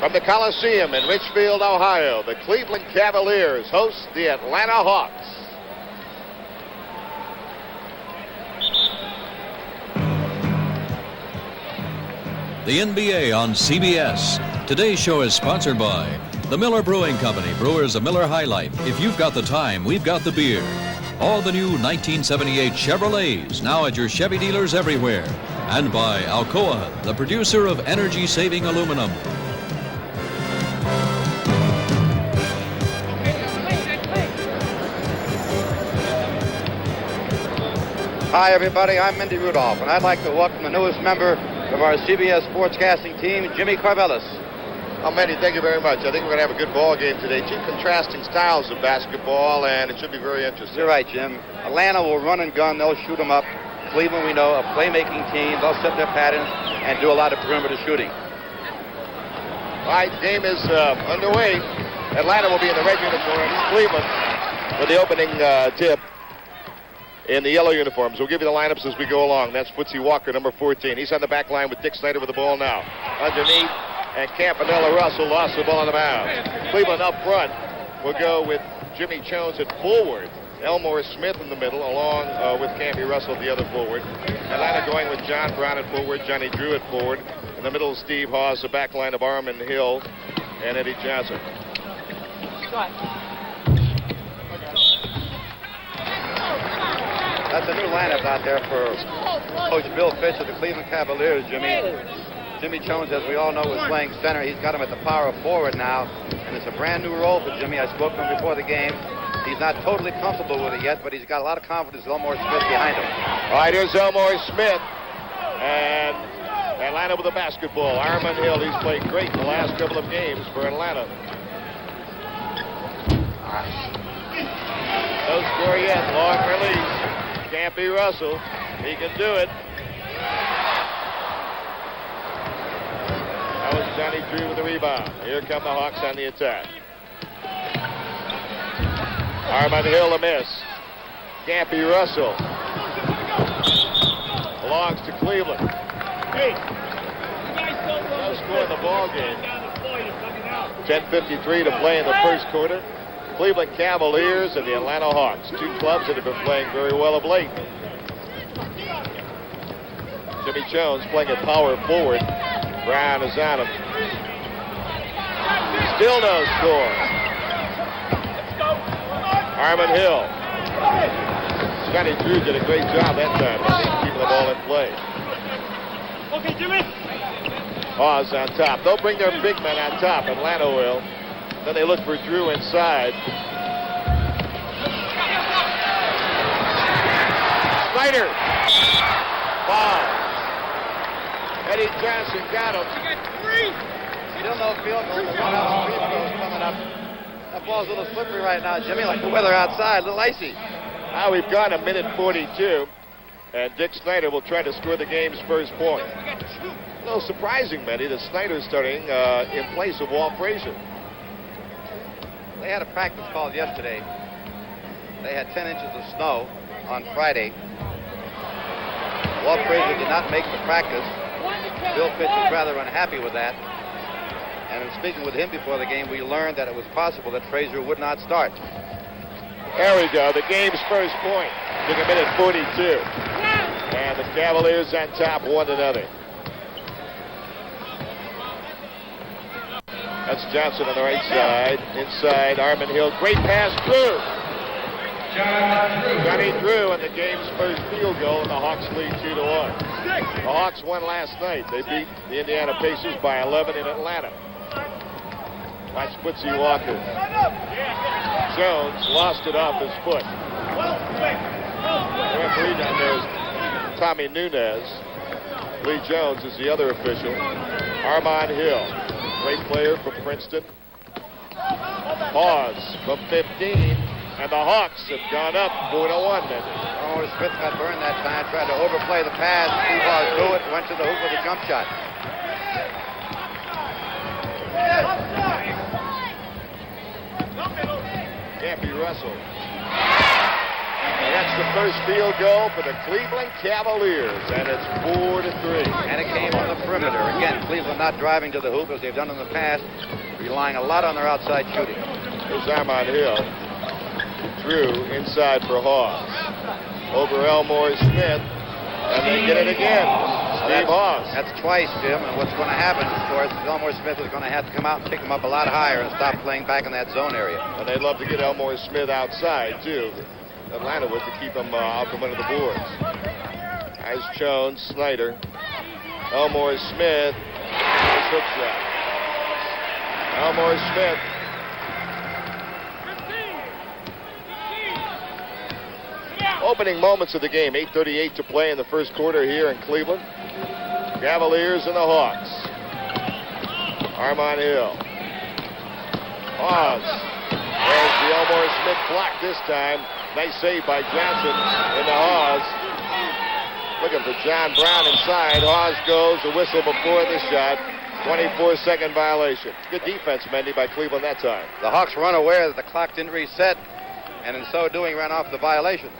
From the Coliseum in Richfield, Ohio, the Cleveland Cavaliers host the Atlanta Hawks. The NBA on CBS. Today's show is sponsored by the Miller Brewing Company, brewers of Miller High Life. If you've got the time, we've got the beer. All the new 1978 Chevrolets, now at your Chevy dealers everywhere. And by Alcoa, the producer of energy-saving aluminum. Hi, everybody. I'm Mindy Rudolph, and I'd like to welcome the newest member of our CBS sportscasting team, Jimmy Carvelis. Oh, Mindy, thank you very much. I think we're going to have a good ball game today. Two contrasting styles of basketball, and it should be very interesting. You're right, Jim. Atlanta will run and gun. They'll shoot them up. Cleveland, we know, a playmaking team. They'll set their patterns and do a lot of perimeter shooting. All right, game is underway. Atlanta will be in the red uniforms. Cleveland with the opening tip in the yellow uniforms. We'll give you the lineups as we go along. That's Footsie Walker, number 14. He's on the back line with Dick Snyder with the ball now. Underneath, and Campanella Russell lost the ball on the mound. Cleveland up front will go with Jimmy Jones at forward. Elmore Smith in the middle, along with Campy Russell, the other forward. Atlanta going with John Brown at forward, Johnny Drew at forward. In the middle, Steve Hawes, the back line of Armand Hill and Eddie Johnson. That's a new lineup out there for Coach Bill Fish of the Cleveland Cavaliers, Jimmy. Jimmy Jones, as we all know, was playing center. He's got him at the power forward now, and it's a brand new role for Jimmy. I spoke to him before the game. He's not totally comfortable with it yet, but he's got a lot of confidence. Elmore Smith behind him. All right, here's Elmore Smith, and Atlanta with the basketball. Armand Hill, he's played great the last couple of games for Atlanta. No score yet. Long release. Campy Russell, he can do it. That was Johnny Drew with the rebound. Here come the Hawks on the attack. Armand Hill a miss. Campy Russell. Belongs to Cleveland. No score in the ball game. 10:53 to play in the first quarter. Cleveland Cavaliers and the Atlanta Hawks, two clubs that have been playing very well of late. Jimmy Jones playing at power forward. Brown is on him. Still no score. Armand Hill. Johnny Drew did a great job that time, keeping the ball in play. Okay, Jimmy. Hawes on top. They'll bring their big men on top. Atlanta will. Then they look for Drew inside. Snyder. Foul. Eddie Johnson got him. Still no field goal. One out free throws coming up. That ball's a little slippery right now, Jimmy, like the weather outside, a little icy. Now we've got a minute 42, and Dick Snyder will try to score the game's first point. A little surprising, Manny, that Snyder's starting in place of Walt Frazier. They had a practice called yesterday. They had 10 inches of snow on Friday. Walt Frazier did not make the practice. Bill Fitch was rather unhappy with that. And in speaking with him before the game, we learned that it was possible that Frazier would not start. There we go, the game's first point. Took a minute 42. And the Cavaliers on top 1-0. That's Johnson on the right side. Inside, Armand Hill. Great pass, Drew. Johnny Drew in the game's first field goal, and the Hawks lead 2-1. The Hawks won last night. They beat the Indiana Pacers by 11 in Atlanta. Watch Footsie Walker. Jones lost it off his foot. The referee down there is Tommy Nunez. Lee Jones is the other official. Armand Hill. Great player from Princeton. Hawes from 15, and the Hawks have gone up 4-1. Oh, Smith got burned that time, tried to overplay the pass. Steve Hawes drew it, went to the hoop with a jump shot. Campy Russell. That's the first field goal for the Cleveland Cavaliers, and it's 4-3. And it came on the perimeter. Again, Cleveland not driving to the hoop as they've done in the past, relying a lot on their outside shooting. There's Armand Hill. Drew inside for Hawes. Over Elmore Smith, and they get it again. Steve Hawes. That's twice, Jim, and what's going to happen, of course, Elmore Smith is going to have to come out and pick him up a lot higher and stop playing back in that zone area. And they'd love to get Elmore Smith outside, too. Atlanta would, to keep him out from under the boards. As Jones, Snyder, Elmore Smith, nice hook shot. Elmore Smith. Opening moments of the game, 8:38 to play in the first quarter here in Cleveland. Cavaliers and the Hawks. Armand Hill. Hawes. There's the Elmore Smith block this time. Nice save by Johnson into Hawes. Looking for John Brown inside. Hawes goes, the whistle before the shot. 24-second violation. Good defense, Mendy, by Cleveland that time. The Hawks were unaware that the clock didn't reset, and in so doing ran off the violations.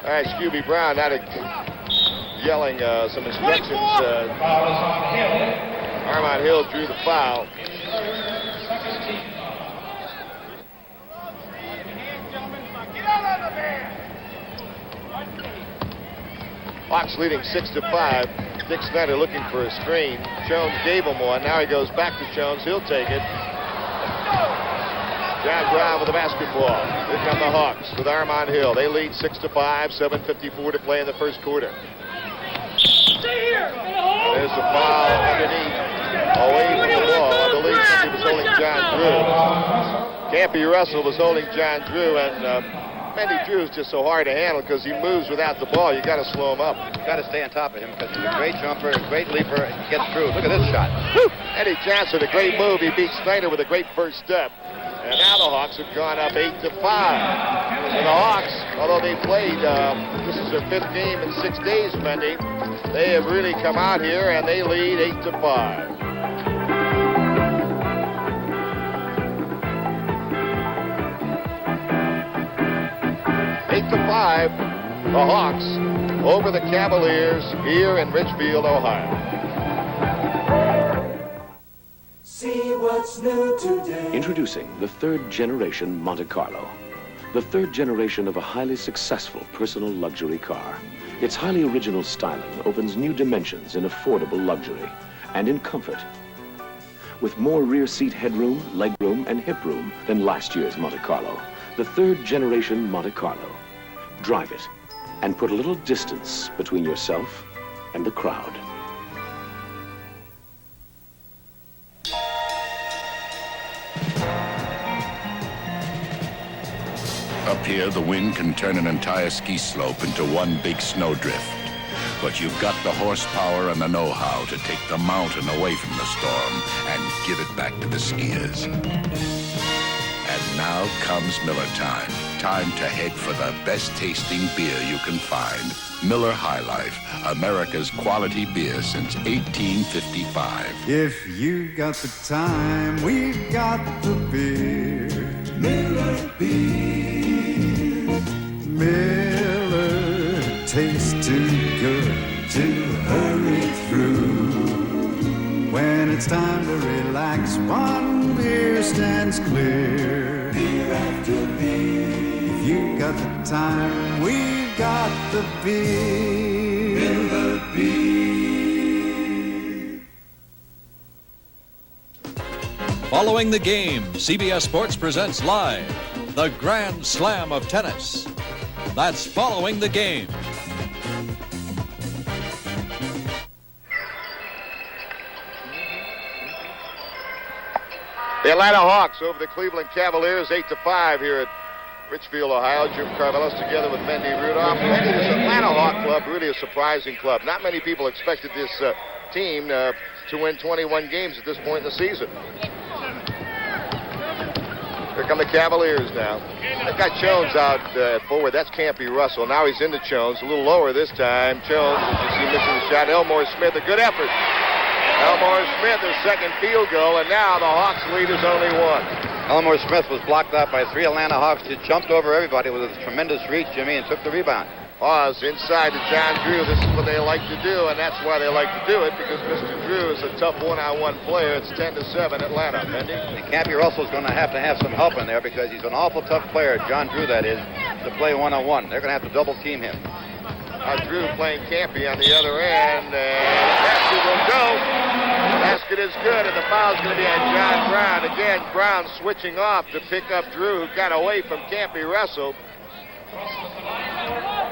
All right, Scooby Brown now yelling some instructions. Armand Hill drew the foul. Hawks leading 6-5. Dick Snyder looking for a screen. Jones gave him one. Now he goes back to Jones. He'll take it. John Brown with the basketball. Here come the Hawks with Armand Hill. They lead 6-5, 7:54 to play in the first quarter. There's a foul underneath, away from the wall. I believe he was holding John Drew. Campy Russell was holding John Drew, and Mendy Drew is just so hard to handle because he moves without the ball. You got to slow him up. You got to stay on top of him because he's a great jumper, a great leaper, and he gets through. Look at this shot. Woo! Eddie Johnson, a great move. He beat Snyder with a great first step. And now the Hawks have gone up 8-5. And the Hawks, although they played, this is their 5th game in 6 days, Mendy, they have really come out here and they lead 8-5. The Hawks over the Cavaliers here in Richfield, Ohio. See what's new today. Introducing the 3rd generation Monte Carlo. The 3rd generation of a highly successful personal luxury car. Its highly original styling opens new dimensions in affordable luxury and in comfort. With more rear seat headroom, legroom, and hip room than last year's Monte Carlo. The 3rd generation Monte Carlo. Drive it and put a little distance between yourself and the crowd. Up here, the wind can turn an entire ski slope into one big snowdrift. But you've got the horsepower and the know-how to take the mountain away from the storm and give it back to the skiers. And now comes Miller time. Time to head for the best tasting beer you can find. Miller High Life, America's quality beer since 1855. If you got the time, we've got the beer. Miller beer. Miller tastes too good to hurry through. When it's time to relax, one beer stands clear. Beer after beer. If you got the time, we've got the beer. Miller beer. Following the game, CBS Sports presents live the Grand Slam of tennis. That's Following the Game. The Atlanta Hawks over the Cleveland Cavaliers, 8-5 here at Richfield, Ohio. Jim Carvelos together with Mendy Rudolph. Mendy, this Atlanta Hawk club, really a surprising club. Not many people expected this team to win 21 games at this point in the season. Here come the Cavaliers now. They've got Jones out at forward. That's Campy Russell. Now he's into Jones. A little lower this time. Jones, as you see, missing the shot. Elmore Smith, a good effort. Elmore Smith, their second field goal, and now the Hawks lead is only 1. Elmore Smith was blocked out by 3 Atlanta Hawks. He jumped over everybody with a tremendous reach, Jimmy, and took the rebound. Oz inside to John Drew. This is what they like to do, and that's why they like to do it, because Mr. Drew is a tough one-on-one player. It's 10-7 Atlanta. Mendy. And Campy Russell's going to have some help in there, because he's an awful tough player, John Drew that is, to play one-on-one. They're going to have to double team him. Drew playing Campy on the other end, and the basket will go. The basket is good, and the foul's going to be on John Brown. Again, Brown switching off to pick up Drew, who got away from Campy Russell.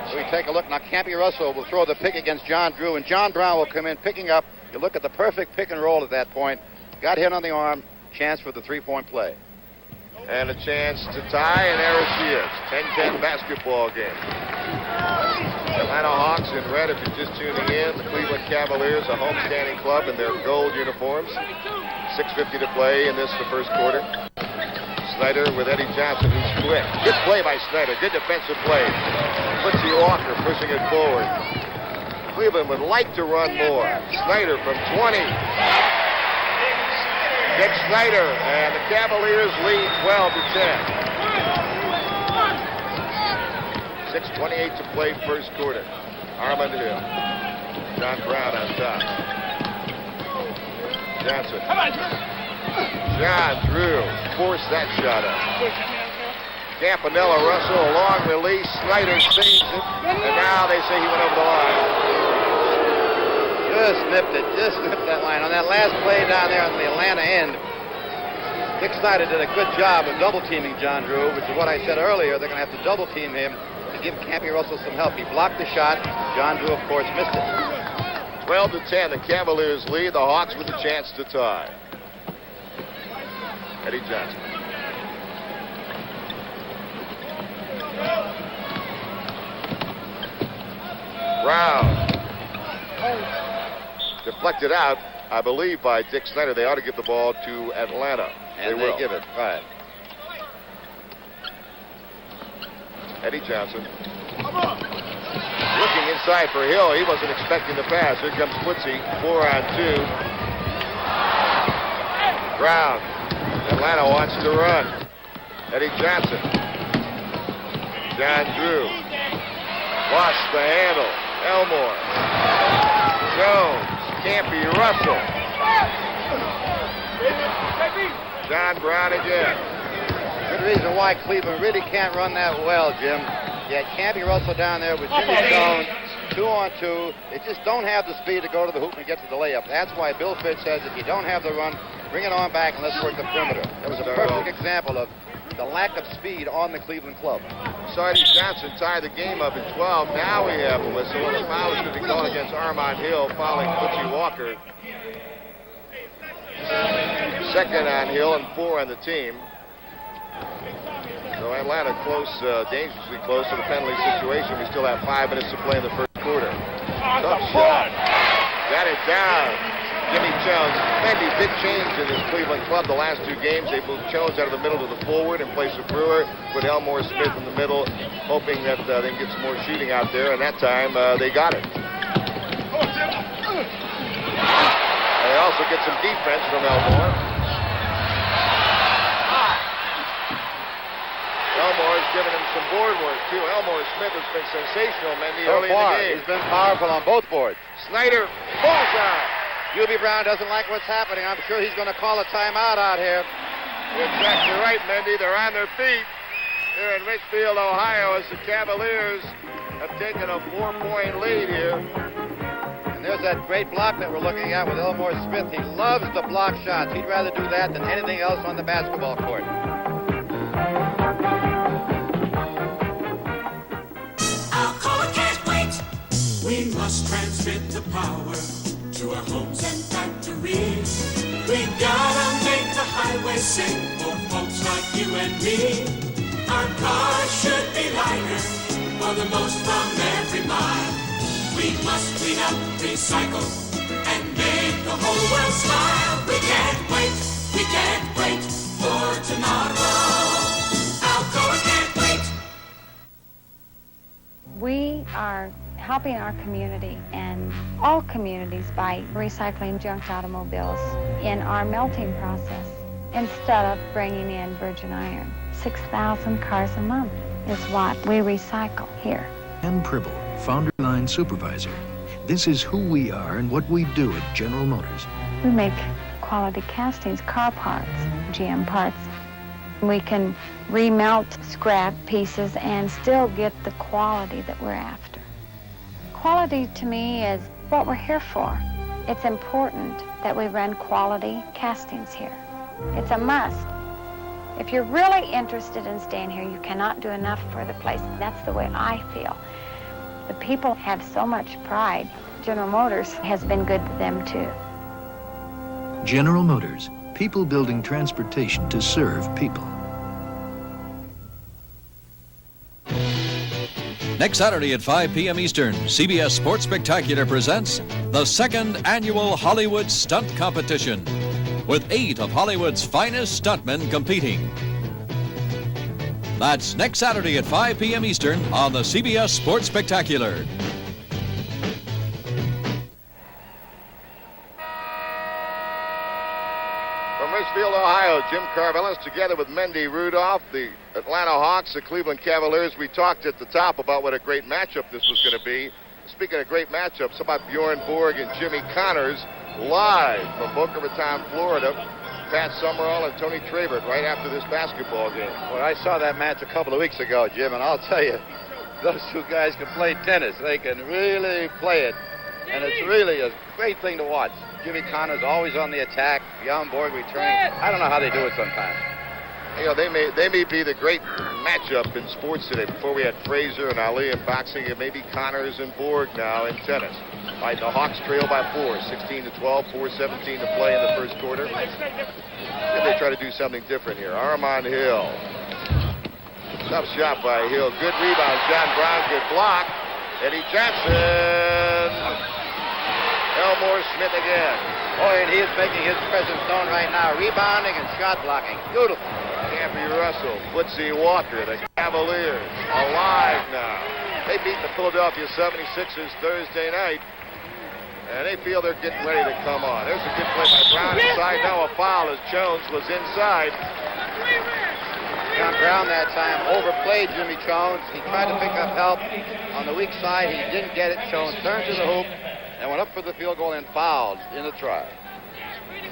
So we take a look now. Campy Russell will throw the pick against John Drew, and John Brown will come in picking up. You look at the perfect pick and roll at that point. Got hit on the arm. Chance for the three-point play. And a chance to tie, and there she is. 10-10 basketball game. Atlanta Hawks in red, if you're just tuning in. The Cleveland Cavaliers, a homestanding club in their gold uniforms. 6:50 to play in the first quarter. Snyder with Eddie Johnson, who's quick. Good play by Snyder. Good defensive play. Quincy Walker pushing it forward. Cleveland would like to run more. Snyder from 20. Dick Snyder, and the Cavaliers lead 12-10. 6:28 to play first quarter. Armand Hill. John Brown on top. Johnson. John Drew forced that shot up. Campanella Russell, a long release. Snyder saves it, and now they say he went over the line. Just nipped that line. On that last play down there on the Atlanta end, Dick Snyder did a good job of double-teaming John Drew, which is what I said earlier. They're going to have to double-team him to give Campy Russell some help. He blocked the shot. John Drew, of course, missed it. 12-10, the Cavaliers lead. The Hawks with a chance to tie. Eddie Johnson. Brown. Deflected out, I believe, by Dick Snyder. They ought to give the ball to Atlanta. And they give it. Right. Eddie Johnson. Looking inside for Hill. He wasn't expecting the pass. Here comes Quincy. 4-on-2. Brown. Atlanta wants to run. Eddie Johnson. John Drew. Lost the handle. Elmore. Jones. Campy Russell. John Brown again. Good reason why Cleveland really can't run that well, Jim. You had Campy Russell down there with Jimmy Jones, 2-on-2. They just don't have the speed to go to the hoop and get to the layup. That's why Bill Fitch says if you don't have the run, bring it on back and let's work the perimeter. That was a perfect example of the lack of speed on the Cleveland club. So Eddie Johnson tied the game up at 12. Now we have a whistle, and the foul is going to be called against Armand Hill, fouling Quincy Walker. Second on Hill and 4 on the team. So Atlanta close, dangerously close to the penalty situation. We still have 5 minutes to play in the first quarter. Tough shot. Got it down. Jimmy Jones. Maybe big change in this Cleveland club the last 2 games. They moved Jones out of the middle to the forward in place of Brewer, with Elmore Smith in the middle, hoping that they can get some more shooting out there, and that time they got it. They also get some defense from Elmore. Elmore's given him some board work, too. Elmore Smith has been sensational, Mendy, early in the game. He's been powerful on both boards. Snyder, bullseye. Hubie Brown doesn't like what's happening. I'm sure he's going to call a timeout out here. You're exactly right, Mendy. They're on their feet here in Richfield, Ohio, as the Cavaliers have taken a 4-point lead here. And there's that great block that we're looking at with Elmore Smith. He loves the block shots. He'd rather do that than anything else on the basketball court. Alcoa can't wait. We must transmit the power to our homes and factories. We gotta make the highway safe for folks like you and me. Our cars should be lighter for the most from every mile. We must clean up, recycle, and make the whole world smile. We can't wait for tomorrow. Alcoa can't wait. We are helping our community and all communities by recycling junked automobiles in our melting process. instead of bringing in virgin iron. 6,000 cars a month is what we recycle here. Ken Pribble, founder line supervisor. This is who we are and what we do at General Motors. We make quality castings, car parts, GM parts. We can remelt scrap pieces and still get the quality that we're after. Quality to me is what we're here for. It's important that we run quality castings here. It's a must. If you're really interested in staying here, you cannot do enough for the place. That's the way I feel. The people have so much pride. General Motors has been good to them too. General Motors, people building transportation to serve people. Next Saturday at 5 p.m. Eastern, CBS Sports Spectacular presents the second annual Hollywood Stunt Competition, with 8 of Hollywood's finest stuntmen competing. That's next Saturday at 5 p.m. Eastern on the CBS Sports Spectacular. From Richfield, Ohio, Jim Carvelis together with Mendy Rudolph, the Atlanta Hawks, the Cleveland Cavaliers. We talked at the top about what a great matchup this was going to be. Speaking of great matchups, how about Bjorn Borg and Jimmy Connors live from Boca Raton, Florida? Pat Summerall and Tony Trabert right after this basketball game. Well, I saw that match a couple of weeks ago, Jim, and I'll tell you, those two guys can play tennis. They can really play it, and it's really a great thing to watch. Jimmy Connors always on the attack, Bjorn Borg returning. I don't know how they do it sometimes. You know, they may be the great matchup in sports today. Before we had Frazier and Ali in boxing, it may be Connors and Borg now in tennis. Right, the Hawks trail by 4, 16-12, 4:17 to play in the first quarter. If they try to do something different here. Armand Hill. Tough shot by Hill. Good rebound. John Brown, good block. Eddie Johnson. Elmore Smith again. Boy, and he is making his presence known right now. Rebounding and shot blocking. Beautiful. Campy Russell, Footsy Walker, the Cavaliers alive now. They beat the Philadelphia 76ers Thursday night, and they feel they're getting ready to come on. There's a good play by Brown inside. Now a foul as Jones was inside. John Brown that time overplayed Jimmy Jones. He tried to pick up help on the weak side. He didn't get it. Jones turned to the hoop and went up for the field goal and fouled in the try.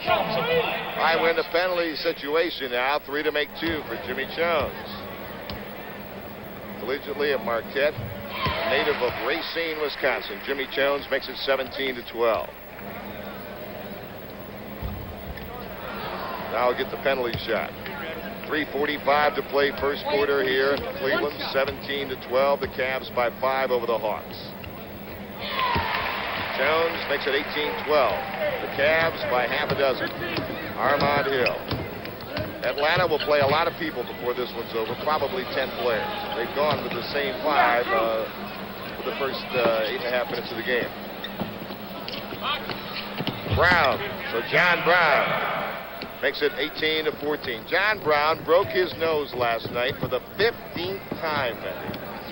I win the penalty situation now. 3 to make 2 for Jimmy Jones. Collegiately at Marquette, native of Racine, Wisconsin. Jimmy Jones makes it 17-12. Now he'll get the penalty shot. 3:45 to play first quarter here in Cleveland. 17-12. The Cavs by 5 over the Hawks. Jones makes it 18-12. The Cavs by half a dozen. Armand Hill. Atlanta will play a lot of people before this one's over, probably 10 players. They've gone with the same 5 for the first 8.5 minutes of the game. Brown, so John Brown makes it 18-14. John Brown broke his nose last night for the 15th time.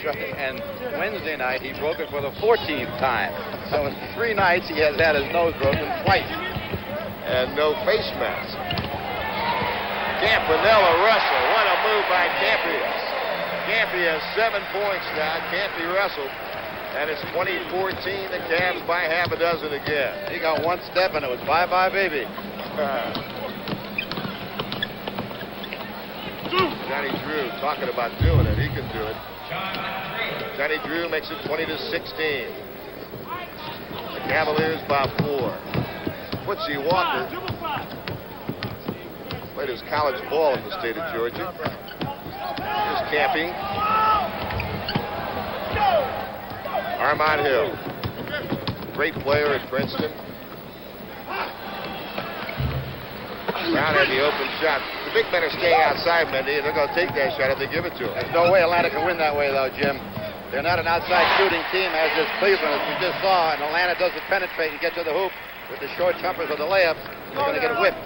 And Wednesday night, he broke it for the 14th time. So in 3 nights, he has had his nose broken twice. And no face mask. Campanella Russell. What a move by Campy. Campy has 7 points now. Campy Russell. And it's 2014. The Cavs by half a dozen again. He got 1 step, and it was bye-bye, baby. Johnny Drew talking about doing it. He can do it. Johnny Drew makes it 20-16. The Cavaliers by 4. Footsy Walker played his college ball in the state of Georgia. Here's Campy. Armand Hill. Great player at Princeton. Brown had the open shot. The big men are staying outside, Mendy, and they're going to take that shot if they give it to him. There's no way Atlanta can win that way, though, Jim. They're not an outside shooting team, as is Cleveland, as we just saw, and Atlanta doesn't penetrate and get to the hoop with the short jumpers or the layups. They're going to get whipped.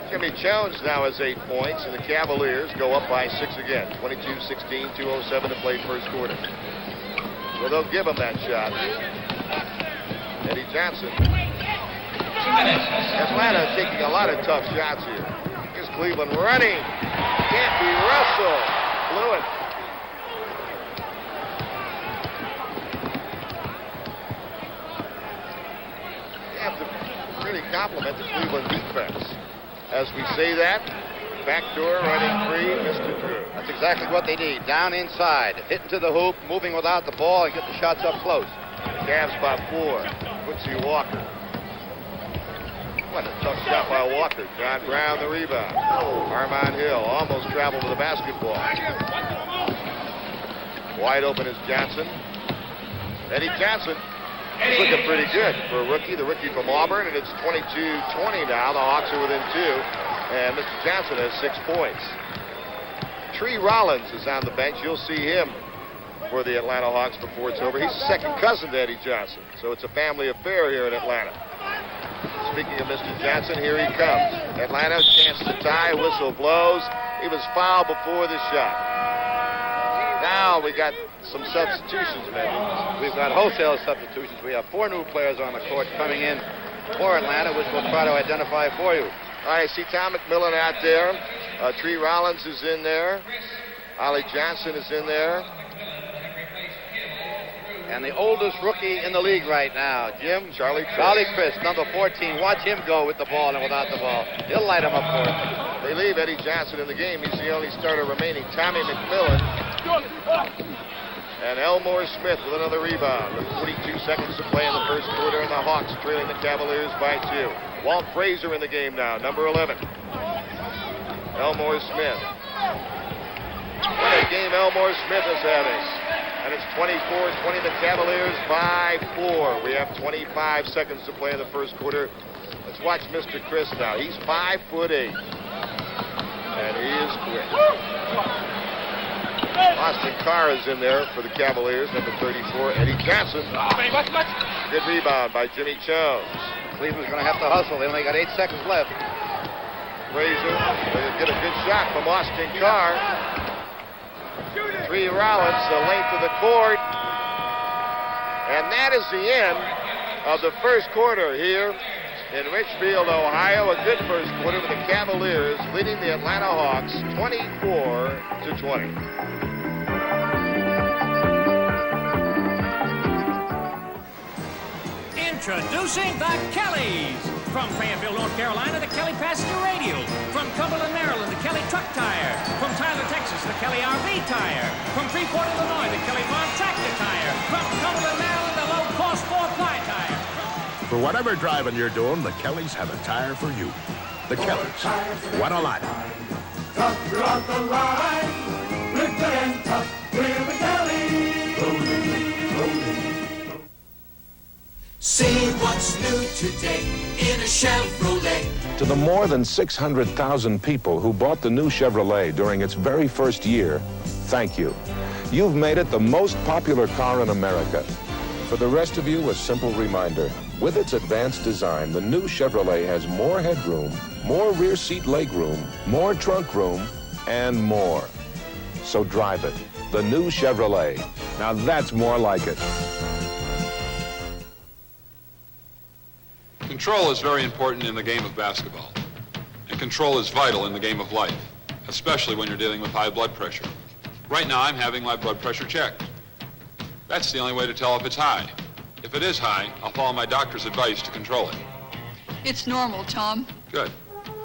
Jimmy Jones now has 8 points, and the Cavaliers go up by 6 again. 22-16, 2:07 to play first quarter. So they'll give him that shot. Eddie Johnson. Atlanta taking a lot of tough shots here. Here's Cleveland running. Campy, Russell. Blew it. You have to really compliment the Cleveland defense. As we say that, backdoor running free, Mr. Drew. That's exactly what they need. Down inside, hitting to the hoop, moving without the ball, and get the shots up close. Cavs by 4. Quincy Walker. What a tough shot by Walker. John Brown the rebound. Armand Hill almost traveled with the basketball. Wide open is Johnson. Eddie Johnson. He's looking pretty good for a rookie. The rookie from Auburn, and it's 22-20 now. The Hawks are within 2, and Mr. Johnson has 6 points. Tree Rollins is on the bench. You'll see him for the Atlanta Hawks before it's over. He's a second cousin to Eddie Johnson, so it's a family affair here in Atlanta. Speaking of Mr. Johnson, here he comes. Atlanta, chance to tie, whistle blows. He was fouled before the shot. Now we got some substitutions, maybe. We've got wholesale substitutions. We have 4 new players on the court coming in for Atlanta, which we'll try to identify for you. All right, see Tom McMillan out there. Tree Rollins is in there. Ollie Johnson is in there. And the oldest rookie in the league right now, Jim. Charlie Chris, number 14. Watch him go with the ball and without the ball. He'll light him up for it. They leave Eddie Johnson in the game. He's the only starter remaining. Tommy McMillan. And Elmore Smith with another rebound. With 42 seconds to play in the first quarter, and the Hawks trailing the Cavaliers by 2. Walt Frazier in the game now, number 11. Elmore Smith. What a game Elmore Smith is having. And it's 24-20, the Cavaliers by 4. We have 25 seconds to play in the first quarter. Let's watch Mr. Chris now. He's 5'8". And he is quick. Austin Carr is in there for the Cavaliers, number 34, Eddie Johnson. Good rebound by Jimmy Jones. Cleveland's going to have to hustle. They only got 8 seconds left. Frazier will get a good shot from Austin Carr. Tree Rollins, the length of the court. And that is the end of the first quarter here in Richfield, Ohio. A good first quarter with the Cavaliers leading the Atlanta Hawks 24-20. Introducing the Kellys. From Fayetteville, North Carolina, the Kelly Passenger Radio. From Cumberland, Maryland, the Kelly Truck Tire. From Tyler, Texas, the Kelly RV Tire. From Freeport, Illinois, the Kelly Farm Tractor Tire. From Cumberland, Maryland, the low-cost 4-ply tire. For whatever driving you're doing, the Kellys have a tire for you. The Kellys. What a lineup. Tough throughout the line. We're good and tough. We're the Kellys. Rolling. See what's new today in a Chevrolet. To the more than 600,000 people who bought the new Chevrolet during its very first year, thank you. You've made it the most popular car in America. For the rest of you, a simple reminder. With its advanced design, the new Chevrolet has more headroom, more rear seat legroom, more trunk room, and more. So drive it. The new Chevrolet. Now that's more like it. Control is very important in the game of basketball. And control is vital in the game of life, especially when you're dealing with high blood pressure. Right now, I'm having my blood pressure checked. That's the only way to tell if it's high. If it is high, I'll follow my doctor's advice to control it. It's normal, Tom. Good.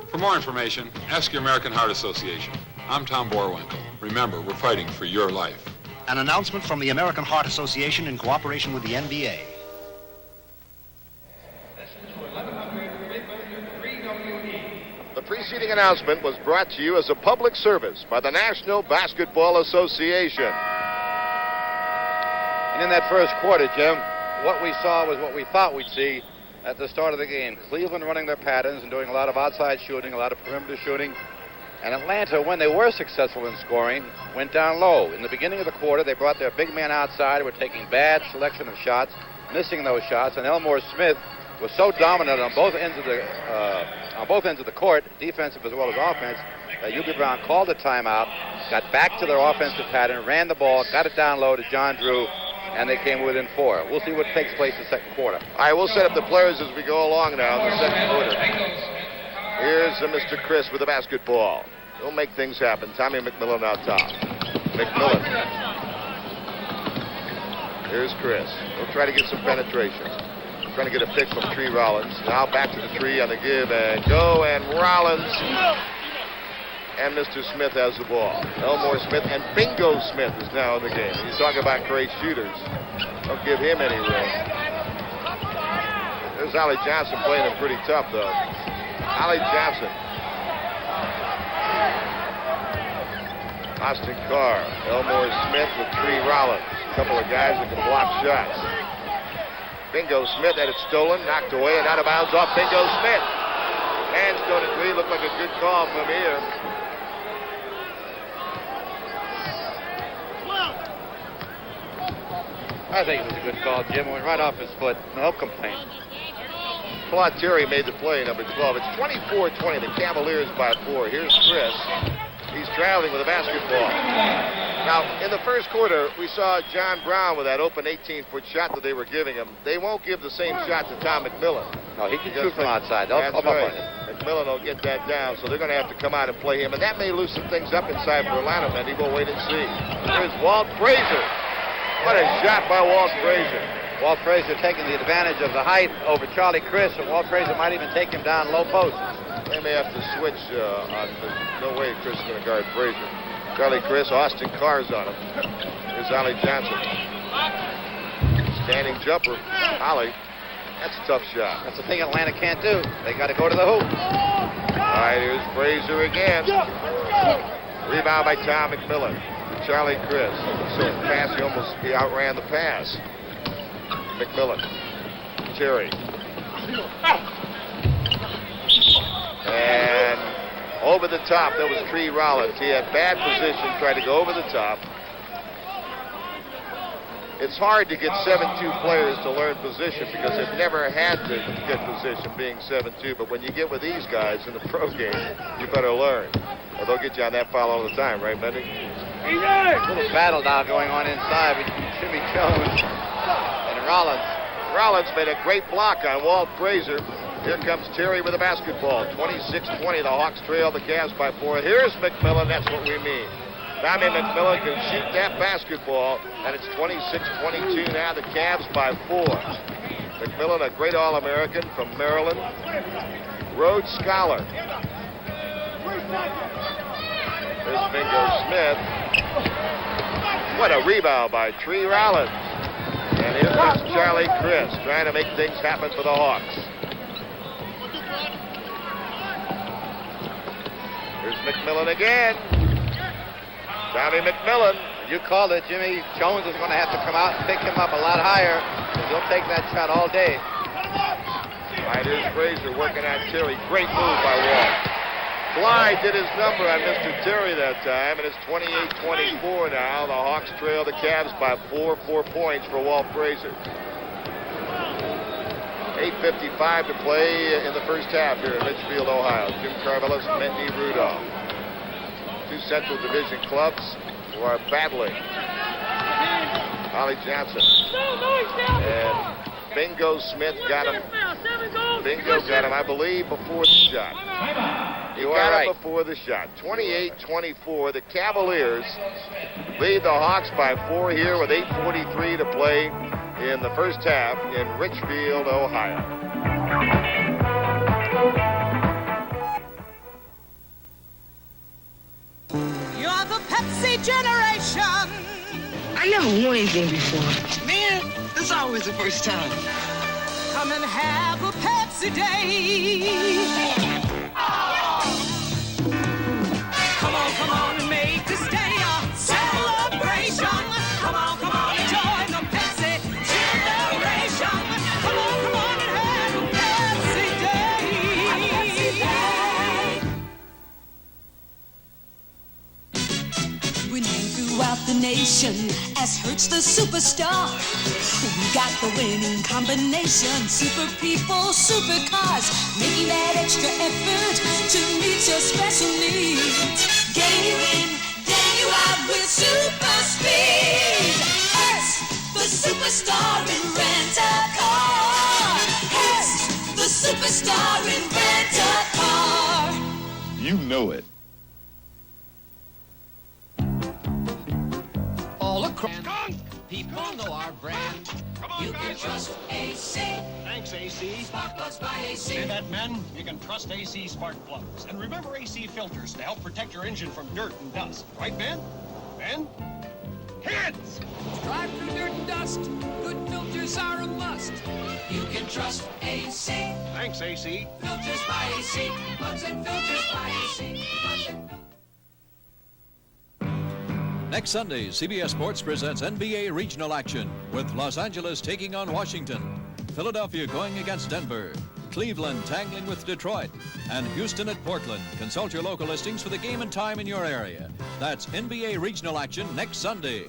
For more information, ask your American Heart Association. I'm Tom Borwinkle. Remember, we're fighting for your life. An announcement from the American Heart Association in cooperation with the NBA. The preceding announcement was brought to you as a public service by the National Basketball Association. And in that first quarter, Jim, what we saw was what we thought we'd see at the start of the game. Cleveland running their patterns and doing a lot of outside shooting, a lot of perimeter shooting. And Atlanta, when they were successful in scoring, went down low. In the beginning of the quarter, they brought their big man outside, were taking bad selection of shots, missing those shots, and Elmore Smith was so dominant on both ends of the court, defensive as well as offense, that Hubie Brown called a timeout, got back to their offensive pattern, ran the ball, got it down low to John Drew, and they came within 4. We'll see what takes place in the second quarter. All right, we'll set up the players as we go along now in the second quarter. Here's Mr. Chris with the basketball. He'll make things happen. Tommy McMillan out top. McMillan. Here's Chris. He'll try to get some penetration. Trying to get a pick from Tree Rollins. Now back to the tree on the give and go, and Rollins and Mr. Smith has the ball. Elmore Smith and Bingo Smith is now in the game. He's talking about great shooters. Don't give him any room. There's Ollie Johnson playing him pretty tough, though. Ollie Johnson. Austin Carr. Elmore Smith with Tree Rollins. A couple of guys that can block shots. Bingo Smith had it stolen, knocked away, and out of bounds off Bingo Smith. Hands going to three. Looked like a good call from here. I think it was a good call, Jim. It went right off his foot. No complaint. Claude Terry made the play, number 12. It's 24-20, the Cavaliers by 4. Here's Chris. He's traveling with a basketball. Now, in the first quarter, we saw John Brown with that open 18-foot shot that they were giving him. They won't give the same shot to Tom McMillan. No, he can shoot from outside. That's right. McMillan will get that down, so they're going to have to come out and play him. And that may loosen things up inside for Orlando, Mendy. We'll wait and see. Here's Walt Frazier. What a shot by Walt Frazier. Walt Frazier taking the advantage of the height over Charlie Chris, and Walt Frazier might even take him down low post. They may have to switch on the, no way Chris is going to guard Frazier. Charlie Chris, Austin Carr's on him. Here's Ollie Johnson. Standing jumper. Ollie. That's a tough shot. That's the thing Atlanta can't do. They got to go to the hoop. All right, here's Frazier again. Rebound by Tom McMillan. Charlie Chris. So fast, he outran the pass. McMillan. Terry. And over the top, that was Tree Rollins. He had bad position, tried to go over the top. It's hard to get 7-2 players to learn position because they've never had to get position being 7-2. But when you get with these guys in the pro game, you better learn. Or they'll get you on that foul all the time, right, Mendy? A little battle now going on inside between Jimmy Jones and Rollins. Rollins made a great block on Walt Frazier. Here comes Terry with a basketball. 26-20, the Hawks trail the Cavs by 4. Here's McMillan, that's what we mean. Tommy McMillan can shoot that basketball, and it's 26-22 now, the Cavs by 4. McMillan, a great All-American from Maryland. Rhodes Scholar. There's Bingo Smith. What a rebound by Tree Rollins. And here comes Charlie Chris trying to make things happen for the Hawks. Here's McMillan again. Tommy McMillan. You called it, Jimmy. Jones is going to have to come out and pick him up a lot higher because he'll take that shot all day. All right, here's Frazier working on Terry. Great move by Walt. Clyde did his number on Mr. Terry that time, and it's 28-24 now. The Hawks trail the Cavs by 4 points for Walt Frazier. 8:55 to play in the first half here in Litchfield, Ohio. Jim Carvelis, Mendy Rudolph. Two Central Division clubs who are battling. Ollie Johnson. And Bingo Smith got him. Bingo got him, I believe, before the shot. He got him before the shot. 28-24. The Cavaliers lead the Hawks by 4 here with 8:43 to play in the first half in Richfield, Ohio. You're the Pepsi generation. I never won anything before. Man, it's always the first time. Come and have a Pepsi day. Come on and make this day a celebration. Come on and join the Pepsi generation. Come on and have a Pepsi day. Winning throughout the nation as Hertz the superstar. We got the winning combination. Super people, super cars, making that extra effort to meet your special needs. Getting you in, getting you out with super speed. Hertz, the superstar in rent-a-car. Hertz, the superstar in rent-a-car. You know it. All across. People know our brand. You can trust AC. Thanks, AC. Spark plugs by AC. See that, men? You can trust AC spark plugs. And remember AC filters to help protect your engine from dirt and dust. Right, Ben? Ben? Kids! Drive through dirt and dust. Good filters are a must. You can trust AC. Thanks, AC. Filters by AC. Plugs and filters by AC. Next Sunday, CBS Sports presents NBA regional action with Los Angeles taking on Washington, Philadelphia going against Denver, Cleveland tangling with Detroit, and Houston at Portland. Consult your local listings for the game and time in your area. That's NBA regional action next Sunday.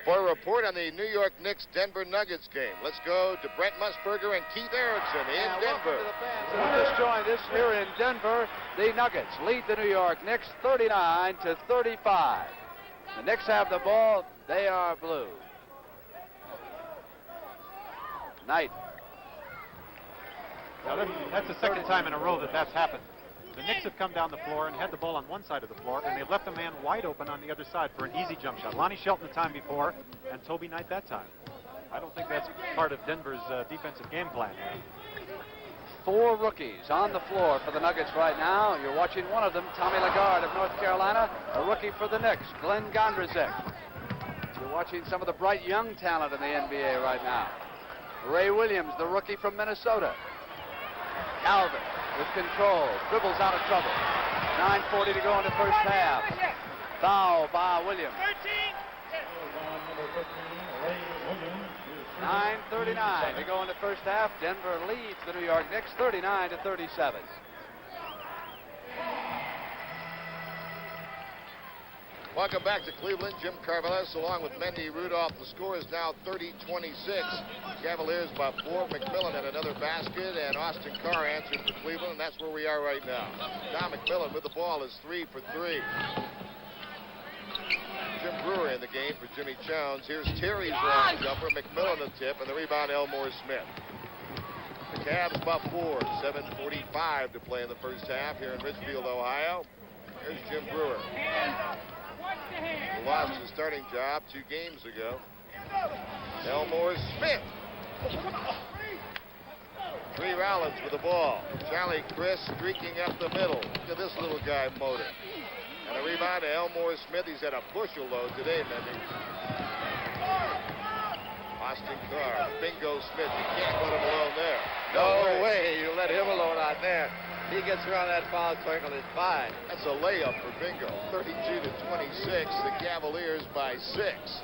For a report on the New York Knicks Denver Nuggets game, let's go to Brent Musburger and Keith Erickson in Denver. Welcome to the fans who just joined us here in Denver. The Nuggets lead the New York Knicks 39-35. The Knicks have the ball. They are blue. Knight. Now that's the second time in a row that that's happened. The Knicks have come down the floor and had the ball on one side of the floor, and they've left a man wide open on the other side for an easy jump shot. Lonnie Shelton the time before, and Toby Knight that time. I don't think that's part of Denver's defensive game plan here. 4 rookies on the floor for the Nuggets right now. You're watching one of them, Tommy Lagarde of North Carolina, a rookie for the Knicks, Glenn Gondrzek. You're watching some of the bright young talent in the NBA right now. Ray Williams, the rookie from Minnesota. Calvin with control, dribbles out of trouble. 9:40 to go in the first half. Foul by Williams. 9:39 to go in the first half. Denver leads the New York Knicks 39-37. Welcome back to Cleveland. Jim Carvalhes along with Mendy Rudolph. The score is now 30-26. Cavaliers by 4. McMillan had another basket, and Austin Carr answered for Cleveland, and that's where we are right now. Don McMillan with the ball is 3 for 3. Jim Brewer in the game for Jimmy Jones. Here's Terry's long jumper. McMillan the tip, and the rebound Elmore Smith. The Cavs by 4. 7:45 to play in the first half here in Richfield, Ohio. Here's Jim Brewer. He lost his starting job 2 games ago. Elmore Smith. Tree Rollins with the ball. Charlie Chris streaking up the middle. Look at this little guy motor. And a rebound to Elmore Smith. He's at a bushel load today, Mendy. Austin Carr, Bingo Smith. You can't let him alone there. No way you let him alone out there. He gets around that foul circle, it's fine. That's a layup for Bingo. 32-26, the Cavaliers by 6.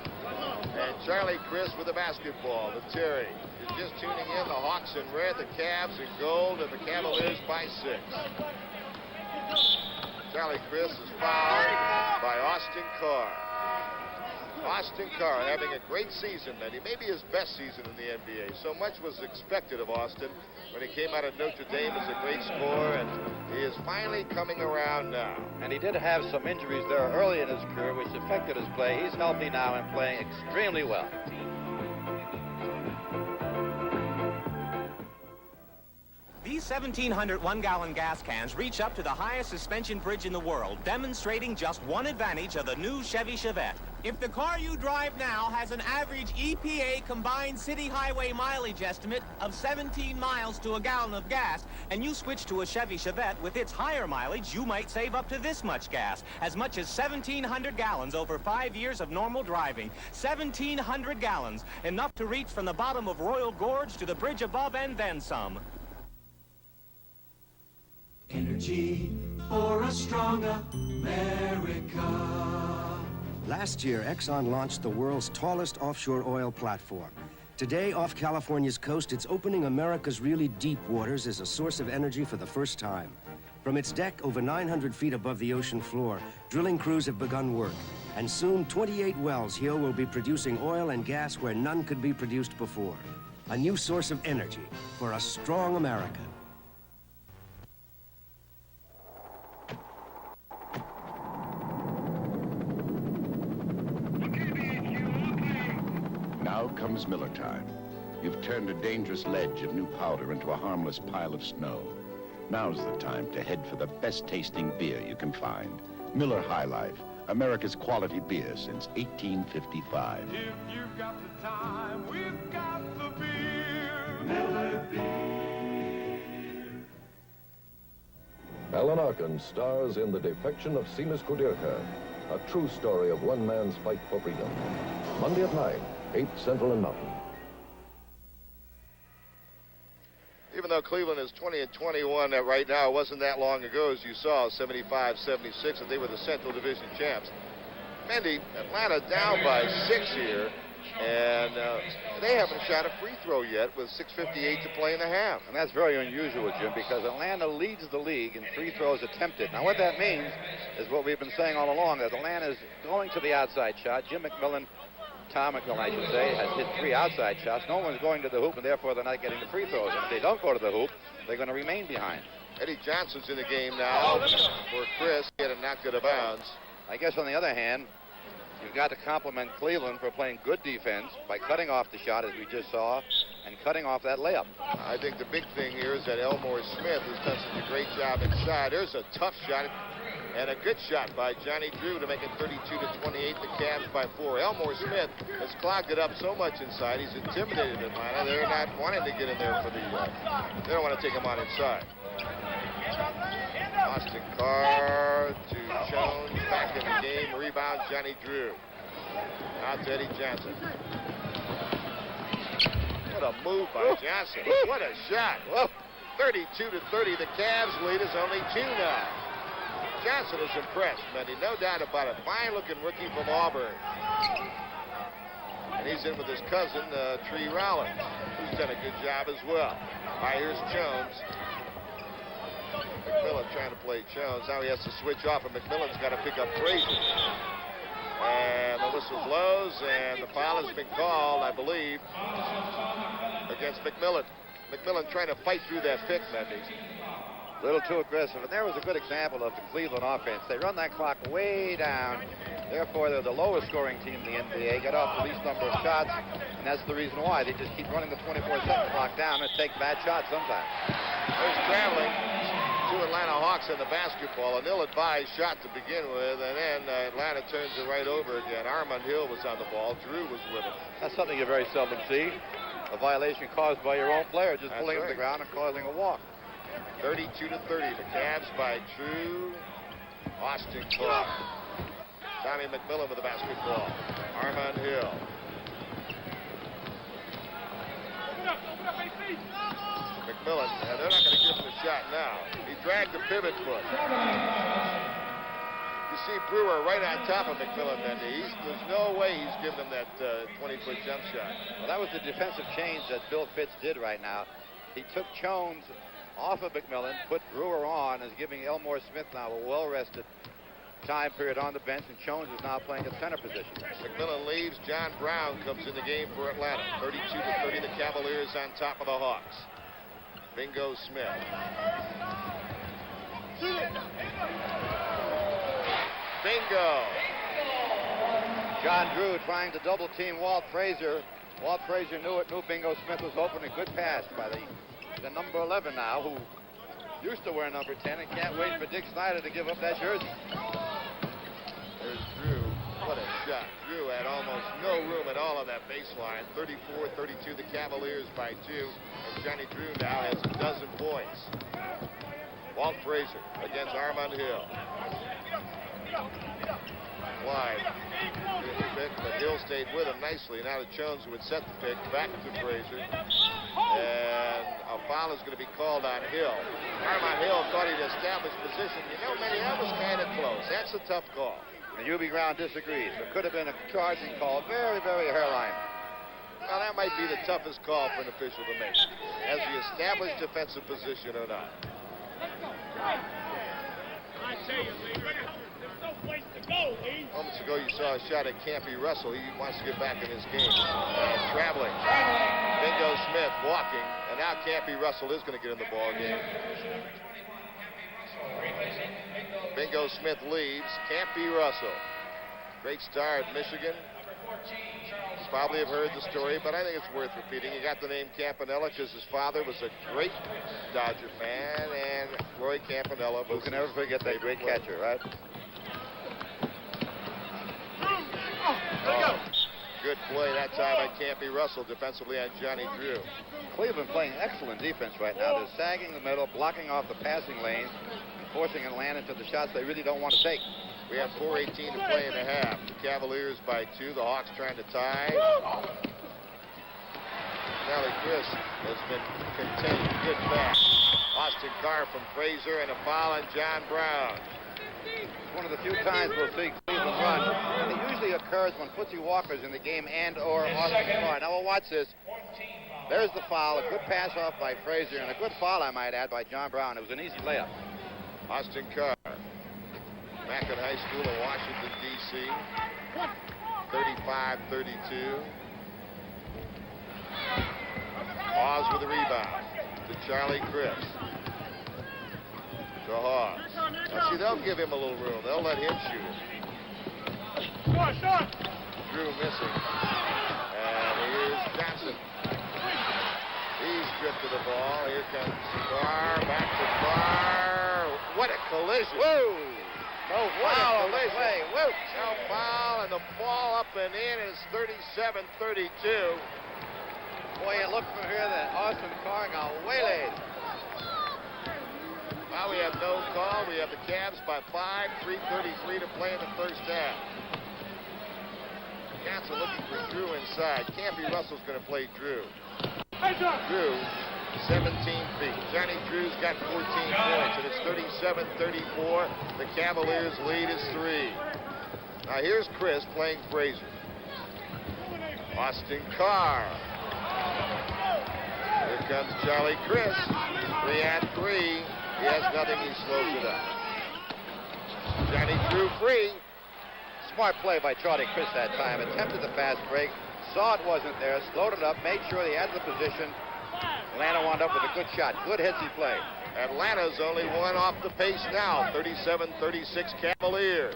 And Charlie Chris with the basketball to Terry. You're just tuning in, the Hawks in red, the Cavs in gold, and the Cavaliers by 6. Charlie Chris is fouled by Austin Carr. Austin Carr having a great season, Mendy, maybe his best season in the NBA. So much was expected of Austin when he came out of Notre Dame as a great scorer, and he is finally coming around now. And he did have some injuries there early in his career, which affected his play. He's healthy now and playing extremely well. These 1,700 one-gallon gas cans reach up to the highest suspension bridge in the world, demonstrating just one advantage of the new Chevy Chevette. If the car you drive now has an average EPA combined city highway mileage estimate of 17 miles to a gallon of gas, and you switch to a Chevy Chevette with its higher mileage, you might save up to this much gas, as much as 1,700 gallons over 5 years of normal driving. 1,700 gallons, enough to reach from the bottom of Royal Gorge to the bridge above and then some. Energy for a stronger America. Last year, Exxon launched the world's tallest offshore oil platform. Today, off California's coast, it's opening America's really deep waters as a source of energy for the first time. From its deck over 900 feet above the ocean floor, drilling crews have begun work. And soon, 28 wells here will be producing oil and gas where none could be produced before. A new source of energy for a strong America. Now comes Miller time. You've turned a dangerous ledge of new powder into a harmless pile of snow. Now's the time to head for the best tasting beer you can find. Miller High Life, America's quality beer since 1855. If you've got the time, we've got the beer. Miller Beer. Alan Arkin stars in The Defection of Seamus Kudirka, a true story of one man's fight for freedom. Monday at 9, 8 Central and Mountain. Even though Cleveland is 20-21 right now, it wasn't that long ago, as you saw, 75-76, that they were the Central Division champs. Mendy, Atlanta down by 6 here, and they haven't shot a free throw yet with 6:58 to play in the half. And that's very unusual, Jim, because Atlanta leads the league in free throws attempted. Now, what that means is what we've been saying all along, that Atlanta is going to the outside shot. Tom McMillan, I should say, has hit 3 outside shots. No one's going to the hoop, and therefore they're not getting the free throws. And if they don't go to the hoop, they're going to remain behind. Eddie Johnson's in the game now for Chris. He had a knock out of bounds. I guess, on the other hand, you've got to compliment Cleveland for playing good defense by cutting off the shot, as we just saw, and cutting off that layup. I think the big thing here is that Elmore Smith has done such a great job inside. There's a tough shot and a good shot by Johnny Drew to make it 32-28. The Cavs by 4. Elmore Smith has clogged it up so much inside. He's intimidated Atlanta. They're not wanting to get in there for the. They don't want to take him on inside. Austin Carr to Jones, back in the game. Rebound, Johnny Drew. Out to Eddie Johnson. What a move by Johnson. What a shot. Whoa. 32-30. The Cavs lead is only 2 now. Johnson is impressed, Mendy, no doubt about it. Fine-looking rookie from Auburn. And he's in with his cousin, Tree Rowland, who's done a good job as well. All right, here's Jones. McMillan trying to play Jones. Now he has to switch off, and McMillan's got to pick up Frazier. And the whistle blows, and the foul has been called, I believe, against McMillan. McMillan trying to fight through that pick, Mendy. A little too aggressive, and there was a good example of the Cleveland offense. They run that clock way down. Therefore, they're the lowest scoring team in the NBA, get off the least number of shots, and that's the reason why. They just keep running the 24-second clock down and take bad shots sometimes. There's traveling. 2 Atlanta Hawks in the basketball. An ill-advised shot to begin with, and then Atlanta turns it right over again. Armand Hill was on the ball. Drew was with him. That's something you very seldom see. A violation caused by your own player, just pulling him to the ground and causing a walk. 32-30. The Cavs by Drew. Austin Clark. Tommy McMillan with the basketball. Armand Hill. McMillan, and they're not going to give him the shot now. He dragged the pivot foot. You see Brewer right on top of McMillan, then. There's no way he's giving him that 20-foot jump shot. Well, that was the defensive change that Bill Fitz did right now. He took Jones off of McMillan, put Brewer on, is giving Elmore Smith now a well-rested time period on the bench, and Jones is now playing at center position. McMillan leaves. John Brown comes in the game for Atlanta. 32-30, the Cavaliers on top of the Hawks. Bingo Smith. Bingo. John Drew trying to double team Walt Frazier. Walt Frazier knew it, knew Bingo Smith was open. A good pass by the number 11 now, who used to wear number 10 and can't wait for Dick Snyder to give up that jersey. There's Drew. What a shot. Drew had almost no room at all on that baseline. 34-32, the Cavaliers by 2. And Johnny Drew now has a dozen points. Walt Frazier against Armand Hill. Wide. But Hill stayed with him nicely. Now to Jones, who would set the pick, back to Frazier. And a foul is going to be called on Hill. Armand Hill thought he'd established position. You know, Manny, that was kind of close. That's a tough call. And Hubie Brown disagrees. There could have been a charging call. Very, very hairline. Well, that might be the toughest call for an official to make. Has he established defensive position or not? I tell you, Lee, there's no place to go, Lee. Moments ago, you saw a shot at Campy Russell. He wants to get back in his game. Traveling. Bingo Smith walking. And now Campy Russell is going to get in the ball game. Bingo Smith leaves. Campy Russell. Great star at Michigan. You probably have heard the story, but I think it's worth repeating. He got the name Campanella because his father was a great Dodger fan, and Roy Campanella was... Who can ever forget that great catcher, right? Oh, good play that time by Campy Russell, defensively on Johnny Drew. Cleveland playing excellent defense right now. They're sagging the middle, blocking off the passing lane, and forcing Atlanta into the shots they really don't want to take. We have 4:18 to play in the half. The Cavaliers by 2. The Hawks trying to tie. Charlie Chris has been contained. Good pass. Austin Carr from Frazier, and a foul on John Brown. It's one of the few times we'll see Cleveland run, and it usually occurs when Footsie Walker's in the game and/or Austin Carr. Now we'll watch this. There's the foul. A good pass off by Frazier, and a good foul, I might add, by John Brown. It was an easy layup. Austin Carr, Macon High School in Washington, D.C. 35-32. Hawes with the rebound to Charlie Chris. To Hawes. Now, see, they'll give him a little room. They'll let him shoot it. Drew missing. And here's Johnson. He's drifted the ball. Here comes Carr. Back to Carr. What a collision. Whoa! No foul on the play. Whoa! No foul, and the ball up and in is 37-32. Boy, it looked from here that Austin Carr got waylaid. Now we have no call. We have the Cavs by 5, 3:33 to play in the first half. Johnson looking for Drew inside. Campy Russell's going to play Drew. Drew, 17 feet. Johnny Drew's got 14 points, and it's 37-34. The Cavaliers' lead is 3. Now here's Chris playing Frazier. Austin Carr. Here comes Charlie Chris. 3-on-3. He has nothing. He slows it up. Johnny Drew free. Smart play by Charlie Chris that time. Attempted the fast break. Saw it wasn't there. Slowed it up. Made sure he had the position. Atlanta wound up with a good shot. Good hitsy play. Atlanta's only one off the pace now. 37-36 Cavaliers.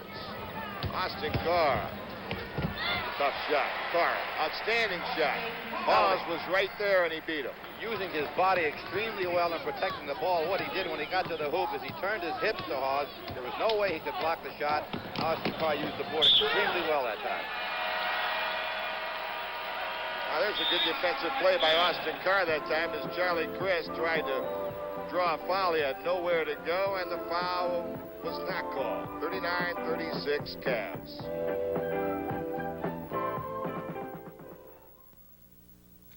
Austin Carr. Tough shot. Carr. Outstanding shot. Hawes was right there, and he beat him. Using his body extremely well in protecting the ball. What he did when he got to the hoop is he turned his hips to Hawes. There was no way he could block the shot. Austin Carr used the board extremely well that time. Now there's a good defensive play by Austin Carr that time as Charlie Chris tried to draw a foul. He had nowhere to go, and the foul was not called. 39-36 Cavs.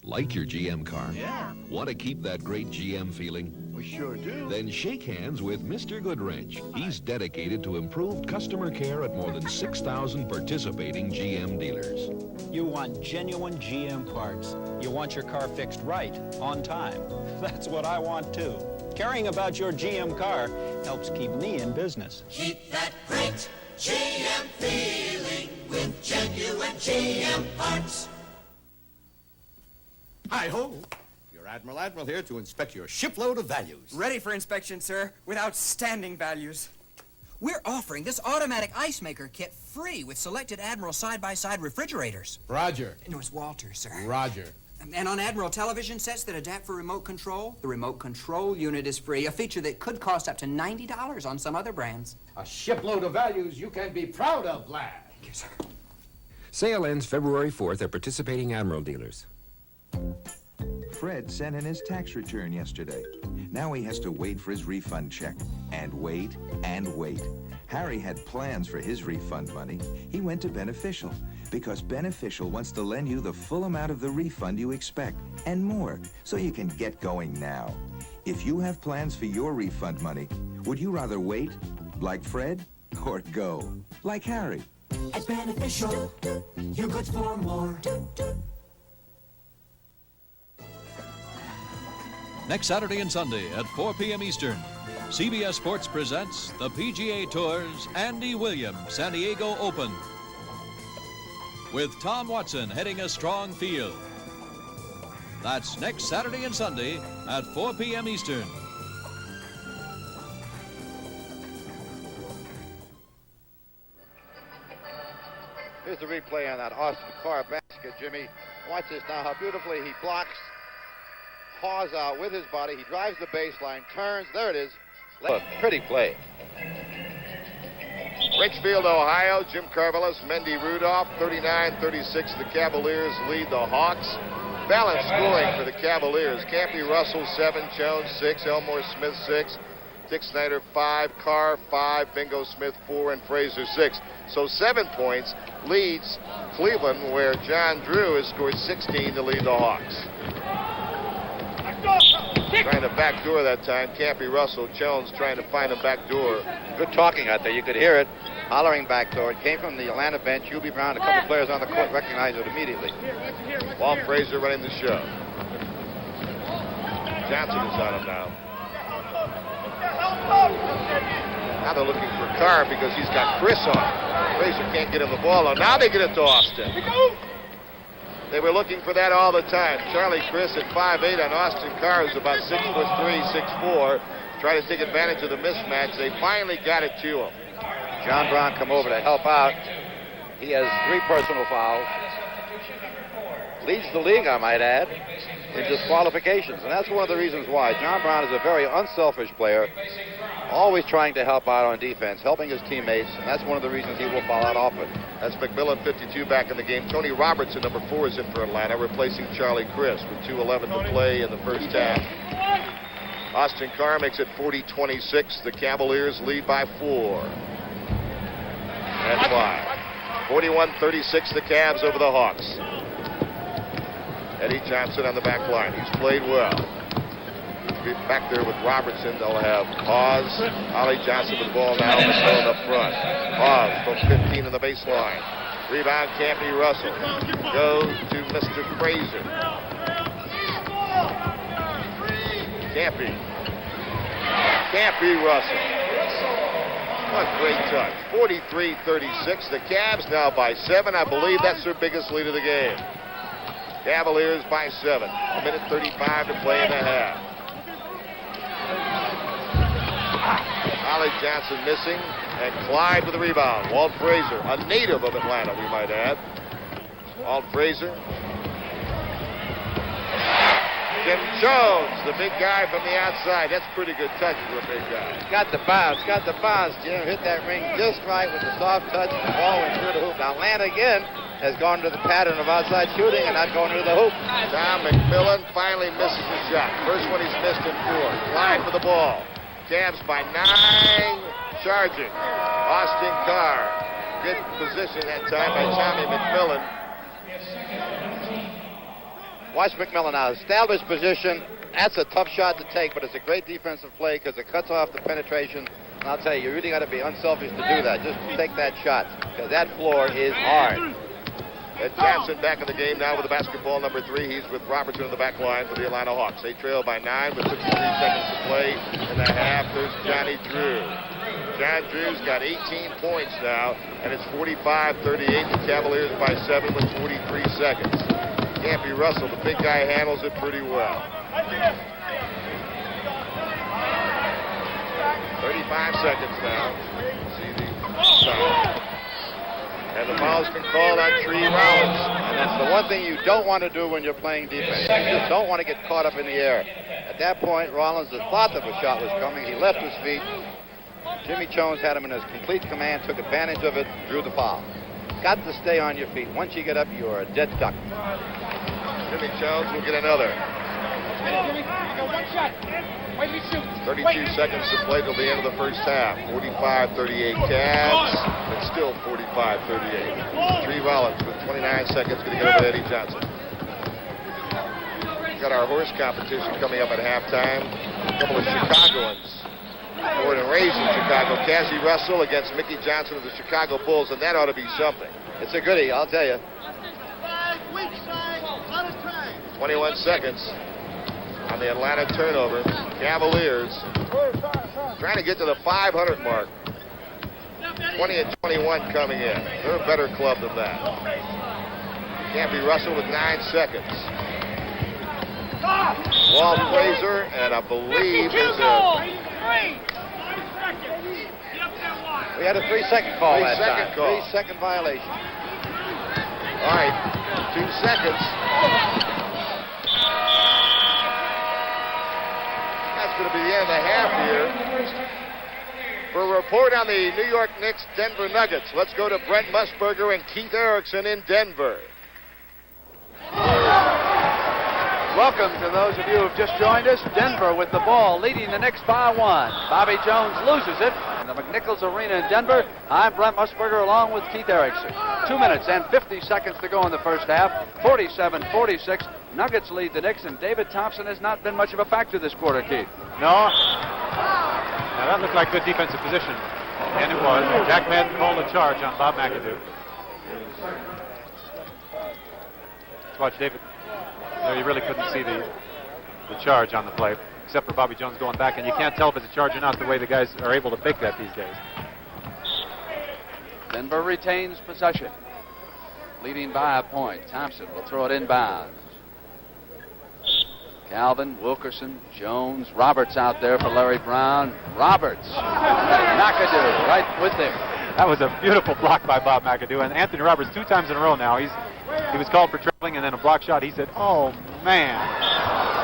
Like your GM car? Yeah. Want to keep that great GM feeling? We sure do. Then shake hands with Mr. Goodwrench. He's dedicated to improved customer care at more than 6,000 participating GM dealers. You want genuine GM parts. You want your car fixed right, on time. That's what I want too. Caring about your GM car helps keep me in business. Keep that great GM feeling with genuine GM parts. Hi-ho. Your Admiral here to inspect your shipload of values. Ready for inspection, sir, with outstanding values. We're offering this automatic ice maker kit free with selected Admiral side-by-side refrigerators. Roger. No, it's Walter, sir. Roger. And on Admiral television sets that adapt for remote control, the remote control unit is free, a feature that could cost up to $90 on some other brands. A shipload of values you can be proud of, lad. Thank you, sir. Sale ends February 4th at participating Admiral dealers. Fred sent in his tax return yesterday. Now he has to wait for his refund check. And wait, and wait. Harry had plans for his refund money. He went to Beneficial, because Beneficial wants to lend you the full amount of the refund you expect, and more, so you can get going now. If you have plans for your refund money, would you rather wait, like Fred, or go, like Harry? At Beneficial, you're good for more. Next Saturday and Sunday at 4 p.m. Eastern, CBS Sports presents the PGA Tour's Andy Williams San Diego Open, with Tom Watson heading a strong field. That's next Saturday and Sunday at 4 p.m. Eastern. Here's Here's the replay on that Austin Carr basket, Jimmy. Watch this now, how beautifully he blocks, paws out with his body. He drives the baseline, turns. There it is. Pretty play. Richfield, Ohio, Jim Carvelis, Mendy Rudolph, 39-36. The Cavaliers lead the Hawks. Balanced scoring for the Cavaliers. Campy Russell, 7, Jones, 6, Elmore Smith, 6, Dick Snyder, 5, Carr, 5, Bingo Smith, 4, and Fraser, 6. So 7 points leads Cleveland, where John Drew has scored 16 to lead the Hawks. Trying to backdoor that time. Campy Russell, Jones trying to find him backdoor. Good talking out there. You could hear it. Hollering backdoor. It came from the Atlanta bench. Hubie Brown, a couple players on the court recognized it immediately. Walt Frazier running the show. Johnson is on him now. Now they're looking for Carr because he's got Chris on. Frazier can't get him the ball. Now they get it to Austin. They were looking for that all the time. Charlie Chris at 5'8" on Austin Carr, who's about 6'3", 6'4", trying to take advantage of the mismatch. They finally got it to him. John Brown come over to help out. He has 3 personal fouls. Leads the league, I might add, in disqualifications. And that's one of the reasons why. John Brown is a very unselfish player, always trying to help out on defense, helping his teammates, and that's one of the reasons he will foul out often. That's McMillan, 52, back in the game. Tony Robertson, number 4, is in for Atlanta, replacing Charlie Chris with 2:11 to play in the first half. Austin Carr makes it 40-26. The Cavaliers lead by 4. And 5. 41-36, the Cavs over the Hawks. Eddie Johnson on the back line. He's played well. Back there with Robertson, they'll have Hawes. Ollie Johnson with the ball now, McMillan up front. Hawes from 15 in the baseline. Rebound, Campy Russell. Goes to Mr. Frazier. Campy Russell. What a great touch. 43-36. The Cavs now by 7. I believe that's their biggest lead of the game. Cavaliers by 7. 1:35 to play in the half. Ollie Johnson missing, and Clyde with the rebound. Walt Frazier, a native of Atlanta, we might add. Walt Frazier. Jim Jones, the big guy from the outside. That's pretty good touch for a big guy. Got the bounce, Jim. Hit that ring just right with the soft touch. The ball went through the hoop. Now Atlanta again has gone to the pattern of outside shooting and not going to the hoop. Tom McMillan finally misses the shot. First one he's missed in 4. Clyde with the ball. Cavs by 9, charging. Austin Carr. Good position that time by Tommy McMillan. Watch McMillan now. Established position. That's a tough shot to take, but it's a great defensive play because it cuts off the penetration. And I'll tell you, you really got to be unselfish to do that. Just take that shot because that floor is hard. Ed Johnson back in the game now with the basketball, number 3. He's with Robertson in the back line for the Atlanta Hawks. They trail by 9 with 53 seconds to play in the half. There's Johnny Drew. John Drew's got 18 points now, and it's 45-38. The Cavaliers by 7 with 43 seconds. Campy Russell, the big guy, handles it pretty well. 35 seconds now. See the sign. And the foul's been called on Tree Rollins. And that's the one thing you don't want to do when you're playing defense. You just don't want to get caught up in the air. At that point, Rollins had thought that a shot was coming. He left his feet. Jimmy Jones had him in his complete command, took advantage of it, drew the foul. Got to stay on your feet. Once you get up, you're a dead duck. Jimmy Jones will get another. 32 seconds to play till the end of the first half. 45-38 Cavs, but still 45-38. Tree Rollins with 29 seconds going to get over to Eddie Johnson. We've got our horse competition coming up at halftime. A couple of Chicagoans. Born and raised in Chicago. Cassie Russell against Mickey Johnson of the Chicago Bulls, and that ought to be something. It's a goodie, I'll tell you. 21 seconds on the Atlanta turnover. Cavaliers trying to get to the 500 mark. 20-21 coming in. They're a better club than that. Campy Russell with 9 seconds. Walt Frazier, and I believe is we had a 3-second call that time. 3-second call. 3-second violation. seconds. That's going to be the end of the half here. For a report on the New York Knicks Denver Nuggets, let's go to Brent Musburger and Keith Erickson in Denver. Welcome to those of you who have just joined us. Denver with the ball, leading the Knicks by 1. Bobby Jones loses it in the McNichols Arena in Denver. I'm Brent Musburger along with Keith Erickson. 2 minutes and 50 seconds to go in the first half. 47-46. Nuggets lead the Knicks, and David Thompson has not been much of a factor this quarter, Keith. No. Now that looked like good defensive position, and it was. Jack Madden called a charge on Bob McAdoo. Let's watch David. There, you really couldn't see the charge on the play, except for Bobby Jones going back, and you can't tell if it's a charge or not the way the guys are able to fake that these days. Denver retains possession, leading by a point. Thompson will throw it inbounds. Calvin, Wilkerson, Jones, Roberts out there for Larry Brown. Roberts, McAdoo right with him. That was a beautiful block by Bob McAdoo, and Anthony Roberts 2 times in a row now. He was called for traveling, and then a block shot. He said, "Oh man!"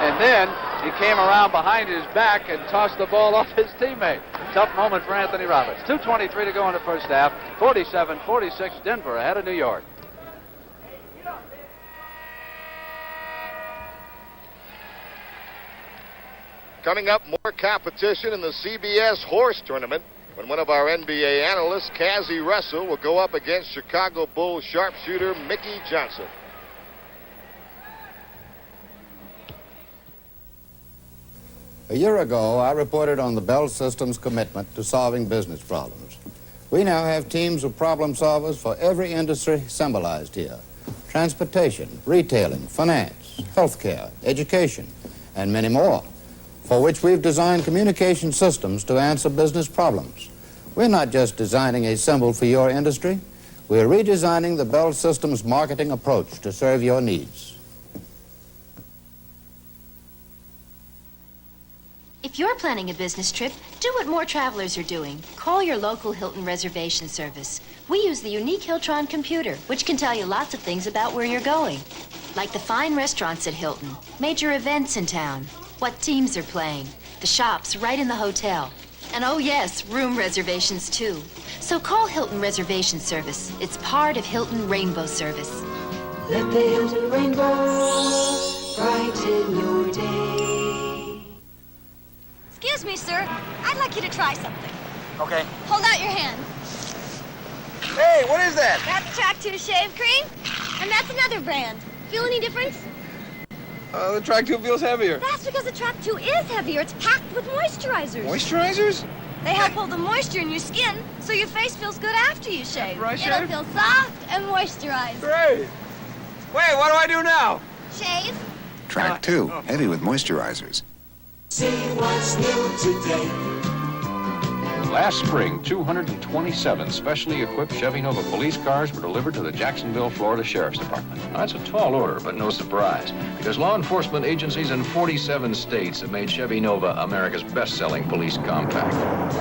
And then he came around behind his back and tossed the ball off his teammate. Tough moment for Anthony Roberts. 2:23 to go in the first half. 47-46, Denver ahead of New York. Coming up, more competition in the CBS Horse Tournament when one of our NBA analysts, Cassie Russell, will go up against Chicago Bulls sharpshooter Mickey Johnson. A year ago, I reported on the Bell System's commitment to solving business problems. We now have teams of problem solvers for every industry symbolized here: transportation, retailing, finance, healthcare, education, and many more, for which we've designed communication systems to answer business problems. We're not just designing a symbol for your industry, we're redesigning the Bell System's marketing approach to serve your needs. If you're planning a business trip, do what more travelers are doing. Call your local Hilton reservation service. We use the unique Hiltron computer, which can tell you lots of things about where you're going, like the fine restaurants at Hilton, major events in town, what teams are playing, the shops right in the hotel, and oh yes, room reservations too. So call Hilton Reservation Service. It's part of Hilton Rainbow Service. Let the Hilton Rainbow brighten your day. Excuse me, sir. I'd like you to try something. Okay. Hold out your hand. Hey, what is that? That's Track 2 shave cream, and that's another brand. Feel any difference? The Track 2 feels heavier. That's because the Track 2 is heavier. It's packed with moisturizers. Moisturizers? They help hold the moisture in your skin so your face feels good after you shave. After I shave? It'll feel soft and moisturized. Great. Wait, what do I do now? Shave. Track 2, heavy with moisturizers. See what's new today. Last spring, 227 specially equipped Chevy Nova police cars were delivered to the Jacksonville, Florida Sheriff's Department. Now, that's a tall order, but no surprise, because law enforcement agencies in 47 states have made Chevy Nova America's best-selling police compact.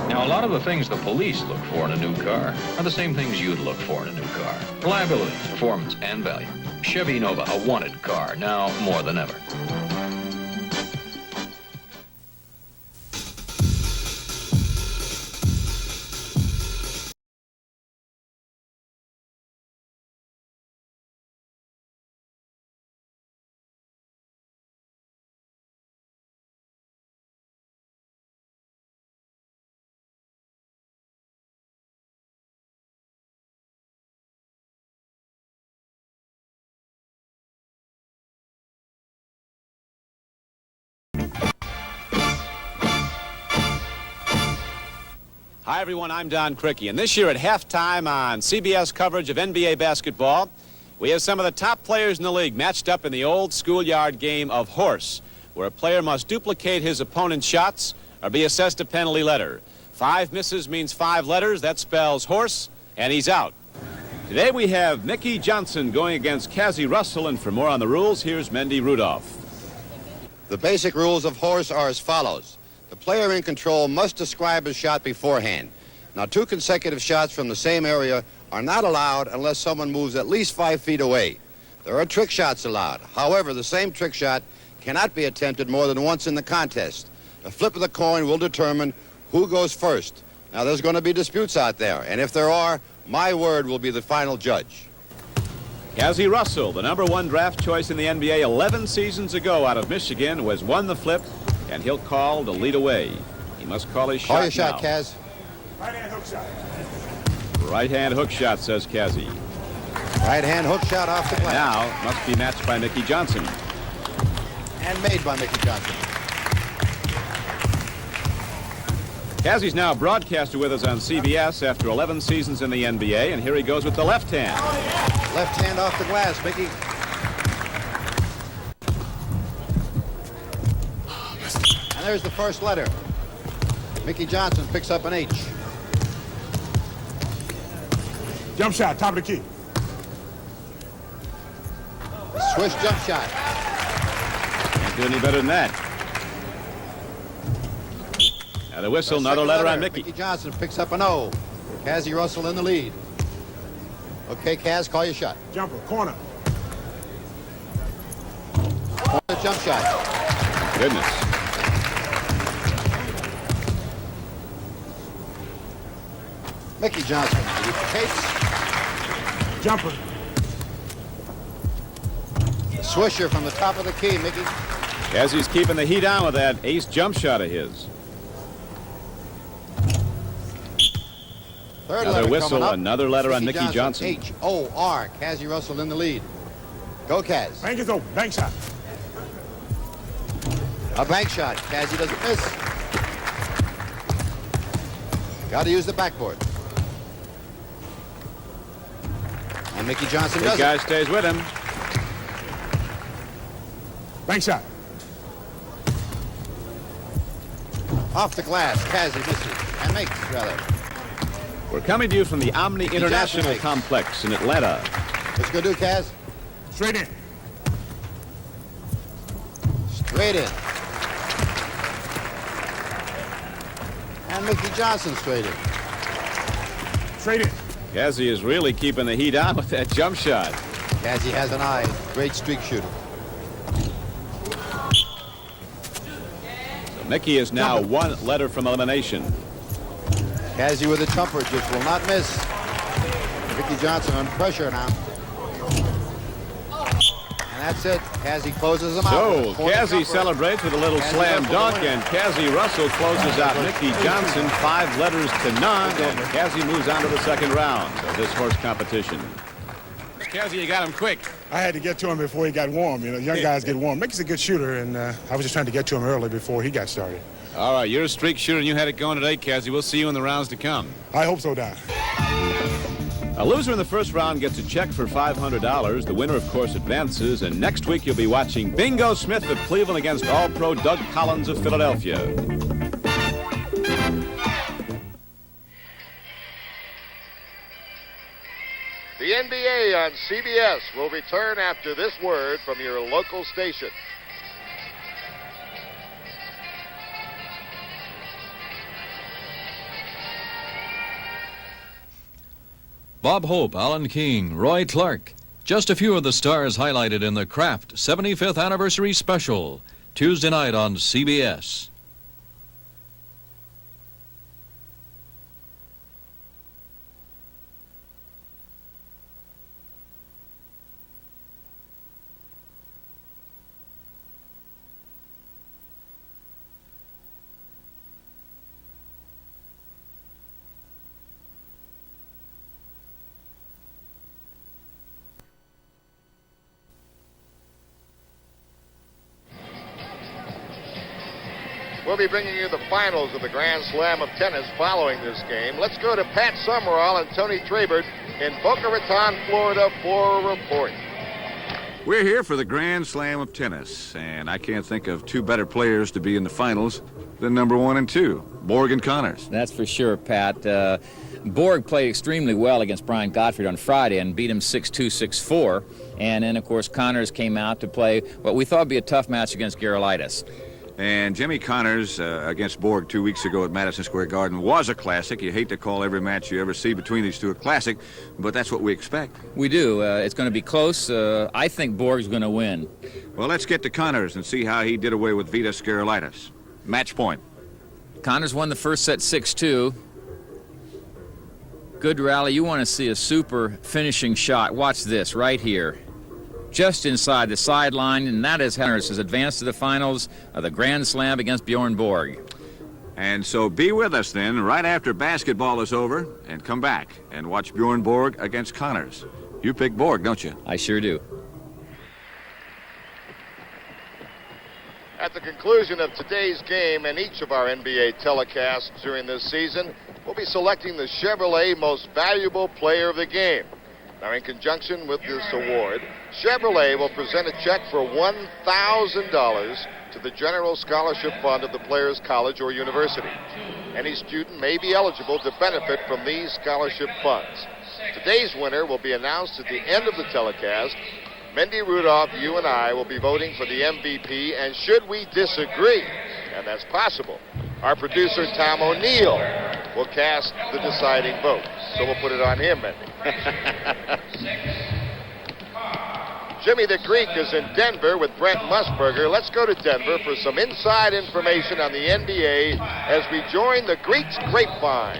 Now, a lot of the things the police look for in a new car are the same things you'd look for in a new car: reliability, performance, and value. Chevy Nova, a wanted car, now more than ever. Hi, everyone. I'm Don Crickey, and this year at halftime on CBS coverage of NBA basketball, we have some of the top players in the league matched up in the old schoolyard game of horse, where a player must duplicate his opponent's shots or be assessed a penalty letter. 5 misses means 5 letters. That spells horse, and he's out. Today we have Mickey Johnson going against Cassie Russell, and for more on the rules, here's Mendy Rudolph. The basic rules of horse are as follows. The player in control must describe his shot beforehand. Now, 2 consecutive shots from the same area are not allowed unless someone moves at least 5 feet away. There are trick shots allowed. However, the same trick shot cannot be attempted more than once in the contest. A flip of the coin will determine who goes first. Now, there's going to be disputes out there, and if there are, my word will be the final judge. Cassie Russell, the #1 draft choice in the NBA 11 seasons ago out of Michigan, who has won the flip, and he'll call the lead away. He must call his shot now. Call your shot, Kaz. Right-hand hook shot. Right-hand hook shot, says Cassie. Right-hand hook shot off the glass. Now must be matched by Mickey Johnson. And made by Mickey Johnson. Cassie's now a broadcaster with us on CBS after 11 seasons in the NBA, and here he goes with the left hand. Left hand off the glass, Mickey. And there's the first letter. Mickey Johnson picks up an H. Jump shot, top of the key. Swish jump shot. Can't do any better than that. Now the whistle, another letter on Mickey. Mickey Johnson picks up an O. Cassie Russell in the lead. Okay, Kaz, call your shot. Jumper, corner. Corner jump shot. Goodness. Mickey Johnson elucidates. Jumper. Swisher from the top of the key, Mickey. Cassie's keeping the heat on with that ace jump shot of his. Third another letter whistle, up. another letter on Mickey Johnson. H-O-R. Cassie Russell in the lead. Go, Kaz. Bank is open. Bank shot. A bank shot. Cassie doesn't miss. Got to use the backboard. And Mickey Johnson does it. This guy stays with him. Bank shot. Off the glass. Cassie misses. And makes, rather. We're coming to you from the Omni International Complex in Atlanta. What's going to do, Kaz? Straight in. Straight in. And Mickey Johnson straight in. Straight in. Cassie is really keeping the heat on with that jump shot. Cassie has an eye. Great streak shooter. So Mickey is now one letter from elimination. Cassie with a jumper just will not miss. Mickey Johnson under pressure now. And that's it. Cassie closes them out. So Cassie celebrates with a little slam dunk, and Cassie Russell closes out Mickey Johnson 5 letters to none, and Cassie moves on to the second round of this horse competition. Cassie, you got him quick. I had to get to him before he got warm. You know, young guys get warm. Mickey's a good shooter, and I was just trying to get to him early before he got started. All right, you're a streak shooter, and you had it going today, Cassie. We'll see you in the rounds to come. I hope so, Don. A loser in the first round gets a check for $500. The winner, of course, advances. And next week, you'll be watching Bingo Smith of Cleveland against All-Pro Doug Collins of Philadelphia. The NBA on CBS will return after this word from your local station. Bob Hope, Alan King, Roy Clark. Just a few of the stars highlighted in the Kraft 75th Anniversary Special, Tuesday night on CBS. We'll be bringing you the finals of the Grand Slam of tennis following this game. Let's go to Pat Summerall and Tony Trabert in Boca Raton, Florida for a report. We're here for the Grand Slam of tennis, and I can't think of two better players to be in the finals than number 1 and 2, Borg and Connors. That's for sure, Pat. Borg played extremely well against Brian Gottfried on Friday and beat him 6-2, 6-4. And then, of course, Connors came out to play what we thought would be a tough match against Gerolaitis. And Jimmy Connors against Borg 2 weeks ago at Madison Square Garden was a classic. You hate to call every match you ever see between these two a classic, but that's what we expect. We do. It's going to be close. I think Borg's going to win. Well, let's get to Connors and see how he did away with Vita Scarolitis. Match point. Connors won the first set 6-2. Good rally. You want to see a super finishing shot. Watch this right here. Just inside the sideline, and that is Connors has advanced to the finals of the Grand Slam against Bjorn Borg. And so be with us then right after basketball is over and come back and watch Bjorn Borg against Connors. You pick Borg, don't you? I sure do. At the conclusion of today's game and each of our NBA telecasts during this season, we'll be selecting the Chevrolet Most Valuable Player of the Game. Now, in conjunction with this award, Chevrolet will present a check for $1,000 to the General Scholarship Fund of the player's college or university. Any student may be eligible to benefit from these scholarship funds. Today's winner will be announced at the end of the telecast. Mendy Rudolph, you and I will be voting for the MVP, and should we disagree, and that's possible, our producer Tom O'Neill will cast the deciding vote. So we'll put it on him, Mendy. Jimmy the Greek is in Denver with Brent Musburger. Let's go to Denver for some inside information on the NBA as we join the Greek's grapevine.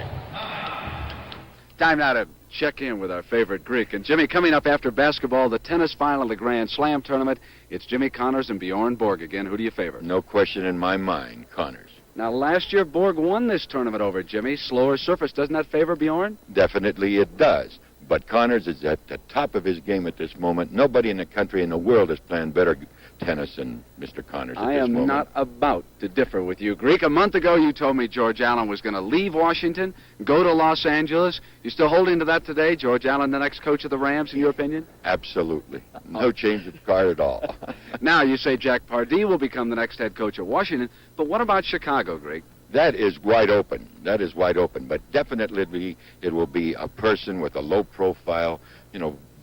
Time now to check in with our favorite Greek. And Jimmy, coming up after basketball, the tennis final of the Grand Slam tournament, it's Jimmy Connors and Bjorn Borg again. Who do you favor? No question in my mind, Connors. Now, last year, Borg won this tournament over Jimmy. Slower surface. Doesn't that favor Bjorn? Definitely it does. But Connors is at the top of his game at this moment. Nobody in the country, in the world, is playing better tennis than Mr. Connors at I this am moment. not about to differ with you, Greek. A month ago, you told me George Allen was going to leave Washington, go to Los Angeles. You still holding to that today? George Allen, the next coach of the Rams, in your opinion? Absolutely. No change of card at all. Now, you say Jack Pardee will become the next head coach of Washington, but what about Chicago, Greek? That is wide open. That is wide open. But definitely it will be a person with a low profile,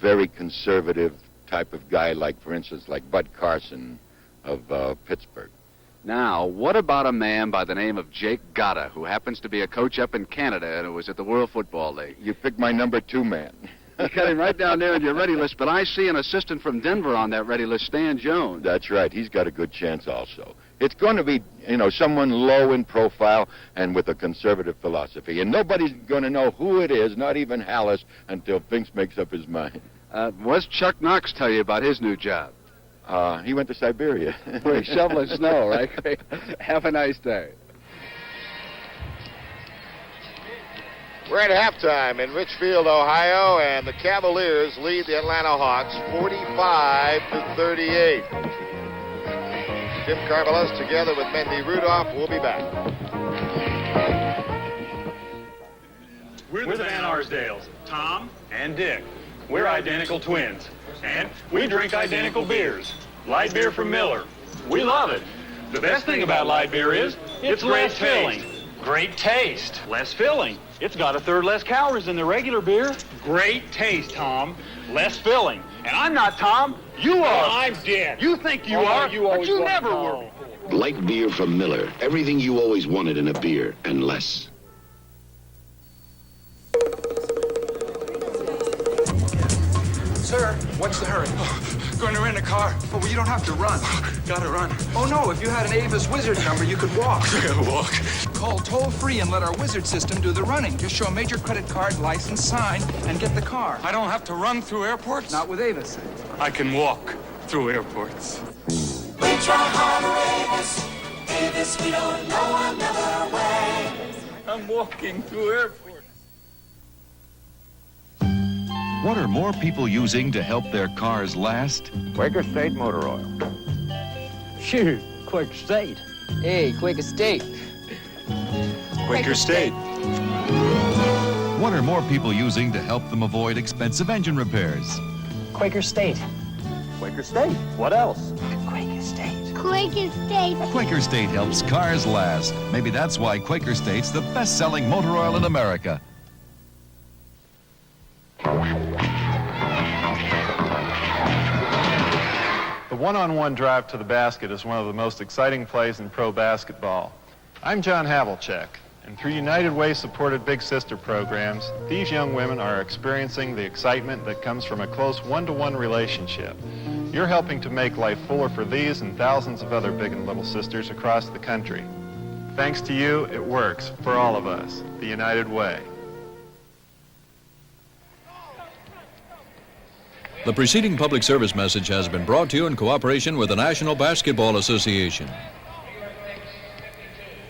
very conservative type of guy, like, for instance, like Bud Carson of Pittsburgh. Now, what about a man by the name of Jake Gatta, who happens to be a coach up in Canada and who was at the World Football League? You picked my number 2 man. You got him right down there on your ready list, but I see an assistant from Denver on that ready list, Stan Jones. That's right. He's got a good chance also. It's going to be, someone low in profile and with a conservative philosophy. And nobody's going to know who it is, not even Hallis, until Finks makes up his mind. What's Chuck Knox tell you about his new job? He went to Siberia. We're shoveling snow, right? Have a nice day. We're at halftime in Richfield, Ohio, and the Cavaliers lead the Atlanta Hawks 45-38. Jim Carvelis together with Mendy Rudolph. We'll be back. We're the Van Arsdales, Tom and Dick. We're identical twins, and we drink identical beers. Light beer from Miller. We love it. The best thing about light beer is it's less filling. Great taste. Less filling. It's got 1/3 less calories than the regular beer. Great taste, Tom. Less filling. And I'm not Tom. You are. I'm Dick. You think you are, but you never were. Light beer from Miller. Everything you always wanted in a beer, and less. Sir, what's the hurry? Going to rent a car. Oh, well, you don't have to run. Gotta run. Oh, no, if you had an Avis Wizard number, you could walk. Walk. Call toll-free and let our Wizard system do the running. Just show a major credit card, license, sign, and get the car. I don't have to run through airports? Not with Avis. I can walk through airports. We try hard to Avis. Avis, we don't know another way. I'm walking through airports. What are more people using to help their cars last? Quaker State Motor Oil. Shoot, Quaker State. Hey, Quaker State. Quaker State. What are more people using to help them avoid expensive engine repairs? Quaker State. Quaker State. What else? Quaker State. Quaker State. Quaker State helps cars last. Maybe that's why Quaker State's the best-selling motor oil in America. The one-on-one drive to the basket is one of the most exciting plays in pro basketball. I'm John Havlicek, and through United Way-supported Big Sister programs, these young women are experiencing the excitement that comes from a close one-to-one relationship. You're helping to make life fuller for these and thousands of other big and little sisters across the country. Thanks to you, it works for all of us, the United Way. The preceding public service message has been brought to you in cooperation with the National Basketball Association.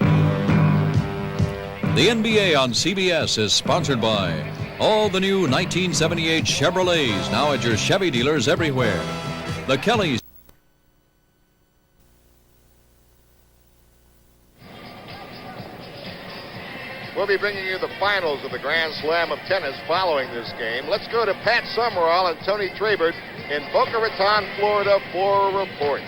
The NBA on CBS is sponsored by all the new 1978 Chevrolets, now at your Chevy dealers everywhere. The Kellys. We'll be bringing you the finals of the Grand Slam of tennis following this game. Let's go to Pat Summerall and Tony Trabert in Boca Raton, Florida for a report.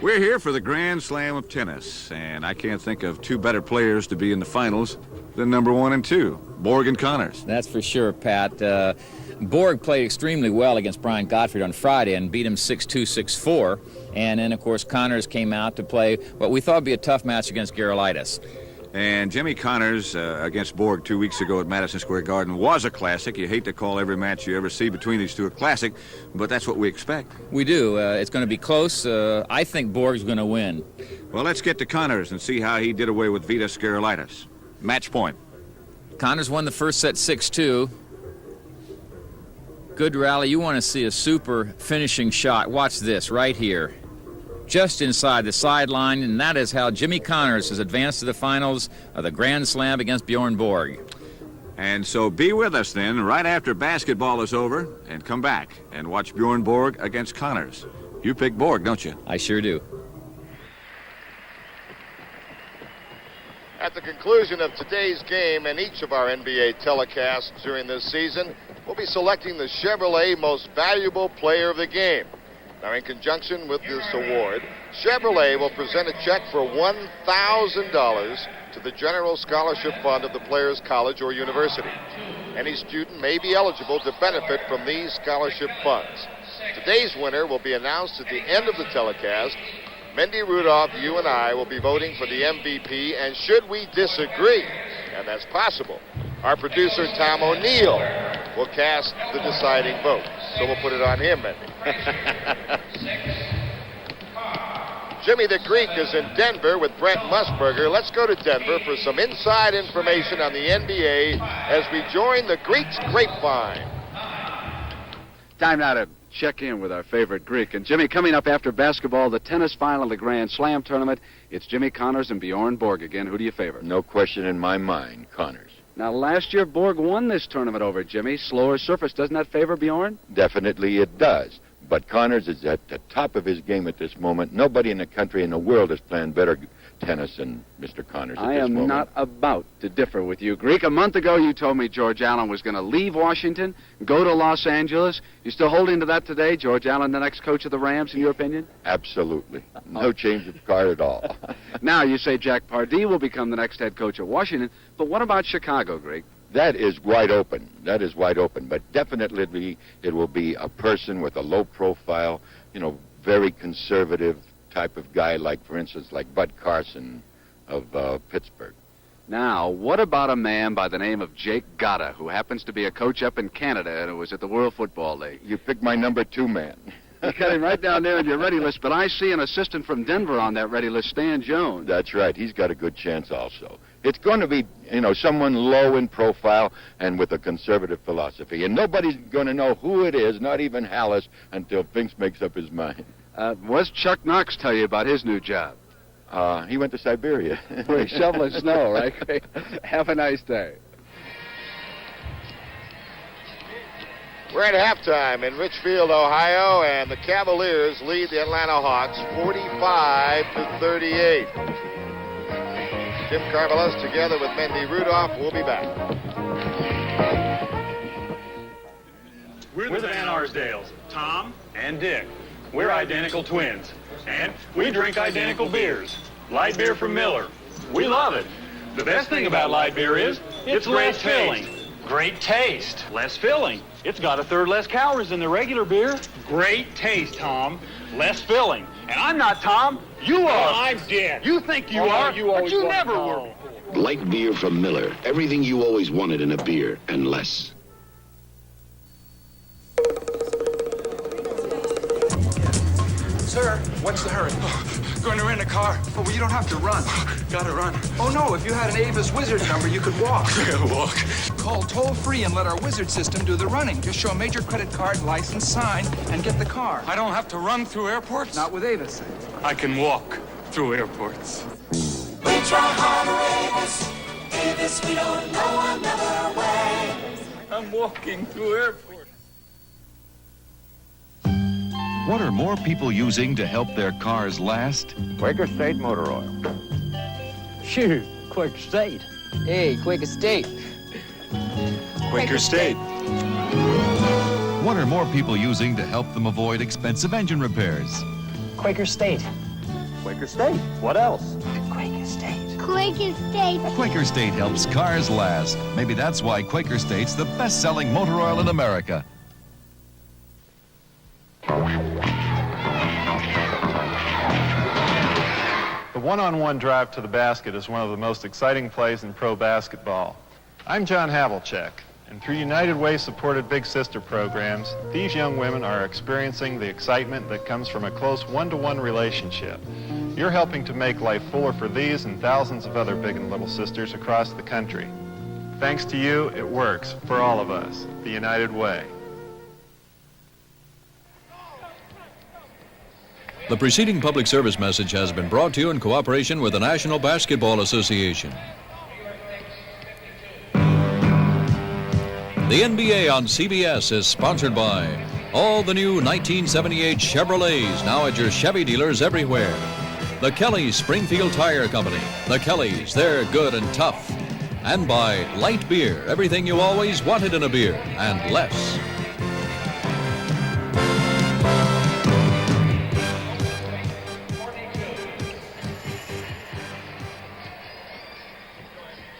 We're here for the Grand Slam of tennis, and I can't think of two better players to be in the finals than number 1 and 2, Borg and Connors. That's for sure, Pat. Borg played extremely well against Brian Gottfried on Friday and beat him 6-2, 6-4. And then, of course, Connors came out to play what we thought would be a tough match against Gerolaitis. And Jimmy Connors against Borg 2 weeks ago at Madison Square Garden was a classic. You hate to call every match you ever see between these two a classic, but that's what we expect. We do. It's going to be close. I think Borg's going to win. Well, let's get to Connors and see how he did away with Vitas Gerolaitis. Match point. Connors won the first set 6-2. Good rally. You want to see a super finishing shot. Watch this right here. Just inside the sideline, and that is how Jimmy Connors has advanced to the finals of the Grand Slam against Bjorn Borg. And so be with us then right after basketball is over and come back and watch Bjorn Borg against Connors. You pick Borg, don't you? I sure do. At the conclusion of today's game and each of our NBA telecasts during this season, we'll be selecting the Chevrolet Most Valuable Player of the Game. Now, in conjunction with this award, Chevrolet will present a check for $1,000 to the General Scholarship Fund of the player's college or university. Any student may be eligible to benefit from these scholarship funds. Today's winner will be announced at the end of the telecast. Mindy Rudolph, you and I will be voting for the MVP, and should we disagree, and that's possible, our producer Tom O'Neill will cast the deciding vote. So we'll put it on him, Mindy. Jimmy the Greek is in Denver with Brent Musburger. Let's go to Denver for some inside information on the NBA as we join the Greek's grapevine. Time now to check in with our favorite Greek. And Jimmy, coming up after basketball, the tennis final of the Grand Slam tournament, it's Jimmy Connors and Bjorn Borg again. Who do you favor? No question in my mind, Connors. Now, last year, Borg won this tournament over Jimmy. Slower surface. Doesn't that favor Bjorn? Definitely it does. But Connors is at the top of his game at this moment. Nobody in the country, in the world, is playing better tennis than Mr. Connors at this moment. I am not about to differ with you, Greek. A month ago, you told me George Allen was going to leave Washington, go to Los Angeles. You still holding to that today? George Allen, the next coach of the Rams, in your opinion? Absolutely. No change of card at all. Now, you say Jack Pardee will become the next head coach of Washington, but what about Chicago, Greek? That is wide open. That is wide open. But definitely it will be a person with a low profile, very conservative type of guy, like, for instance, like Bud Carson of Pittsburgh. Now, what about a man by the name of Jake Gatta, who happens to be a coach up in Canada and who was at the World Football League? You picked my number 2 man. You got him right down there on your ready list, but I see an assistant from Denver on that ready list, Stan Jones. That's right. He's got a good chance also. It's going to be, someone low in profile and with a conservative philosophy. And nobody's going to know who it is, not even Hallis, until Finks makes up his mind. What's Chuck Knox tell you about his new job? He went to Siberia. Where he's shoveling snow, right? Have a nice day. We're at halftime in Richfield, Ohio, and the Cavaliers lead the Atlanta Hawks 45-38. Jim Carvelis together with Mindy Rudolph. We'll be back. We're the Van Arsdales, Tom and Dick. We're identical twins, and we drink identical beers. Light beer from Miller. We love it. The best thing about light beer is it's less filling. Great taste. Less filling. It's got a third less calories than the regular beer. Great taste, Tom. Less filling. And I'm not Tom. You are. I'm dead. You think you are, but you never were. Light beer from Miller. Everything you always wanted in a beer, and less. Sir, what's the hurry? Going to rent a car. Oh, well, you don't have to run. Gotta run. Oh, no, if you had an Avis Wizard number, you could walk. Walk. Call toll-free and let our Wizard system do the running. Just show a major credit card, license, sign, and get the car. I don't have to run through airports? Not with Avis. I can walk through airports. We try harder, Avis. Avis, we don't know another way. I'm walking through airports. What are more people using to help their cars last? Quaker State Motor Oil. Sure, Quaker State. Hey, Quaker State. Quaker State. What are more people using to help them avoid expensive engine repairs? Quaker State. Quaker State. What else? Quaker State. Quaker State. Quaker State helps cars last. Maybe that's why Quaker State's the best-selling motor oil in America. The one-on-one drive to the basket is one of the most exciting plays in pro basketball. I'm John Havlicek, and through United Way-supported Big Sister programs, these young women are experiencing the excitement that comes from a close one-to-one relationship. You're helping to make life fuller for these and thousands of other big and little sisters across the country. Thanks to you, it works for all of us, the United Way. The preceding public service message has been brought to you in cooperation with the National Basketball Association. The NBA on CBS is sponsored by all the new 1978 Chevrolets, now at your Chevy dealers everywhere. The Kellys Springfield Tire Company. The Kellys, they're good and tough. And by light beer, everything you always wanted in a beer, and less.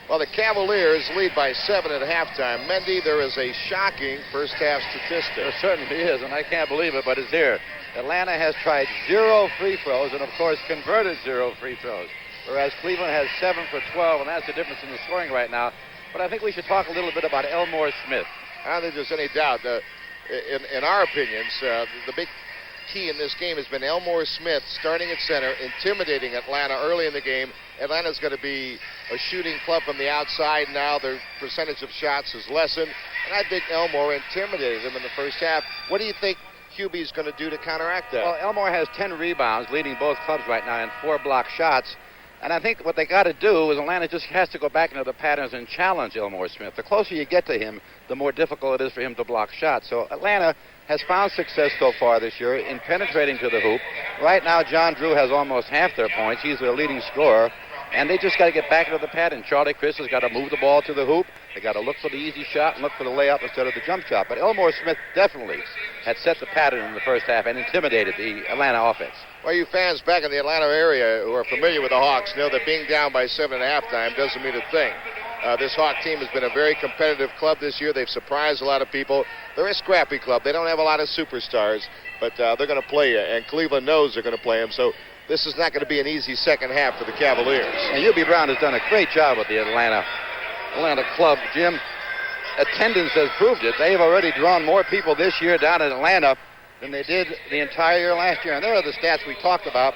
Well, the Cavaliers lead by 7 at halftime. Mendy, there is a shocking first-half statistic. There certainly is, and I can't believe it, but it's here. Atlanta has tried 0 free throws and, of course, converted 0 free throws, whereas Cleveland has 7 for 12, and that's the difference in the scoring right now. But I think we should talk a little bit about Elmore Smith. I don't think there's any doubt. In our opinions, the big key in this game has been Elmore Smith starting at center, intimidating Atlanta early in the game. Atlanta's going to be a shooting club from the outside now. Their percentage of shots has lessened, and I think Elmore intimidated them in the first half. What do you think QB's going to do to counteract that? Well, Elmore has 10 rebounds, leading both clubs right now, and 4 block shots. And I think what they got to do is Atlanta just has to go back into the patterns and challenge Elmore Smith. The closer you get to him, the more difficult it is for him to block shots. So Atlanta has found success so far this year in penetrating to the hoop. Right now, John Drew has almost half their points. He's their leading scorer. And they just got to get back into the pattern. Charlie Chris has got to move the ball to the hoop. They got to look for the easy shot and look for the layup instead of the jump shot. But Elmore Smith definitely had set the pattern in the first half and intimidated the Atlanta offense. Well, you fans back in the Atlanta area who are familiar with the Hawks know that being down by 7 at halftime doesn't mean a thing. This Hawk team has been a very competitive club this year. They've surprised a lot of people. They're a scrappy club. They don't have a lot of superstars, but they're going to play you, and Cleveland knows they're going to play them. So this is not going to be an easy second half for the Cavaliers. And UB Brown has done a great job with the Atlanta club, Jim. Attendance has proved it. They have already drawn more people this year down in Atlanta than they did the entire year last year. And there are the stats we talked about.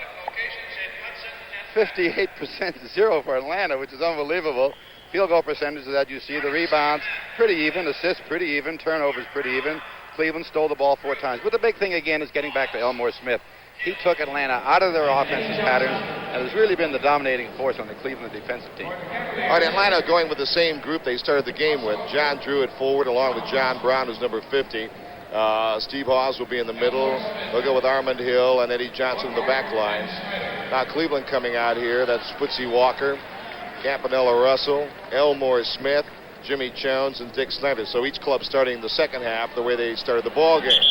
58% zero for Atlanta, which is unbelievable. Field goal percentages that you see, the rebounds pretty even, assists pretty even, turnovers pretty even. Cleveland stole the ball 4 times. But the big thing again is getting back to Elmore Smith. He took Atlanta out of their offensive patterns and has really been the dominating force on the Cleveland defensive team. All right, Atlanta going with the same group they started the game with. John Drew at forward along with John Brown, who's number 50. Steve Hawes will be in the middle. They'll go with Armand Hill and Eddie Johnson in the back line. Now Cleveland coming out here. That's Footsy Walker, Campanella Russell, Elmore Smith, Jimmy Jones, and Dick Snyder. So each club starting the second half the way they started the ball game.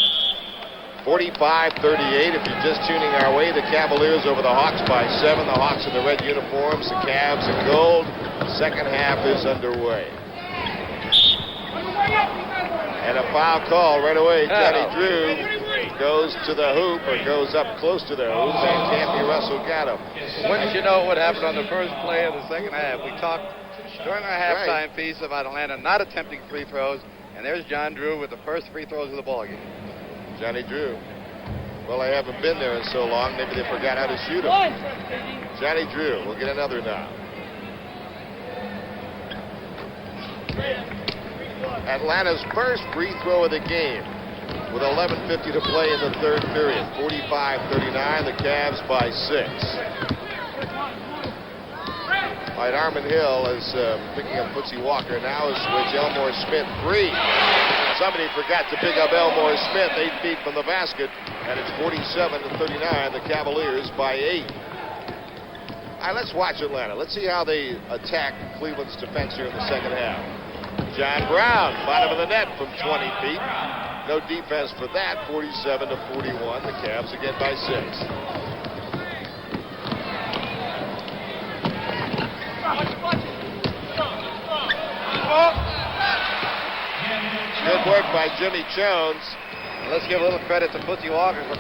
45-38. If you're just tuning our way, the Cavaliers over the Hawks by 7. The Hawks in the red uniforms, the Cavs in gold. The second half is underway. And a foul call right away. Johnny Drew goes to the hoop, or goes up close to the hoop, and Campy Russell got him. Wouldn't you know what happened on the first play of the second half? We talked during our halftime piece about Atlanta not attempting free throws, and there's John Drew with the first free throws of the ball game. Johnny Drew. Well, they haven't been there in so long, maybe they forgot how to shoot them. Johnny Drew will get another now. Atlanta's first free throw of the game with 11:50 to play in the third period. 45-39, the Cavs by 6. All right, Armin Hill is picking up Footsy Walker. Now is switch Elmore Smith free. Somebody forgot to pick up Elmore Smith. 8 feet from the basket, and it's 47-39, the Cavaliers by 8. All right, let's watch Atlanta. Let's see how they attack Cleveland's defense here in the second half. John Brown, bottom of the net from 20 feet. No defense for that. 47-41. The Cavs again by 6. Good work by Jimmy Jones. Let's give a little credit to Footsy Walker for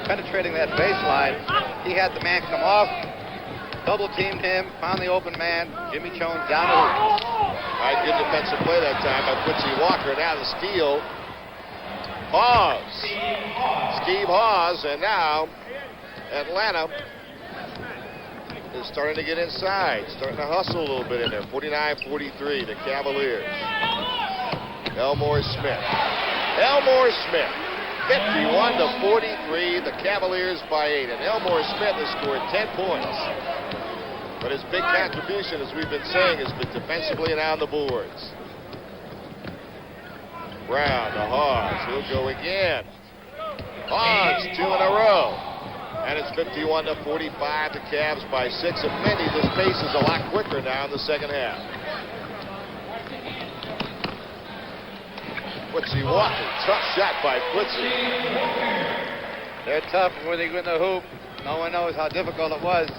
penetrating that baseline. He had the man come off, double-teamed him, found the open man. Jimmy Jones down the hoop. All right, good defensive play that time by Footsy Walker. Now the steal. Hawes. Steve Hawes, and now Atlanta is starting to get inside, starting to hustle a little bit in there. 49-43, the Cavaliers. Elmore Smith. Elmore Smith, 51-43, the Cavaliers by 8. And Elmore Smith has scored 10 points. But his big contribution, as we've been saying, has been defensively and on the boards. Brown to Hawes. He'll go again. Hawes, 2 in a row. And it's 51-45, the Cavs by 6. And many, this pace is a lot quicker now in the second half. Footsy Walker, tough shot by Footsy. They're tough when they go in the hoop. No one knows how difficult it was.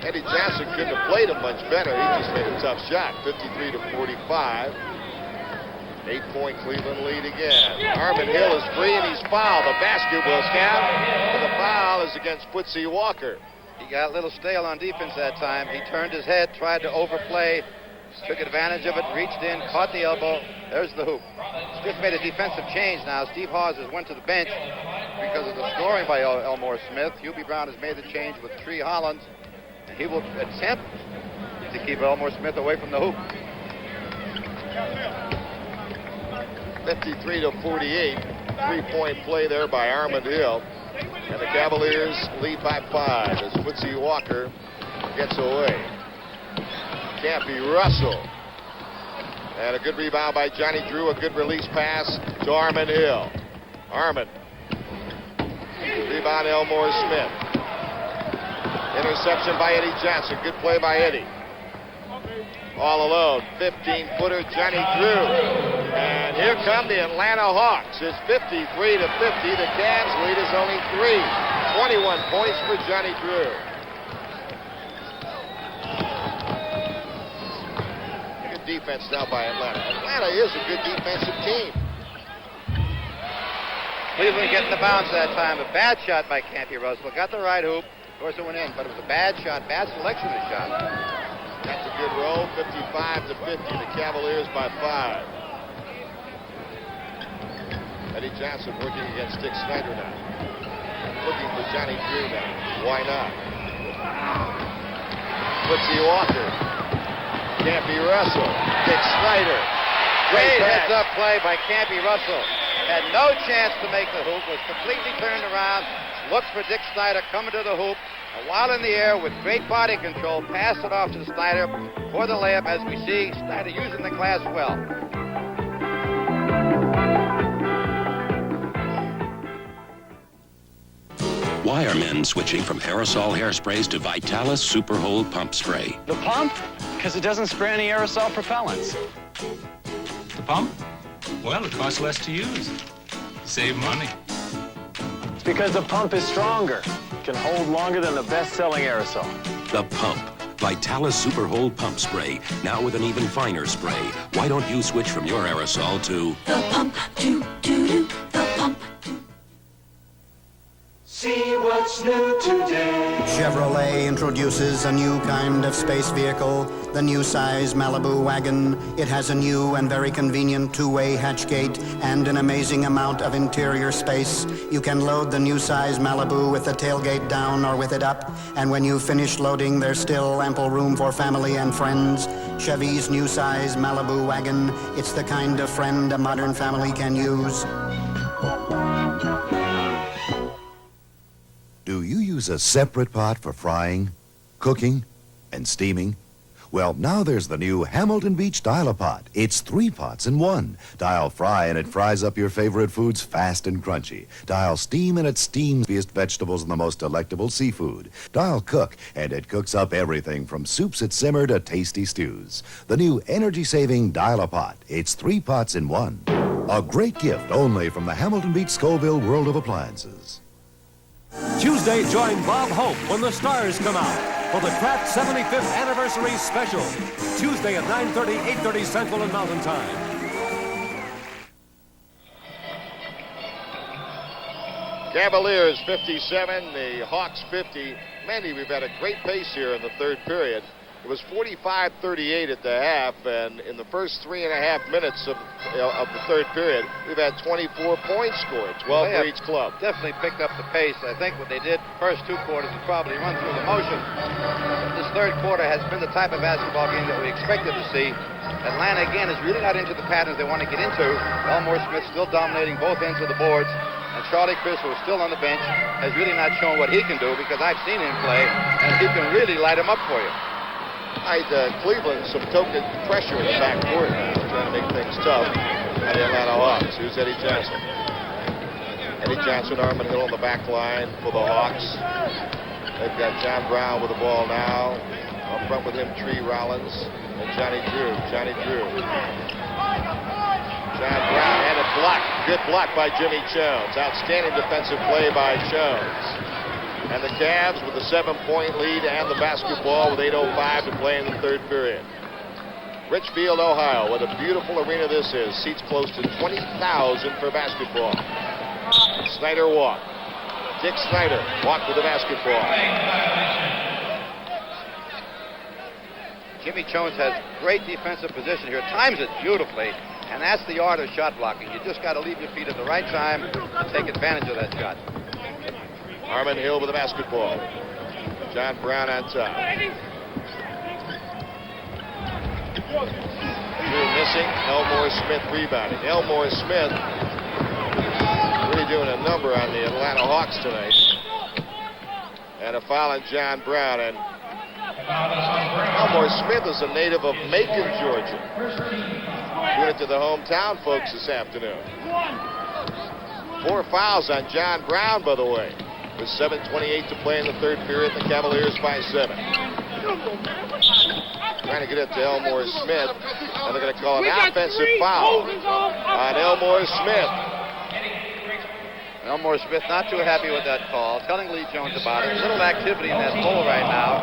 Eddie Johnson couldn't have played him much better. He just made a tough shot. 53-45. 8-point Cleveland lead again. Armin Hill is free and he's fouled. The basket will count. And the foul is against Footsy Walker. He got a little stale on defense that time. He turned his head, tried to overplay, took advantage of it, reached in, caught the elbow. There's the hoop. Just made a defensive change now. Steve Hawes has went to the bench because of the scoring by Elmore Smith. Hubie Brown has made the change with Tree Hollins. He will attempt to keep Elmore Smith away from the hoop. 53-48. 3-point play there by Armin Hill. And the Cavaliers lead by 5 as Footsy Walker gets away. Campy Russell. And a good rebound by Johnny Drew. A good release pass to Armin Hill. Armin. Rebound Elmore Smith. Interception by Eddie Johnson. Good play by Eddie. All alone. 15-footer Johnny Drew. And here come the Atlanta Hawks. It's 53-50. The Cavs lead is only 3. 21 points for Johnny Drew. Good defense now by Atlanta. Atlanta is a good defensive team. Cleveland getting the bounce that time. A bad shot by Campy Russell. Got the right hoop. Of course it went in, but it was a bad shot. Bad selection of the shot. That's a good roll. 55-50. The Cavaliers by 5. Eddie Johnson working against Dick Snyder now. Looking for Johnny Drew now. Why not? Footsy Walker. Campy Russell. Dick Snyder. Great heads-up play by Campy Russell. Had no chance to make the hoop. Was completely turned around. Looked for Dick Snyder coming to the hoop. And while in the air with great body control, passed it off to Snyder for the layup. As we see, Snyder using the glass well. Why are men switching from aerosol hairsprays to Vitalis Super Hold Pump Spray? The pump? Because it doesn't spray any aerosol propellants. The pump? Well, it costs less to use. Save money. It's because the pump is stronger. Can hold longer than the best-selling aerosol. The Pump. Vitalis Super Hold Pump Spray, now with an even finer spray. Why don't you switch from your aerosol to The pump, do, the pump. See what's new today. Chevrolet introduces a new kind of space vehicle, the new size Malibu wagon. It has a new and very convenient two-way hatch gate and an amazing amount of interior space. You can load the new size Malibu with the tailgate down or with it up, and when you finish loading, there's still ample room for family and friends. Chevy's new size Malibu wagon, it's the kind of friend a modern family can use. Do you use a separate pot for frying, cooking, and steaming? Well, now there's the new Hamilton Beach Dial-A-Pot. It's 3 pots in one. Dial fry and it fries up your favorite foods fast and crunchy. Dial steam and it steams the best vegetables and the most delectable seafood. Dial cook and it cooks up everything from soups that simmer to tasty stews. The new energy-saving Dial-A-Pot. It's 3 pots in one. A great gift only from the Hamilton Beach Scoville World of Appliances. Tuesday, join Bob Hope when the stars come out for the Kraft 75th Anniversary Special. Tuesday at 9:30, 8:30 Central and Mountain Time. Cavaliers 57, the Hawks 50. Mandy, we've had a great pace here in the third period. It was 45-38 at the half, and in the first 3.5 minutes of the third period, we've had 24 points scored, 12 for each club. Definitely picked up the pace. I think what they did first 2 quarters is probably run through the motion. This third quarter has been the type of basketball game that we expected to see. Atlanta, again, is really not into the patterns they want to get into. Elmore Smith still dominating both ends of the boards. And Charlie Chris, who is still on the bench, has really not shown what he can do, because I've seen him play, and he can really light him up for you. Cleveland some token pressure in the backcourt now, trying to make things tough at the Atlanta Hawks. Here's Eddie Johnson. Eddie Johnson, Armin Hill on the back line for the Hawks. They've got John Brown with the ball now. Up front with him, Tree Rollins and Johnny Drew. Johnny Drew. John Brown had it blocked. Good block by Jimmy Jones. Outstanding defensive play by Jones. And the Cavs with a 7-point lead and the basketball with 8:05 to play in the third period. Richfield, Ohio, what a beautiful arena this is. Seats close to 20,000 for basketball. Snyder walk. Dick Snyder walked with the basketball. Jimmy Jones has great defensive position here. Times it beautifully. And that's the art of shot blocking. You just got to leave your feet at the right time to take advantage of that shot. Armin Hill with the basketball. John Brown on top. Drew missing. Elmore Smith rebounding. Elmore Smith really doing a number on the Atlanta Hawks tonight. And a foul on John Brown. And Elmore Smith is a native of Macon, Georgia. Doing it to the hometown folks this afternoon. 4 fouls on John Brown, by the way. With 7:28 to play in the third period, the Cavaliers by 7. Trying to get it to Elmore Smith, and they're going to call an offensive foul on Elmore Smith. Elmore Smith not too happy with that call, telling Lee Jones about it. A little activity in that hole right now.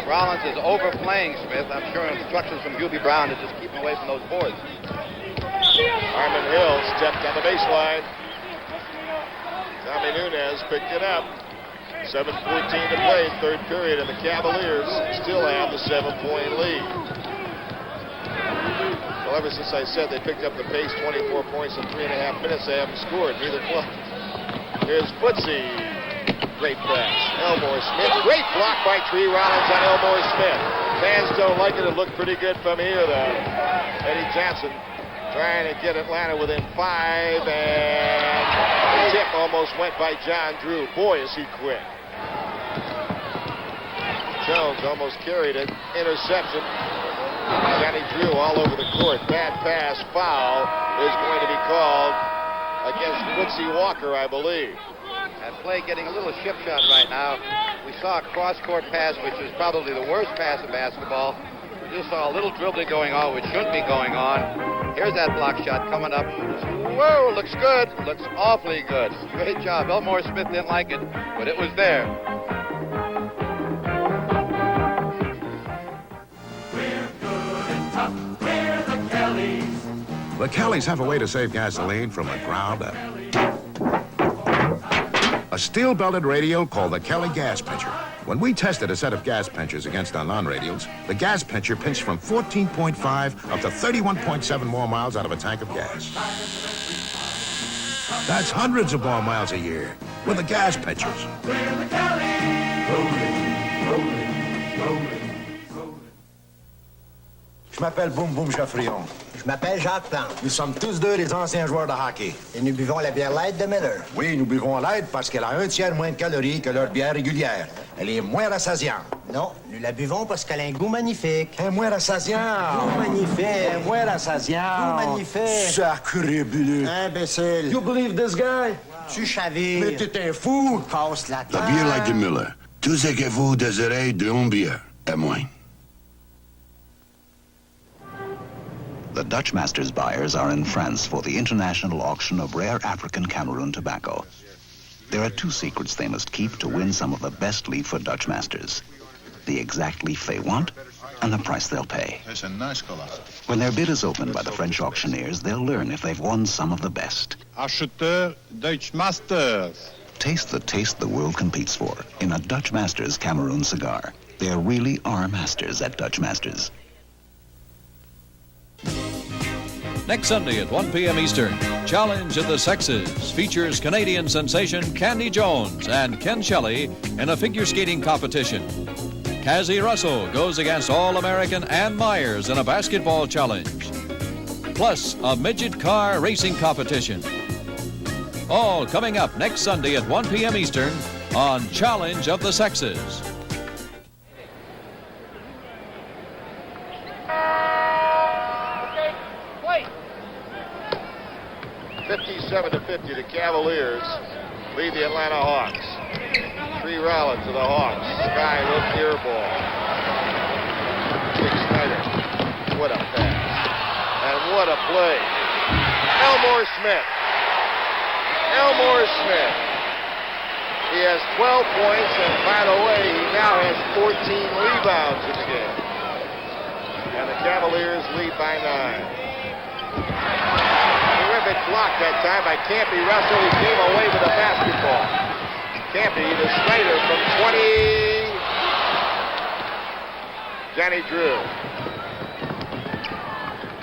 Rollins is overplaying Smith. I'm sure instructions from Hubie Brown to just keep him away from those boards. Armin Hill stepped on the baseline. Tommy Nunez picked it up. 7:14 to play, third period, and the Cavaliers still have the 7-point lead. Well, ever since I said they picked up the pace, 24 points in 3.5 minutes, they haven't scored, neither club. Here's Footsy. Great pass. Elmore Smith. Great block by Tree Rollins on Elmore Smith. Fans don't like it. It looked pretty good from here, though. Eddie Johnson trying to get Atlanta within 5, and the tip almost went by John Drew. Boy, is he quick. Jones almost carried it. Interception. Johnny Drew all over the court. Bad pass. Foul is going to be called against Woodsy Walker, I believe. That play getting a little ship shot right now. We saw a cross-court pass, which is probably the worst pass in basketball. We just saw a little dribbling going on, which shouldn't be going on. Here's that block shot coming up. Whoa, looks good. Looks awfully good. Great job. Elmore Smith didn't like it, but it was there. The Kellys have a way to save gasoline from the ground up. A steel-belted radial called the Kelly gas pincher. When we tested a set of gas pinchers against our non-radials, the gas pincher pinched from 14.5 up to 31.7 more miles out of a tank of gas. That's hundreds of more miles a year with the gas pinchers. Je m'appelle Boum Boum Chaffrion. Je m'appelle Jacques Plante. Nous sommes tous deux des anciens joueurs de hockey. Et nous buvons la bière light de Miller. Oui, nous buvons light parce qu'elle a un tiers moins de calories que leur bière régulière. Elle est moins rassasiante. Non, nous la buvons parce qu'elle a un goût magnifique. Elle est moins rassasiante. Goût magnifique. Elle est moins rassasiante. Goût magnifique. Sacré bleu. Imbécile. You believe this guy? Tu chavires. Mais t'es un fou. Passe la La bière light de Miller. Tout ce que vous désirez d'une bière, à moins. The Dutch Masters buyers are in France for the international auction of rare African Cameroon tobacco. There are two secrets they must keep to win some of the best leaf for Dutch Masters. The exact leaf they want and the price they'll pay. That's a nice color. When their bid is opened by the French auctioneers, they'll learn if they've won some of the best. Acheteur Dutch Masters. Taste the taste the world competes for in a Dutch Masters Cameroon cigar. There really are masters at Dutch Masters. Next Sunday at 1 p.m. Eastern, Challenge of the Sexes features Canadian sensation Candy Jones and Ken Shelley in a figure skating competition. Cassie Russell goes against All-American Ann Myers in a basketball challenge. Plus, a midget car racing competition. All coming up next Sunday at 1 p.m. Eastern on Challenge of the Sexes. 57-50, the Cavaliers lead the Atlanta Hawks. 3 Rollins to the Hawks. Sky with air ball. Big Snyder. What a pass. And what a play. Elmore Smith. Elmore Smith. He has 12 points, and by the way, he now has 14 rebounds in the game. And the Cavaliers lead by 9. Terrific block that time by Campy Russell. He came away with a basketball. Campy to Snyder from 20. Johnny Drew.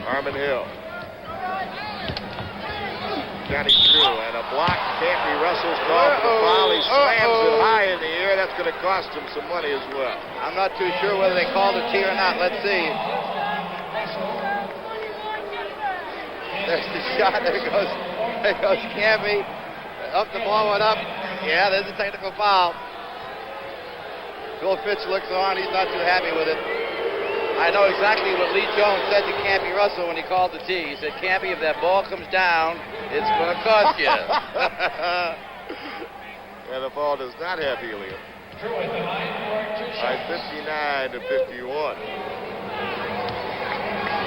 Armin Hill. Johnny Drew and a block. Campy Russell's called for the foul. He slams it high in the air. That's going to cost him some money as well. I'm not too sure whether they called a tee or not. Let's see. There's the shot. There goes Campy. Up the ball went up. Yeah, there's a technical foul. Bill Fitch looks on. He's not too happy with it. I know exactly what Lee Jones said to Campy Russell when he called the tee. He said, Campy, if that ball comes down, it's going to cost you. And the ball does not have helium. By 59-51.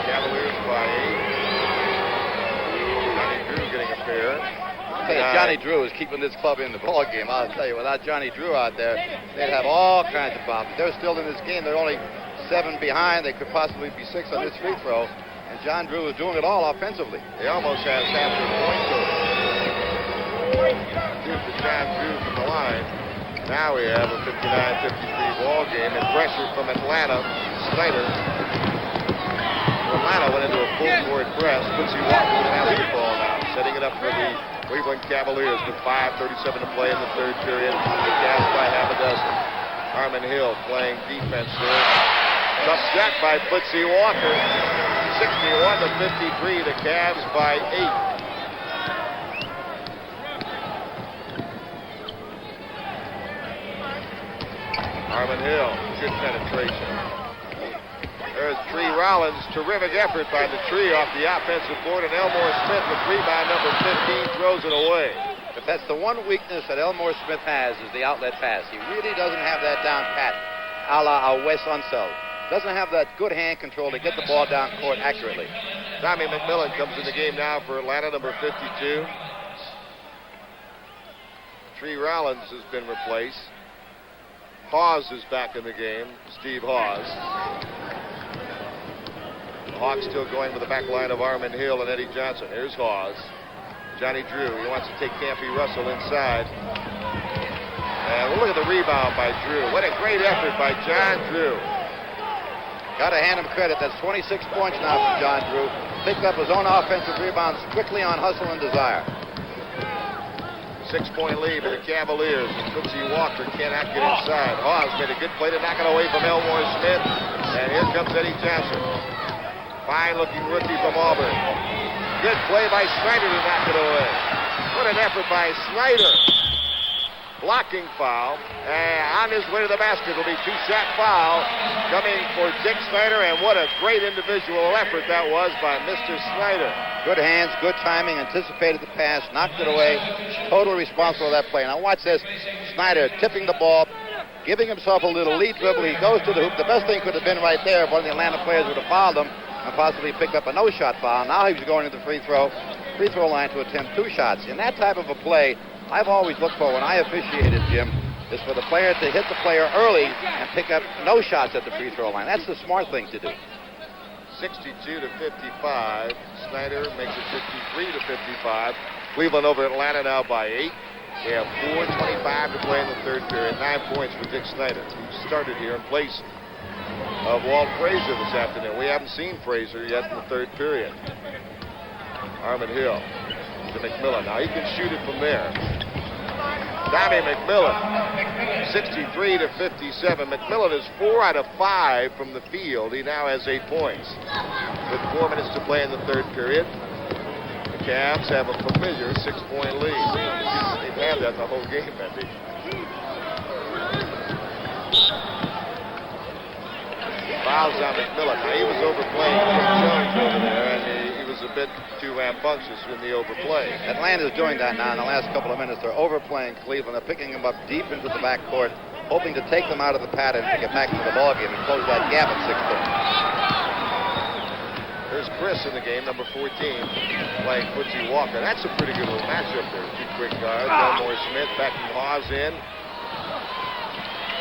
Cavaliers by 8. Johnny Drew getting a pair. Johnny Drew is keeping this club in the ball game. I'll tell you, without Johnny Drew out there, they'd have all kinds of problems. They're still in this game. They're only 7 behind. They could possibly be 6 on this free throw. And John Drew is doing it all offensively. They almost have half their point total. Here's the John Drew from the line. Now we have a 59-53 ball game and pressure from Atlanta. Snyder. Atlanta went into a full-court press. Quincy Walker with an basketball now, setting it up for the Cleveland Cavaliers with 5:37 to play in the third period. The Cavs by half a dozen. Armin Hill playing defense there. Tough shot by Quincy Walker. 61-53. The Cavs by 8. Armin Hill, good penetration. There's Tree Rollins. Terrific effort by the Tree off the offensive board, and Elmore Smith with rebound number 15 throws it away. But that's the one weakness that Elmore Smith has is the outlet pass. He really doesn't have that down pat, a la Wes Unseld. Doesn't have that good hand control to get the ball down court accurately. Tommy McMillan comes in the game now for Atlanta, number 52. Tree Rollins has been replaced. Hawes is back in the game, Steve Hawes. Hawks still going with the back line of Armin Hill and Eddie Johnson. Here's Hawes. Johnny Drew, he wants to take Campy Russell inside. And we'll look at the rebound by Drew. What a great effort by John Drew. Got to hand him credit. That's 26 points now from John Drew. Picked up his own offensive rebounds quickly on hustle and desire. 6-point lead for the Cavaliers. Quincy Walker cannot get inside. Hawes made a good play to knock it away from Elmore Smith. And here comes Eddie Johnson. Fine-looking rookie from Auburn. Good play by Snyder to knock it away. What an effort by Snyder. Blocking foul. And on his way to the basket will be two-shot foul coming for Dick Snyder. And what a great individual effort that was by Mr. Snyder. Good hands, good timing, anticipated the pass, knocked it away. Totally responsible for that play. Now watch this. Snyder tipping the ball, giving himself a little lead dribble. He goes to the hoop. The best thing could have been right there if one of the Atlanta players would have fouled him and possibly picked up a no-shot foul. Now he was going to the free throw line to attempt 2 shots. In that type of a play, I've always looked for when I officiated, Jim, is for the player to hit the player early and pick up no shots at the free throw line. That's the smart thing to do. 62-55. Snyder makes it 53-55. Cleveland over Atlanta now by 8. We have 4:25 to play in the third period. 9 points for Dick Snyder, who started here in place of Walt Frazier this afternoon. We haven't seen Frazier yet in the third period. Armin Hill to McMillan. Now he can shoot it from there. Tommy McMillan, 63-57. McMillan is 4 out of 5 from the field. He now has 8 points. With 4 minutes to play in the third period, the Cavs have a familiar 6-point lead. They've had that the whole game, Andy. Fouls on McMillan. Now he was overplaying Jones over there, and he was a bit too rambunctious in the overplay. Atlanta's doing that now in the last couple of minutes. They're overplaying Cleveland. They're picking them up deep into the backcourt, hoping to take them out of the pattern to get back to the ballgame and close that gap at 6 points. There's Chris in the game, number 14, playing Quincy Walker. That's a pretty good little matchup there. 2 quick guards. Elmore Smith backing Hawes in.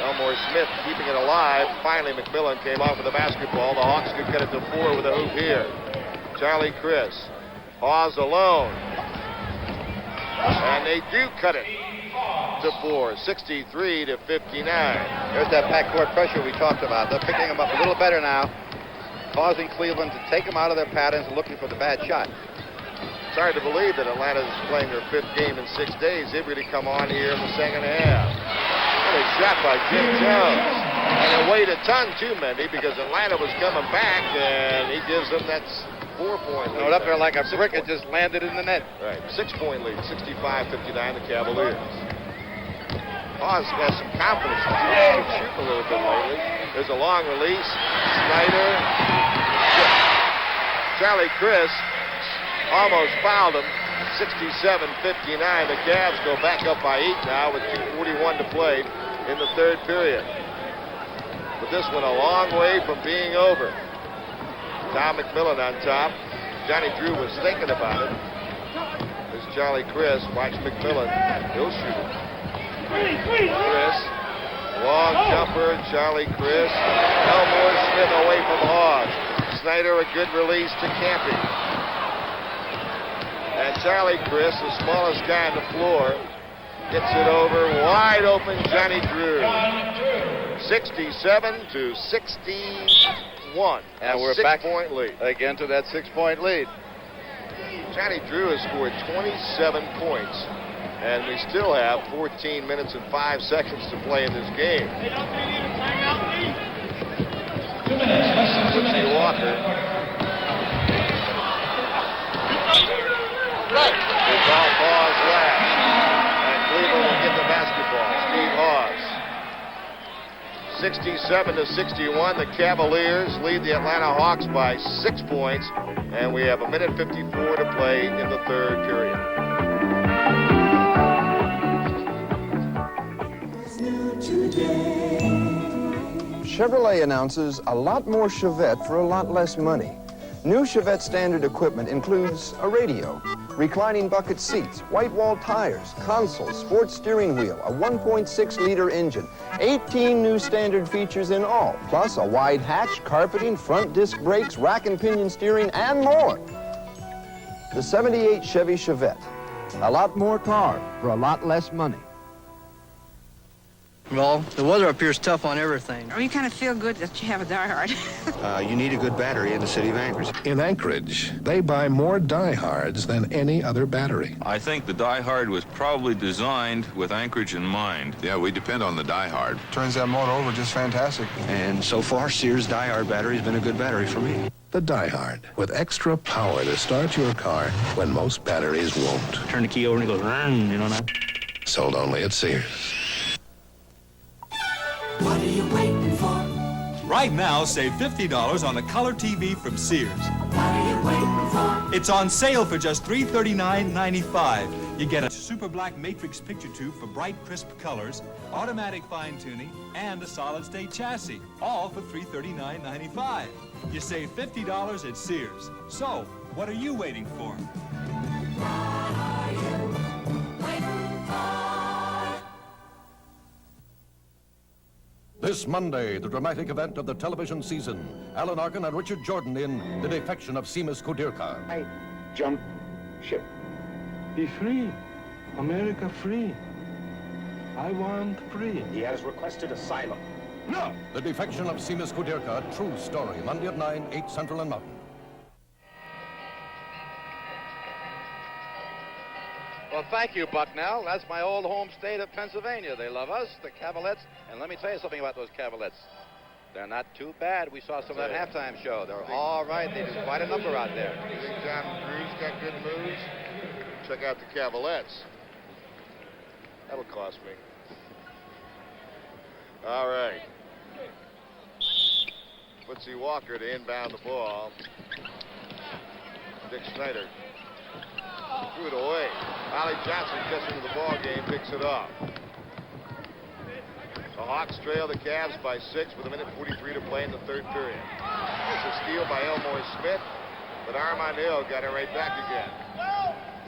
Elmore Smith keeping it alive. Finally, McMillan came off with the basketball. The Hawks could get it to 4 with a hoop here. Charlie Chris. Hawes alone. And they do cut it to 4. 63-59. There's that backcourt pressure we talked about. They're picking them up a little better now, causing Cleveland to take them out of their patterns and looking for the bad shot. It's hard to believe that Atlanta is playing their 5th game in 6 days. They've really come on here in the second half. What a shot by Jim Jones. And it weighed a ton too, Mendy, because Atlanta was coming back, and he gives them that 4-point lead. Up there like a brick, it just landed in the net. Right, 6-point lead, 65-59, the Cavaliers. Hawes has some confidence. He's shooting a little bit lately. There's a long release. Snyder. Charlie Chris almost fouled him. 67-59. The Cavs go back up by 8 now with 2:41 to play in the third period. But this went a long way from being over. Tom McMillan on top. Johnny Drew was thinking about it. There's Charlie Chris. Watch McMillan. He'll shoot it. Chris. Long jumper. Charlie Chris. Elmore Smith away from Hawes. Snyder a good release to Campy. And Charlie Chris, the smallest guy on the floor, gets it over. Wide open Johnny Drew. 67-61. And we're back point lead. Again to that 6-point lead. Johnny Drew has scored 27 points. And we still have 14 minutes and 5 seconds to play in this game. Quincy Walker. Right. It's all Hawes last. And Cleveland will get the basketball. Steve Hawes. 67-61. The Cavaliers lead the Atlanta Hawks by 6 points. And we have 1:54 to play in the third period. Chevrolet announces a lot more Chevette for a lot less money. New Chevette standard equipment includes a radio, reclining bucket seats, white-wall tires, console, sports steering wheel, a 1.6-liter engine, 18 new standard features in all, plus a wide hatch, carpeting, front disc brakes, rack and pinion steering, and more. The 78 Chevy Chevette. A lot more car for a lot less money. Well, the weather up here is tough on everything. You kind of feel good that you have a diehard. You need a good battery in the city of Anchorage. In Anchorage, they buy more diehards than any other battery. I think the diehard was probably designed with Anchorage in mind. Yeah, we depend on the diehard. Turns that motor over just fantastic. And so far, Sears diehard battery has been a good battery for me. The diehard, with extra power to start your car when most batteries won't. Turn the key over and it goes, you know now. Sold only at Sears. What are you waiting for? Right now, save $50 on a color TV from Sears. What are you waiting for? It's on sale for just $339.95. You get a super black matrix picture tube for bright, crisp colors, automatic fine-tuning, and a solid-state chassis, all for $339.95. You save $50 at Sears. So, what are you waiting for? What are you waiting for? This Monday, the dramatic event of the television season. Alan Arkin and Richard Jordan in The Defection of Seamus Kudirka. I jump ship. Be free. America free. I want free. He has requested asylum. No! The Defection of Seamus Kudirka, true story. Monday at 9, 8 Central and Mountain. Well, thank you, Bucknell. That's my old home state of Pennsylvania. They love us, the Cavaliers. And let me tell you something about those Cavaliers. They're not too bad. We saw some of that halftime show. They're all right. They did quite a number out there. You think John Drew's got good moves? Check out the Cavaliers. That'll cost me. All right. Footsy Walker to inbound the ball. Dick Snyder threw it away. Ollie Johnson gets into the ball game, picks it up. The Hawks trail the Cavs by 6 with 1:43 to play in the third period. It's a steal by Elmore Smith, but Armand Hill got it right back again.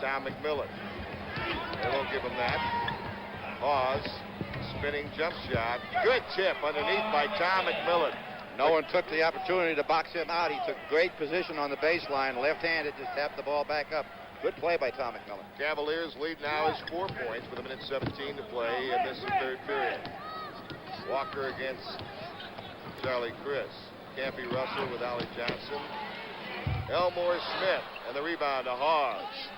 Tom McMillan. They won't give him that. Hawes, spinning jump shot. Good tip underneath by Tom McMillan. No one took the opportunity to box him out. He took great position on the baseline. Left-handed, just tapped the ball back up. Good play by Tom McMillan. Cavaliers lead now is 4 points with 1:17 to play in this third period. Walker against Charlie Chris. Campy Russell with Ollie Johnson. Elmore Smith and the rebound to Hawes.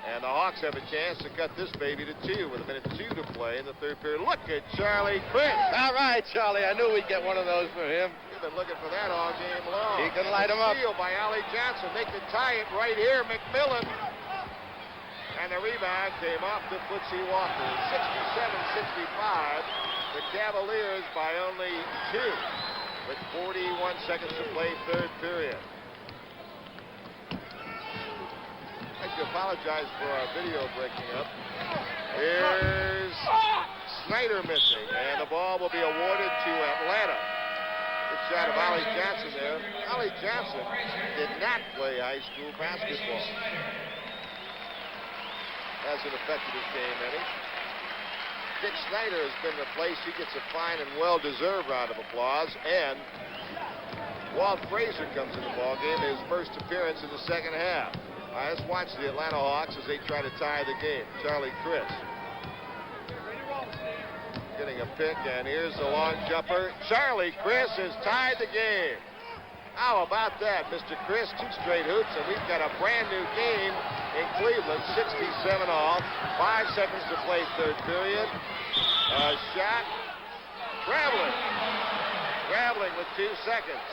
And the Hawks have a chance to cut this baby to 2 with 1:02 to play in the third period. Look at Charlie Chris. All right, Charlie. I knew we'd get one of those for him. You've been looking for that all game long. He can light him up. Steal by Ollie Johnson. They can tie it right here. McMillan. And the rebound came off to Footsy Walker. 67-65. The Cavaliers by only 2 with 41 seconds to play third period. I'd like to apologize for our video breaking up. Here's Snyder missing, and the ball will be awarded to Atlanta. Good shot of Ollie Johnson there. Ollie Johnson did not play high school basketball. Hasn't affected his game any. Dick Snyder has been replaced. He gets a fine and well-deserved round of applause. And Walt Frazier comes in the ballgame, his first appearance in the second half. Let's watch the Atlanta Hawks as they try to tie the game. Charlie Chris getting a pick, and here's the long jumper. Charlie Chris has tied the game. How about that, Mr. Chris? 2 straight hoops, and we've got a brand new game in Cleveland. 67 all. 5 seconds to play third period. A shot. Traveling with 2 seconds.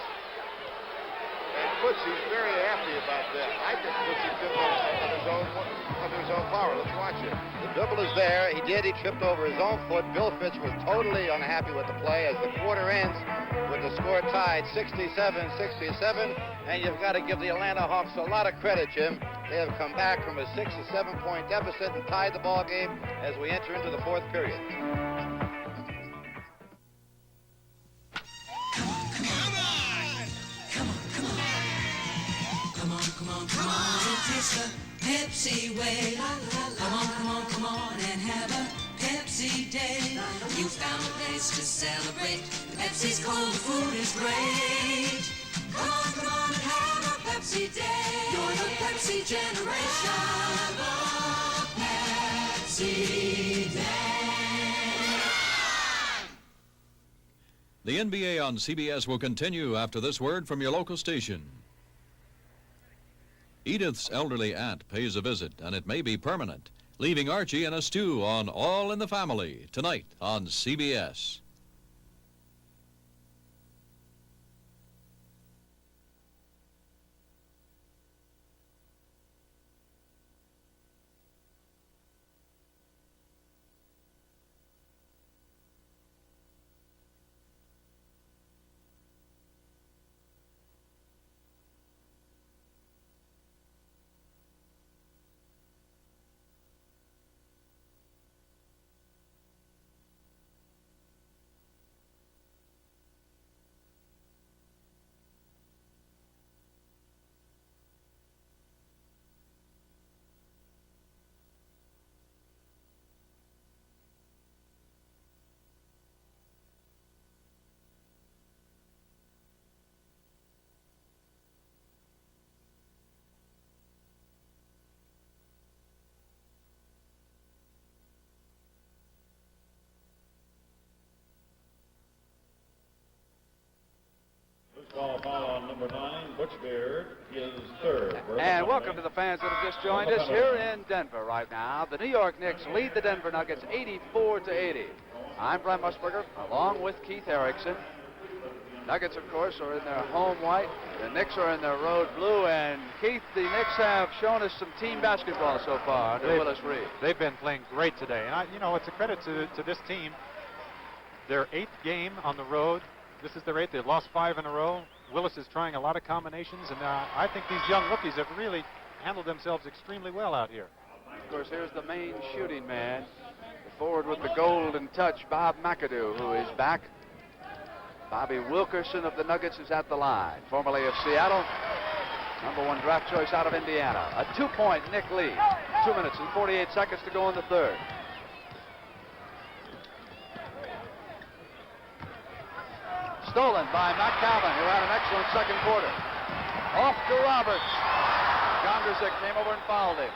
And Footsy's very happy about that. I think Footsy tripped under his own power. Let's watch it. The dribble is there. He tripped over his own foot. Bill Fitch was totally unhappy with the play as the quarter ends with the score tied 67-67. And you've got to give the Atlanta Hawks a lot of credit, Jim. They have come back from a 6 to 7 point deficit and tied the ball game as we enter into the fourth period. Come on, it is the Pepsi way. Come on, come on, come on and have a Pepsi day. You found a place to celebrate. Pepsi's cold food is great. Come on and have a Pepsi day. You're the Pepsi generation. Have a Pepsi day. The NBA on CBS will continue after this word from your local station. Edith's elderly aunt pays a visit, and it may be permanent, leaving Archie in a stew on All in the Family tonight on CBS. Call foul on number 9, Butch Beard, is third. And welcome to the fans that have just joined us here in Denver right now. The New York Knicks lead the Denver Nuggets 84-80. I'm Brent Musburger, along with Keith Erickson. Nuggets, of course, are in their home white. The Knicks are in their road blue. And Keith, the Knicks have shown us some team basketball so far under Willis Reed. They've been playing great today. And, it's a credit to this team. Their 8th game on the road. This is their 8th. They've lost 5 in a row. Willis is trying a lot of combinations, and I think these young rookies have really handled themselves extremely well out here. Of course, here's the main shooting man, the forward with the golden touch, Bob McAdoo, who is back. Bobby Wilkerson of the Nuggets is at the line, formerly of Seattle, #1 draft choice out of Indiana. A 2-point Knick lead. 2 minutes and 48 seconds to go in the third. Stolen by Matt Calvin, who had an excellent second quarter. Off to Roberts. Gondrzick came over and fouled him.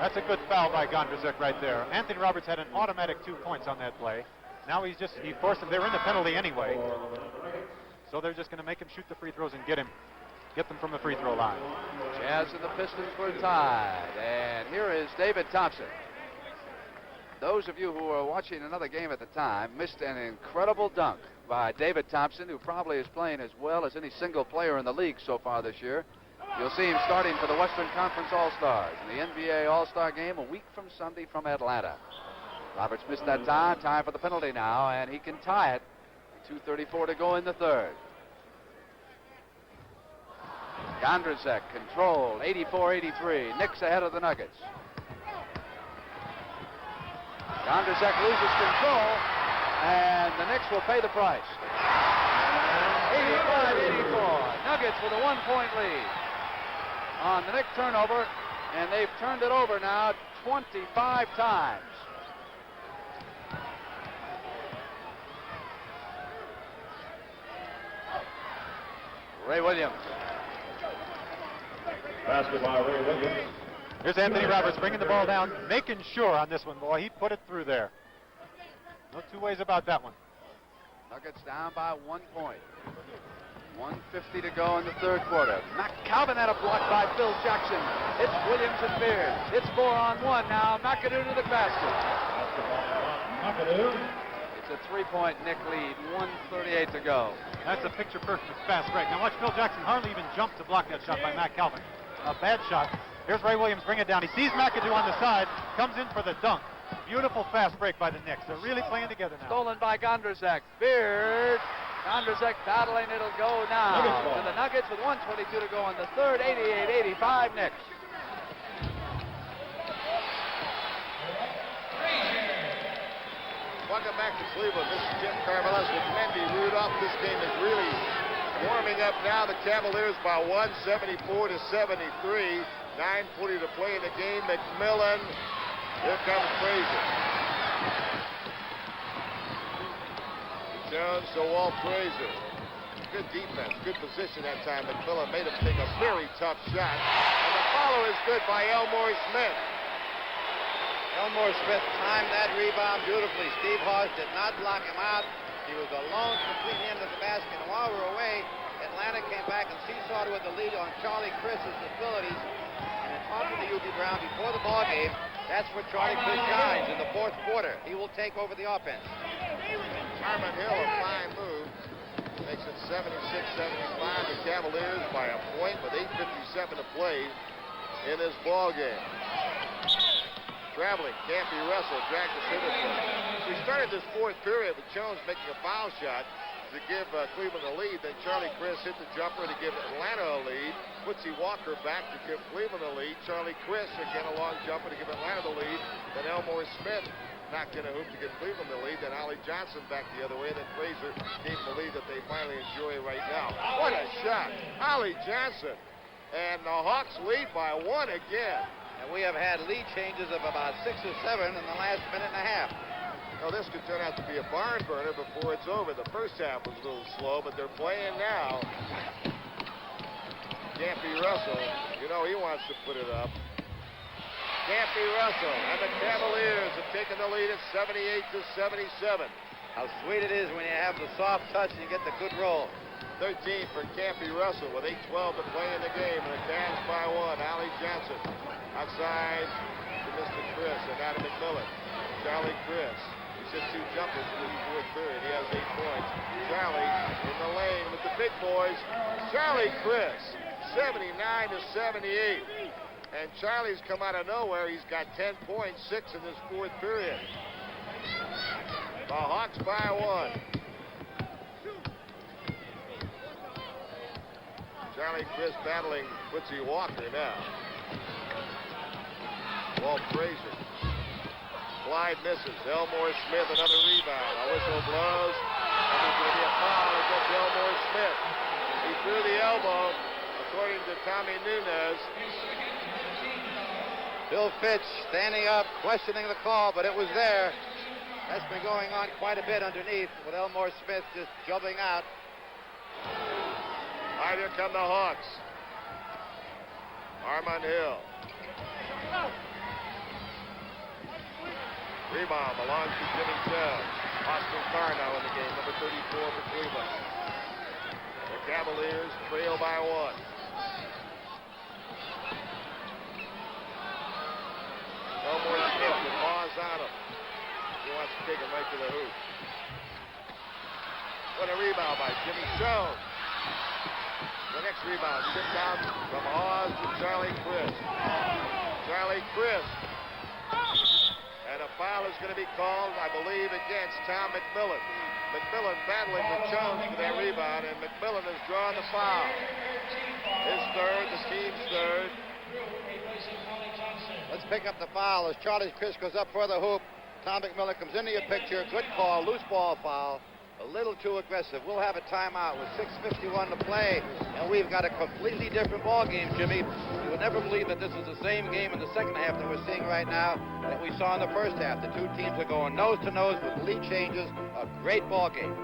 That's a good foul by Gondrzick right there. Anthony Roberts had an automatic 2 points on that play. Now he forced them. They were in the penalty anyway. So they're just going to make him shoot the free throws and get them from the free throw line. Jazz and the Pistons were tied. And here is David Thompson. Those of you who were watching another game at the time missed an incredible dunk by David Thompson, who probably is playing as well as any single player in the league so far this year. You'll see him starting for the Western Conference All-Stars in the NBA All-Star game a week from Sunday from Atlanta. Roberts missed that time for the penalty now, and he can tie it. 2:34 to go in the third. Gondrzick controlled, 84-83. Knicks ahead of the Nuggets. Gondrzick loses control, and the Knicks will pay the price. 85-84. Nuggets with a 1-point lead on the Knick turnover, and they've turned it over now 25 times. Ray Williams. Basket by Ray Williams. Here's Anthony Roberts bringing the ball down, making sure on this one, boy. He put it through there. No two ways about that one. Nuggets down by 1 point. 1:50 to go in the third quarter. Matt Calvin had a block by Phil Jackson. It's Williams and Beard. It's 4-on-1 now. McAdoo to the basket. McAdoo. It's a 3-point Knick lead. 1:38 to go. That's a picture-perfect fast break. Now watch Phil Jackson hardly even jump to block that shot by Matt Calvin. A bad shot. Here's Ray Williams, bring it down. He sees McAdoo on the side, comes in for the dunk. Beautiful fast break by the Knicks. They're really playing together now. Stolen by Gondrzick. Beard. Gondrzick battling. It'll go now to the Nuggets with 1:22 to go in the third. 88-85 Knicks. Welcome back to Cleveland. This is Jim Carvelis with Mendy Rudolph. This game is really Warming up now, the Cavaliers by 174 to 73. 9:40 to play in the game. McMillan. Here comes Frazier. Jones to Walt Frazier. Good defense, good position that time. McMillan made him take a very tough shot. And the follow is good by Elmore Smith. Elmore Smith timed that rebound beautifully. Steve Hawes did not block him out. He was alone completely into the basket. And while we're away, Atlanta came back and seesawed with the lead on Charlie Chris's abilities. And onto the UB Brown before the ball game. That's where Charlie Chris shines in the fourth quarter. He will take over the offense. Harmon Hill, a fine move. Makes it 76-75. The Cavaliers by a point with 8:57 to play in this ball game. Traveling, Campy Russell dragged the pivot. We started this fourth period with Jones making a foul shot to give Cleveland a lead. Then Charlie Chris hit the jumper to give Atlanta a lead. Woodsy Walker back to give Cleveland a lead. Charlie Chris again a long jumper to give Atlanta the lead. Then Elmore Smith knocked in a hoop to give Cleveland the lead. Then Ollie Johnson back the other way. Then Frazier gave them the lead that they finally enjoy right now. What a shot! Ollie Johnson. And the Hawks lead by one again. And we have had lead changes of about 6 or 7 in the last minute and a half. Well, this could turn out to be a barn burner before it's over. The first half was a little slow, but they're playing now. Campy Russell, you know he wants to put it up. Campy Russell, and the Cavaliers have taken the lead at 78 to 77. How sweet it is when you have the soft touch and you get the good roll. 13 for Campy Russell with 8:12 to play in the game, and the Cavs by one. Ollie Johnson outside to Mr. Chris, and now to McMillan. Charlie Chris. He's hit 2 jumpers in the fourth period. He has 8 points. Charlie in the lane with the big boys. Charlie Chris, 79 to 78. And Charlie's come out of nowhere. He's got 10 points, 6 in this fourth period. The Hawks by one. Charlie Chris battling Woodsy Walker now. Walt Frazier. Clyde misses. Elmore Smith, another rebound. A whistle blows. And there's going to be a foul against Elmore Smith. He threw the elbow, according to Tommy Nunez. Bill Fitch standing up, questioning the call, but it was there. That's been going on quite a bit underneath with Elmore Smith just jumping out. All right, here come the Hawks. Harmon Hill. Rebound belongs to Jimmy Jones. Austin Carr now in the game, number 34 for Cleveland. The Cavaliers trail by one. Elmore Smith with paws on him. He wants to take him right to the hoop. What a rebound by Jimmy Jones. The next rebound tipped out from Hawes to Charlie Chris. Charlie Chris. And a foul is going to be called, I believe, against Tom McMillan. McMillan battling with Jones for that rebound, and McMillan has drawn the foul. His third, the team's third. Let's pick up the foul as Charlie Chris goes up for the hoop. Tom McMillan comes into your picture. Good call, loose ball foul. A little too aggressive. We'll have a timeout with 6:51 to play, and we've got a completely different ball game, Jimmy. You would never believe that this is the same game in the second half that we're seeing right now that we saw in the first half. The two teams are going nose to nose with lead changes. A great ball game.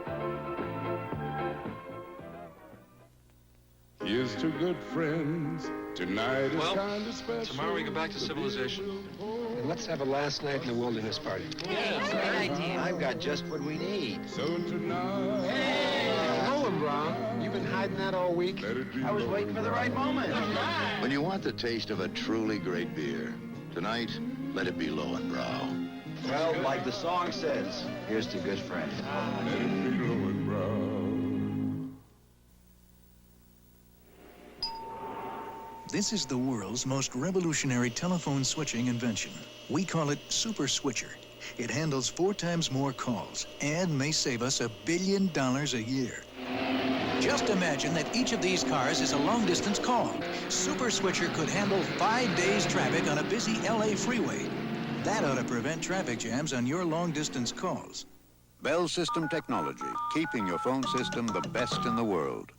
Here's to good friends. Tonight is kind of special. Tomorrow we go back to civilization. And let's have a last night in the wilderness party. I've got just what we need. So tonight. Hello, Brown. You've been hiding that all week? I was waiting for the right moment. When you want the taste of a truly great beer, tonight, let it be Lowenbrow. Well, like the song says, here's to good friends. Let it be Lowenbrow. This is the world's most revolutionary telephone switching invention. We call it Super Switcher. It handles 4 times more calls and may save us $1 billion a year. Just imagine that each of these cars is a long-distance call. Super Switcher could handle 5 days' traffic on a busy LA freeway. That ought to prevent traffic jams on your long-distance calls. Bell System Technology, keeping your phone system the best in the world.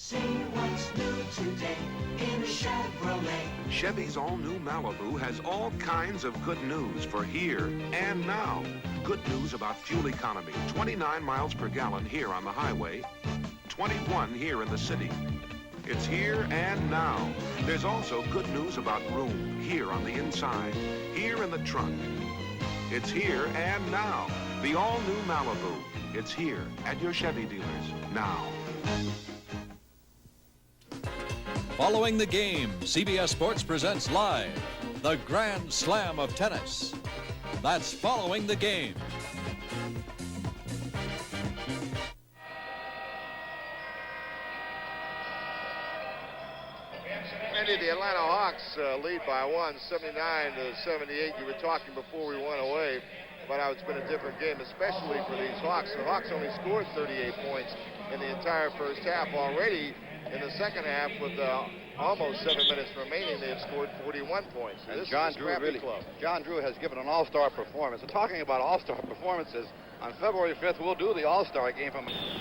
See what's new today in Chevrolet. Chevy's all-new Malibu has all kinds of good news for here and now. Good news about fuel economy. 29 miles per gallon here on the highway, 21 here in the city. It's here and now. There's also good news about room here on the inside, here in the trunk. It's here and now. The all-new Malibu. It's here at your Chevy dealers now. Following the game, CBS Sports presents live the Grand Slam of tennis. That's Following the Game. The Atlanta Hawks lead by 79-78. You were talking before we went away about how it's been a different game, especially for these Hawks. The Hawks only scored 38 points in the entire first half. Already in the second half, with almost 7 minutes remaining, they have scored 41 points. And this John is Drew John Drew has given an all-star performance. And talking about all-star performances, on February 5th, we'll do the All-Star game.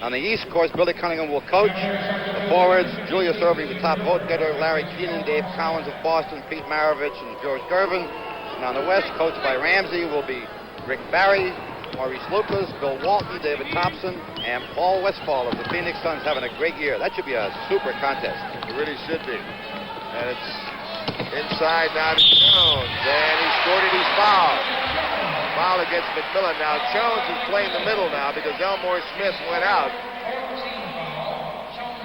On the East Coast, Billy Cunningham will coach. The forwards, Julius Irving, the top vote-getter, Larry Keenan, Dave Cowens of Boston, Pete Maravich, and George Gervin. And on the West, coached by Ramsey, will be Rick Barry, Maurice Lucas, Bill Walton, David Thompson, and Paul Westphal of the Phoenix Suns, having a great year. That should be a super contest. It really should be. And it's inside now to Jones. And he scored it, he's fouled. Foul against McMillan. Now Jones is playing the middle now because Elmore Smith went out.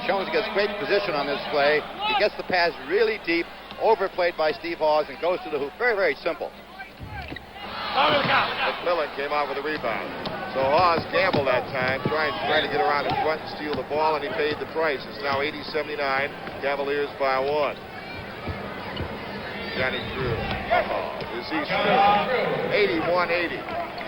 Jones gets great position on this play. He gets the pass really deep, overplayed by Steve Hawes, and goes to the hoop. Very, very simple. McMillan came out with a rebound. So Hawes gambled that time, trying to get around in front and steal the ball, and he paid the price. It's now 80-79, Cavaliers by 1. Johnny Drew. Is he through? 81-80.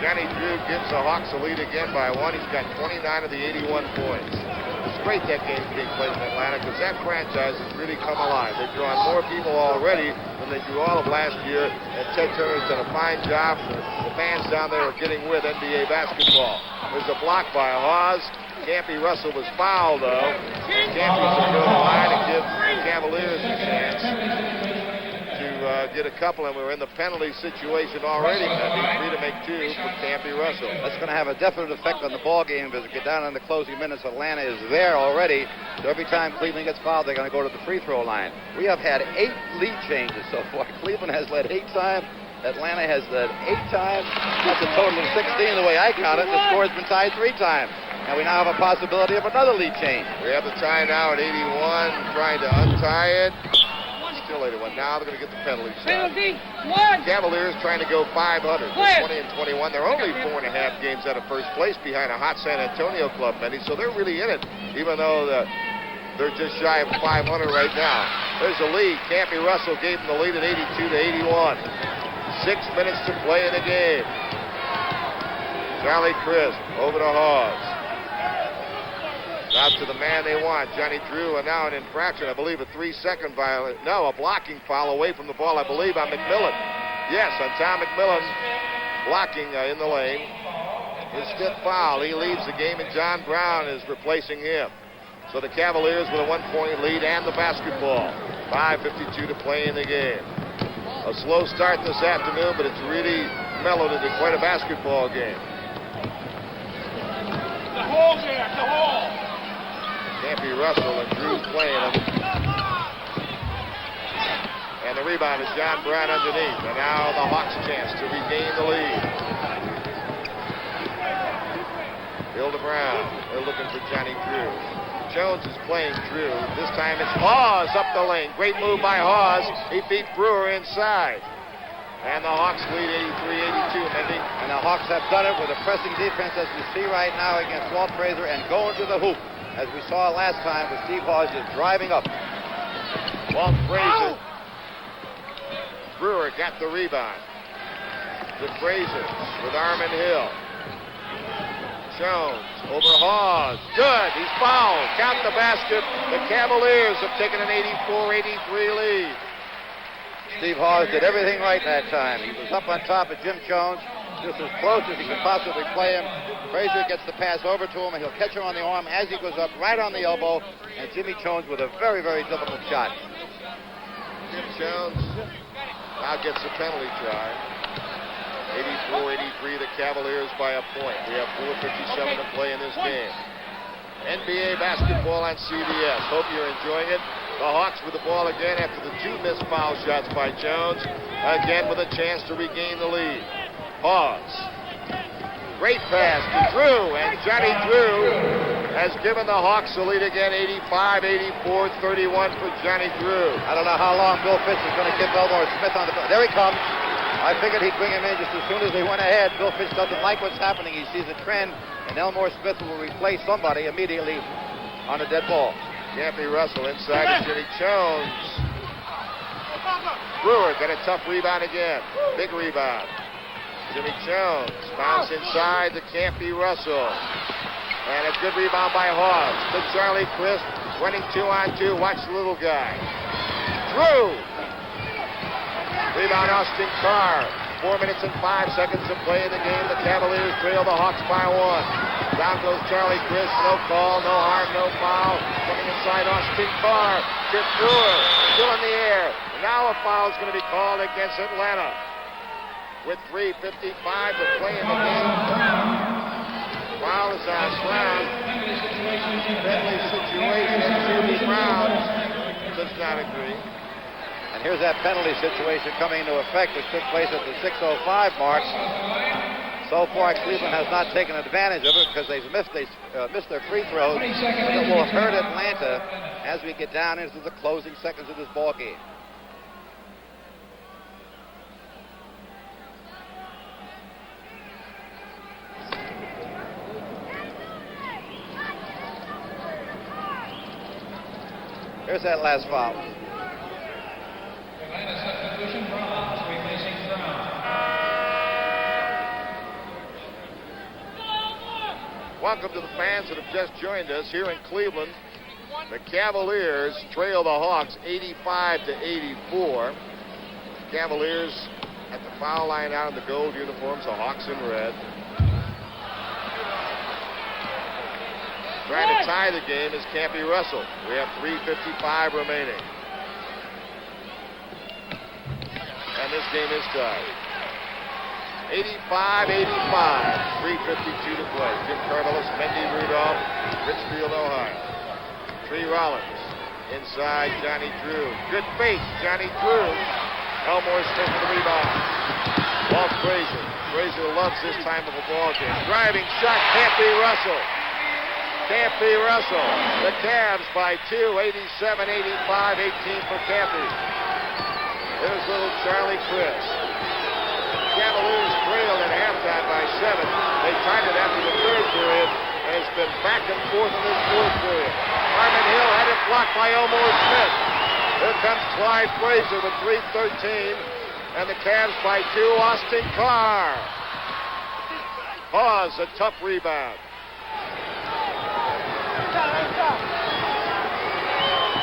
Johnny Drew gives the Hawks a lead again by 1. He's got 29 of the 81 points. It's great that game's being played in Atlanta because that franchise has really come alive. They've drawn more people already than they drew all of last year, and Ted Turner's done a fine job. The fans down there are getting with NBA basketball. There's a block by Hawes. Campy Russell was fouled, though. Campy will go to the line and give the Cavaliers a chance to get a couple, and we're in the penalty situation already. 3 to make 2 for Campy Russell. That's going to have a definite effect on the ball game as we get down in the closing minutes. Atlanta is there already, so every time Cleveland gets fouled, they're going to go to the free throw line. We have had 8 lead changes so far. Cleveland has led 8 times. Atlanta has led 8 times. That's a total of 16 the way I count it. The score has been tied 3 times. And we now have a possibility of another lead change. We have the tie now at 81, trying to untie it. Still 81. Now they're going to get the penalty shot. Cavaliers trying to go 500. They're 20-21. They're only 4.5 games out of first place behind a hot San Antonio club, Benny. So they're really in it, even though they're just shy of 500 right now. There's a lead. Campy Russell gave them the lead at 82-81. 6 minutes to play in the game. Charlie Crisp over to Hawes. Out to the man they want, Johnny Drew, and now an infraction, I believe a 3-second violation. No, a blocking foul away from the ball, I believe, on McMillan. Yes, on Tom McMillan, blocking in the lane. His 5th foul, he leaves the game, and John Brown is replacing him. So the Cavaliers with a 1-point lead and the basketball. 5:52 to play in the game. A slow start this afternoon, but it's really mellowed into quite a basketball game. The hole there, the hole. Campy Russell and Drew's playing him. And the rebound is John Brown underneath. And now the Hawks' chance to regain the lead. Bill to Brown. They're looking for Johnny Drew. Jones is playing Drew. This time it's Hawes up the lane. Great move by Hawes. He beat Brewer inside. And the Hawks lead 83-82, Mendy. And the Hawks have done it with a pressing defense, as we see right now against Walt Frazier, and going to the hoop, as we saw last time with Steve Hawes just driving up. Walt Frazier. Brewer got the rebound. To Frazier with Armin Hill. Jones over Hawes. Good. He's fouled. Count the basket. The Cavaliers have taken an 84-83 lead. Steve Hawes did everything right that time. He was up on top of Jim Jones. just as close as he could possibly play him. Frazier gets the pass over to him, and he'll catch her on the arm as he goes up right on the elbow, and Jimmy Jones with a very, very difficult shot. Jim Jones now gets a penalty try. 84-83, the Cavaliers by a point. We have 4:57 to play in this game. NBA basketball on CBS. Hope you're enjoying it. The Hawks with the ball again after the 2 missed foul shots by Jones. Again with a chance to regain the lead. Pause. Great pass to Drew, and Johnny Drew has given the Hawks the lead again, 85-84, 31 for Johnny Drew. I don't know how long Bill Fitch is going to keep Elmore Smith on the... There he comes. I figured he'd bring him in just as soon as they went ahead. Bill Fitch doesn't like what's happening. He sees a trend, and Elmore Smith will replace somebody immediately on a dead ball. Campy Russell inside to Jimmy Jones. Brewer got a tough rebound again. Big rebound. Jimmy Jones bounce inside to Campy Russell. And a good rebound by Hawes to Charlie Crisp. Running 2-on-2. Watch the little guy. Drew. Rebound Austin Carr. 4 minutes and 5 seconds to play in the game. The Cavaliers trail the Hawks by 1. Down goes Charlie Crisp. No call, no harm, no foul. Coming inside Austin Carr. To Brewer. Still in the air. And now a foul is going to be called against Atlanta. With 3:55 to play in the game. Foul is on Brown. Friendly situation. Judy Brown does not agree. And here's that penalty situation coming into effect, which took place at the 6:05 mark. So far, Cleveland has not taken advantage of it because they've missed their free throws. It will hurt Atlanta as we get down into the closing seconds of this ball game. Here's that last foul. Welcome to the fans that have just joined us here in Cleveland. The Cavaliers trail the Hawks 85-84. Cavaliers at the foul line out in the gold uniforms, the Hawks in red. Trying to tie the game is Campy Russell. We have 3:55 remaining. And this game is tied. 85-85. 3:52 to play. Jim Carvelis, Mendy Rudolph, Richfield, Ohio. Tree Rollins inside Johnny Drew. Good fake, Johnny Drew. Elmore Smith with the rebound. Walt Frazier. Frazier loves this time of a ball game. Driving shot, Campy Russell. Campy Russell. The Cavs by 2, 87-85, 18 for Campy. There's little Charlie Crisp. Cavaliers trailed at halftime by 7. They tied it after the third period, and it's been back and forth in this fourth period. Armin Hill had it blocked by Elmore Smith. Here comes Clyde Frazier with 3:13, and the Cavs by 2. Austin Carr. Pause, a tough rebound.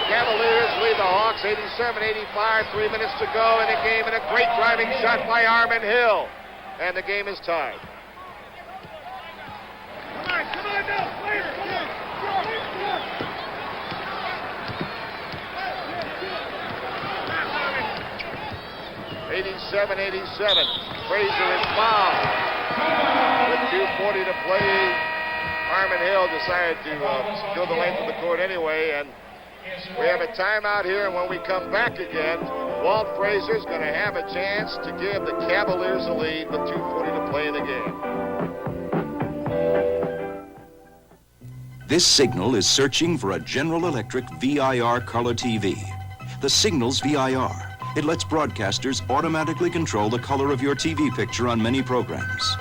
Cavaliers lead the Hawks 87-85, 3 minutes to go in the game, and a great driving shot by Armin Hill. And the game is tied. Come on, Bill. Later. 87-87. Frazier is fouled. With 2:40 to play, Armin Hill decided to go the length of the court anyway, and we have a timeout here, and when we come back again, Walt Frazier's going to have a chance to give the Cavaliers the lead with 2:40 to play in the game. This signal is searching for a General Electric VIR color TV. The signal's VIR. It lets broadcasters automatically control the color of your TV picture on many programs.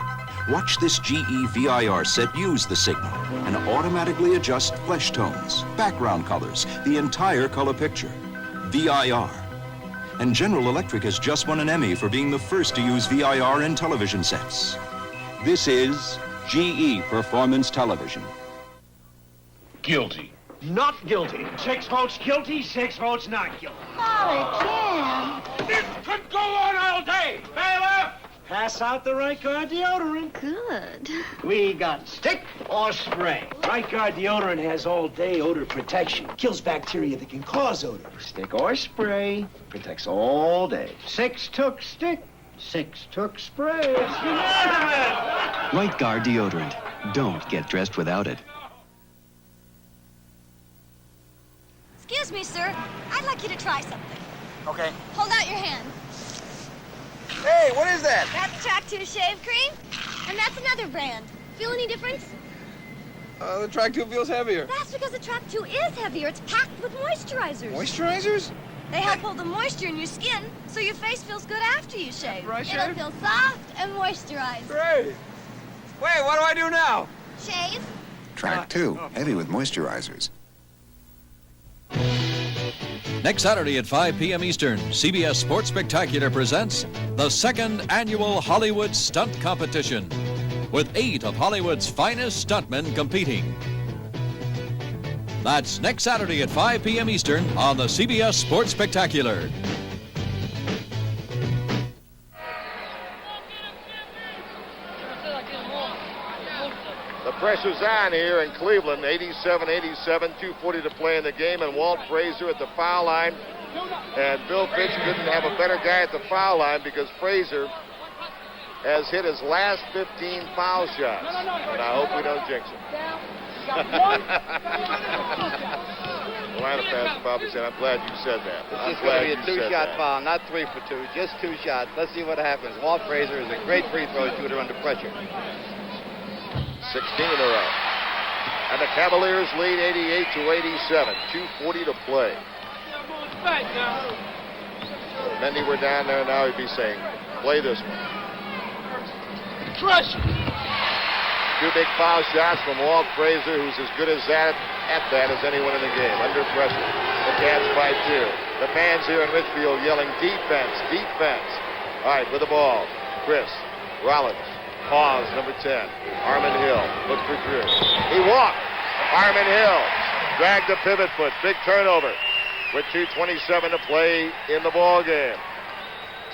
Watch this GE VIR set use the signal and automatically adjust flesh tones, background colors, the entire color picture. VIR. And General Electric has just won an Emmy for being the first to use VIR in television sets. This is GE Performance Television. Guilty. Not guilty. 6 votes guilty, 6 votes not guilty. Golly, Jim. This could go on all day. Bailiff! Pass out the right guard deodorant. Good. We got stick or spray. Right guard deodorant has all-day odor protection. Kills bacteria that can cause odor. Stick or spray protects all day. 6 took stick, 6 took spray. It's unanimous. Right Guard deodorant. Don't get dressed without it. Excuse me, sir. I'd like you to try something. Okay. Hold out your hand. Hey, what is that? That's Track 2 shave cream, and that's another brand. Feel any difference? The Track 2 feels heavier. That's because the Track 2 is heavier. It's packed with moisturizers. Moisturizers? They help hold the moisture in your skin so your face feels good after you shave. After I It'll shave? feel soft and moisturized. Great. Wait, what do I do now? Shave. Track 2, heavy with moisturizers. Next Saturday at 5 p.m. Eastern, CBS Sports Spectacular presents the 2nd Annual Hollywood Stunt Competition, with 8 of Hollywood's finest stuntmen competing. That's next Saturday at 5 p.m. Eastern on the CBS Sports Spectacular. The pressure's on here in Cleveland. 87-87, 2:40 to play in the game, and Walt Frazier at the foul line. And Bill Fitch couldn't have a better guy at the foul line because Frazier has hit his last 15 foul shots. And I hope we don't jinx him. The line of fans probably said, I'm glad you said that. This is going to be a 2-shot foul, not 3 for 2, just 2 shots. Let's see what happens. Walt Frazier is a great free throw shooter under pressure. 16 in a row. And the Cavaliers lead 88-87. 2:40 to play. If Mendy were down there now, he'd be saying, play this one. Crush. 2 big foul shots from Walt Frazier, who's as good as that as anyone in the game. Under pressure. The Cavs by 2. The fans here in Richfield yelling, defense, defense. All right, with the ball. Chris Rollins. Pause, number 10. Armin Hill. Look for Drew. He walked. Armin Hill dragged the pivot foot. Big turnover with 2:27 to play in the ball game.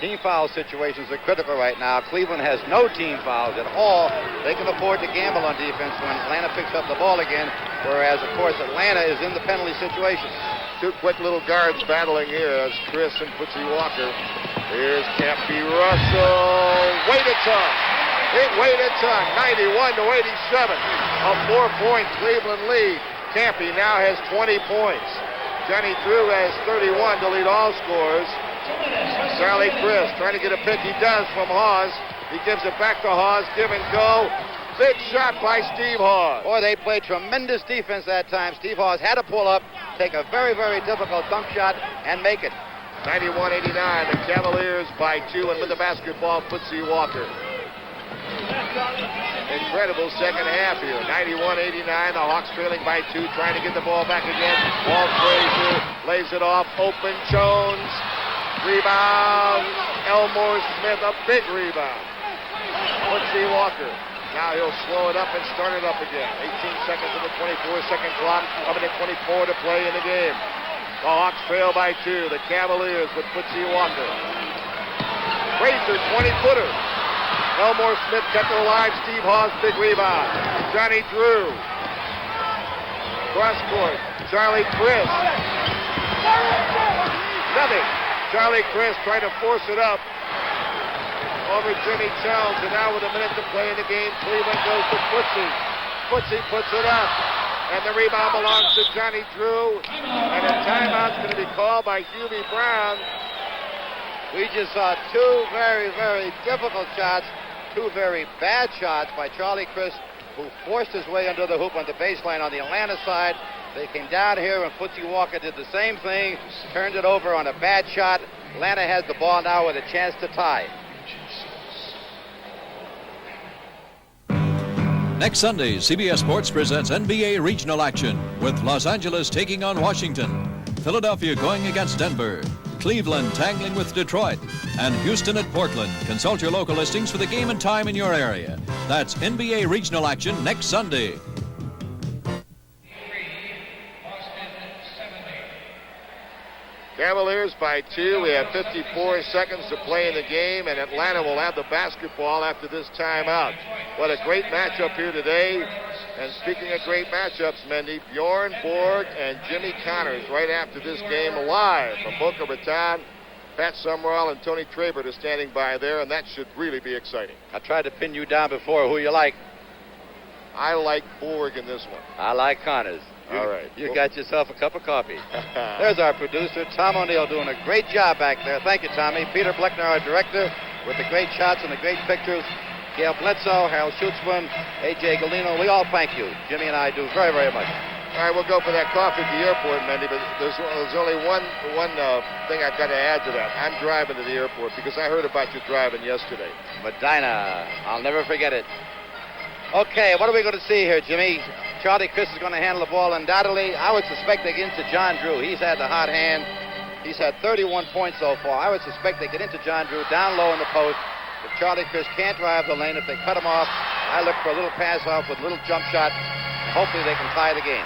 Team foul situations are critical right now. Cleveland has no team fouls at all. They can afford to gamble on defense when Atlanta picks up the ball again, whereas, of course, Atlanta is in the penalty situation. 2 quick little guards battling here as Chris and Footsy Walker. Here's Campy Russell. Wait a ton. It weighed a ton, 91-87. A 4-point Cleveland lead. Campy now has 20 points. Johnny Drew has 31 to lead all scorers. Charlie Chris trying to get a pick. He does from Hawes. He gives it back to Hawes. Give and go. Big shot by Steve Hawes. Boy, they played tremendous defense that time. Steve Hawes had to pull up, take a very, very difficult dunk shot, and make it. 91-89. The Cavaliers by 2, and with the basketball, Footsy Walker. Incredible second half here. 91-89. The Hawks trailing by 2, trying to get the ball back again. Walt Frazier lays it off. Open Jones. Rebound. Elmore Smith, a big rebound. Footsy Walker. Now he'll slow it up and start it up again. 18 seconds of the 24-second clock. Up to 24 to play in the game. The Hawks trail by 2. The Cavaliers with Footsy Walker. Frazier, 20-footer. Elmore Smith kept it alive. Steve Hawes, big rebound. Johnny Drew. Cross court. Charlie Chris. Nothing. Charlie Chris trying to force it up over Jimmy Jones. And now with a minute to play in the game, Cleveland goes to Footsy. Footsy puts it up. And the rebound belongs to Johnny Drew. And a timeout's going to be called by Hubie Brown. We just saw 2 very, very difficult shots. 2 very bad shots by Charlie Chris, who forced his way under the hoop on the baseline on the Atlanta side. They came down here, and Footsy Walker did the same thing, turned it over on a bad shot. Atlanta has the ball now with a chance to tie. Next Sunday, CBS Sports presents NBA regional action with Los Angeles taking on Washington, Philadelphia going against Denver, Cleveland tangling with Detroit, and Houston at Portland. Consult your local listings for the game and time in your area. That's NBA regional action next Sunday. Cavaliers by 2. We have 54 seconds to play in the game, and Atlanta will have the basketball after this timeout. What a great matchup here today. And speaking of great matchups, Mendy, Bjorn Borg and Jimmy Connors right after this game live from Boca Raton. Pat Summerall and Tony Trabert are standing by there, and that should really be exciting. I tried to pin you down before. Who you like? I like Borg in this one. I like Connors. All right. You got yourself a cup of coffee. There's our producer, Tom O'Neill, doing a great job back there. Thank you, Tommy. Peter Bleckner, our director, with the great shots and the great pictures. Gail Bledsoe, Harold Schutzman, A.J. Galino, we all thank you. Jimmy and I do very, very much. All right, we'll go for that coffee at the airport, Mendy, but there's only one thing I've got to add to that. I'm driving to the airport because I heard about you driving yesterday. Medina, I'll never forget it. Okay, what are we going to see here, Jimmy? Charlie Chris is going to handle the ball undoubtedly. I would suspect they get into John Drew. He's had the hot hand. He's had 31 points so far. I would suspect they get into John Drew down low in the post. If Charlie Chris can't drive the lane, if they cut him off, I look for a little pass off with a little jump shot, and hopefully they can tie the game.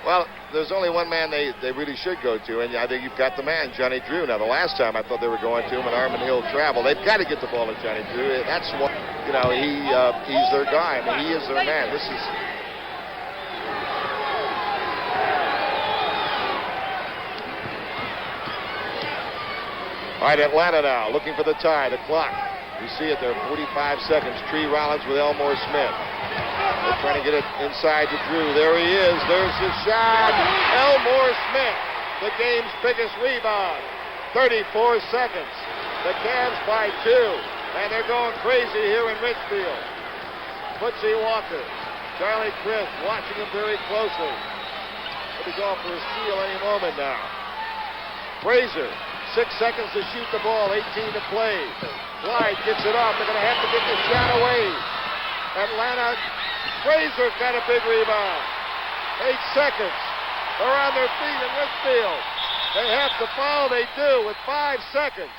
Well, there's only one man they really should go to, and I think you've got the man, Johnny Drew. Now, the last time I thought they were going to him at Armand Hill Travel. They've got to get the ball to Johnny Drew. That's what, he's their guy. I mean, he is their man. This is... All right, Atlanta now, looking for the tie, the clock. You see it there, 45 seconds. Tree Rollins with Elmore Smith. They're trying to get it inside to Drew. There he is. There's his shot. Elmore Smith, the game's biggest rebound. 34 seconds. The Cavs by 2. And they're going crazy here in Richfield. Footsy Walker. Charlie Chris watching him very closely. He'll be going for a steal any moment now. Frazier. 6 seconds to shoot the ball, 18 to play. Clyde gets it off. They're going to have to get the shot away. Atlanta, Frazier got a big rebound. 8 seconds. They're on their feet in Richfield. They have to foul. They do with 5 seconds.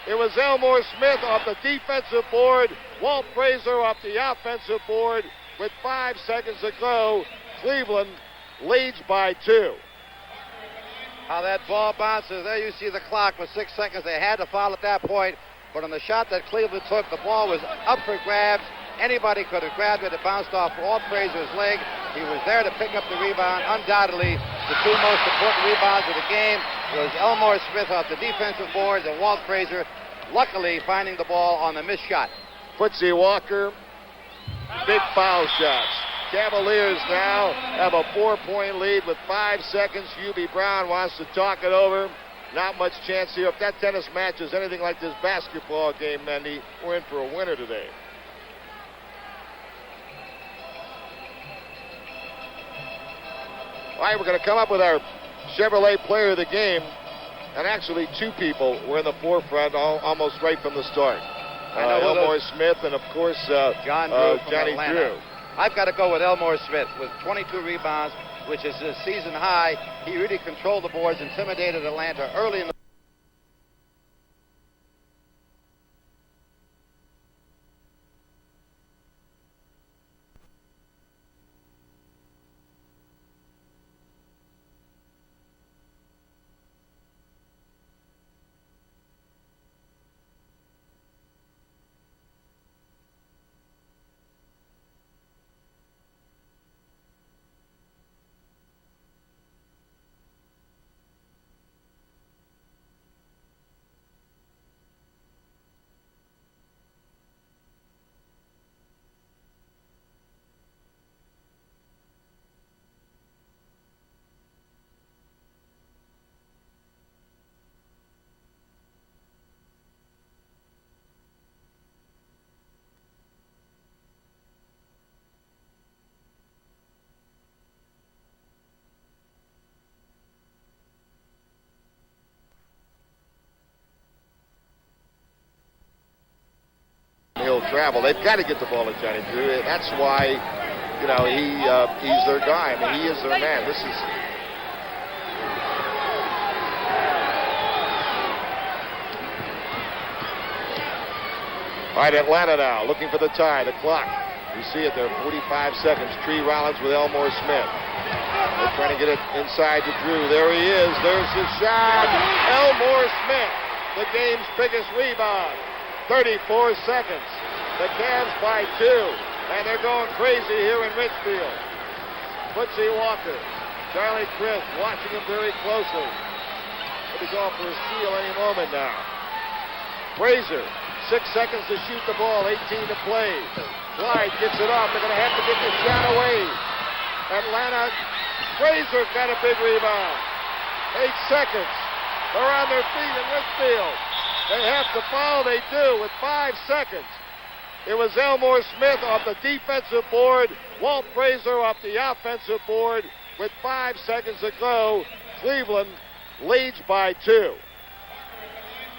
It was Elmore Smith off the defensive board. Walt Frazier off the offensive board with 5 seconds to go. Cleveland leads by 2. How that ball bounces. There you see the clock with 6 seconds. They had to foul at that point. But on the shot that Cleveland took, the ball was up for grabs. Anybody could have grabbed it. It bounced off Walt Frazier's leg. He was there to pick up the rebound. Undoubtedly, the 2 most important rebounds of the game was Elmore Smith off the defensive boards and Walt Frazier, luckily, finding the ball on the missed shot. Footsy Walker, big foul shots. Cavaliers now have a 4-point lead with 5 seconds. Hubie Brown wants to talk it over. Not much chance here. If that tennis match is anything like this basketball game, Mendy, we're in for a winner today. All right, we're going to come up with our Chevrolet player of the game. And actually, 2 people were in the forefront almost right from the start. Elmore Smith and, of course, Johnny Drew. I've got to go with Elmore Smith with 22 rebounds, which is his season high. He really controlled the boards, intimidated Atlanta early in the travel. They've got to get the ball to Johnny Drew. That's why, he's their guy. I mean, he is their man. This is... All right, Atlanta now, looking for the tie, the clock. You see it there, 45 seconds. Tree Rollins with Elmore Smith. They're trying to get it inside to Drew. There he is. There's his shot. Elmore Smith, the game's biggest rebound. 34 seconds. The Cavs by 2, and they're going crazy here in Richfield. Footsy Walker, Charlie Chris watching him very closely. He'll be going for a steal any moment now. Frazier, 6 seconds to shoot the ball, 18 to play. Clyde gets it off. They're going to have to get the shot away. Atlanta, Frazier got a big rebound. 8 seconds. They're on their feet in Richfield. They have to foul. They do with 5 seconds. It was Elmore Smith off the defensive board. Walt Frazier off the offensive board with 5 seconds to go. Cleveland leads by 2.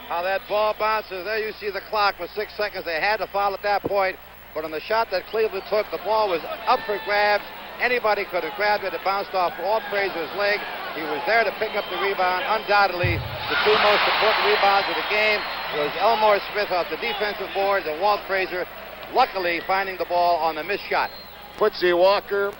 How that ball bounces. There you see the clock with 6 seconds. They had to foul at that point. But on the shot that Cleveland took, the ball was up for grabs. Anybody could have grabbed it. It bounced off Walt Frazier's leg. He was there to pick up the rebound. Undoubtedly, the 2 most important rebounds of the game was Elmore Smith off the defensive boards and Walt Frazier, luckily, finding the ball on the missed shot. Footsy Walker,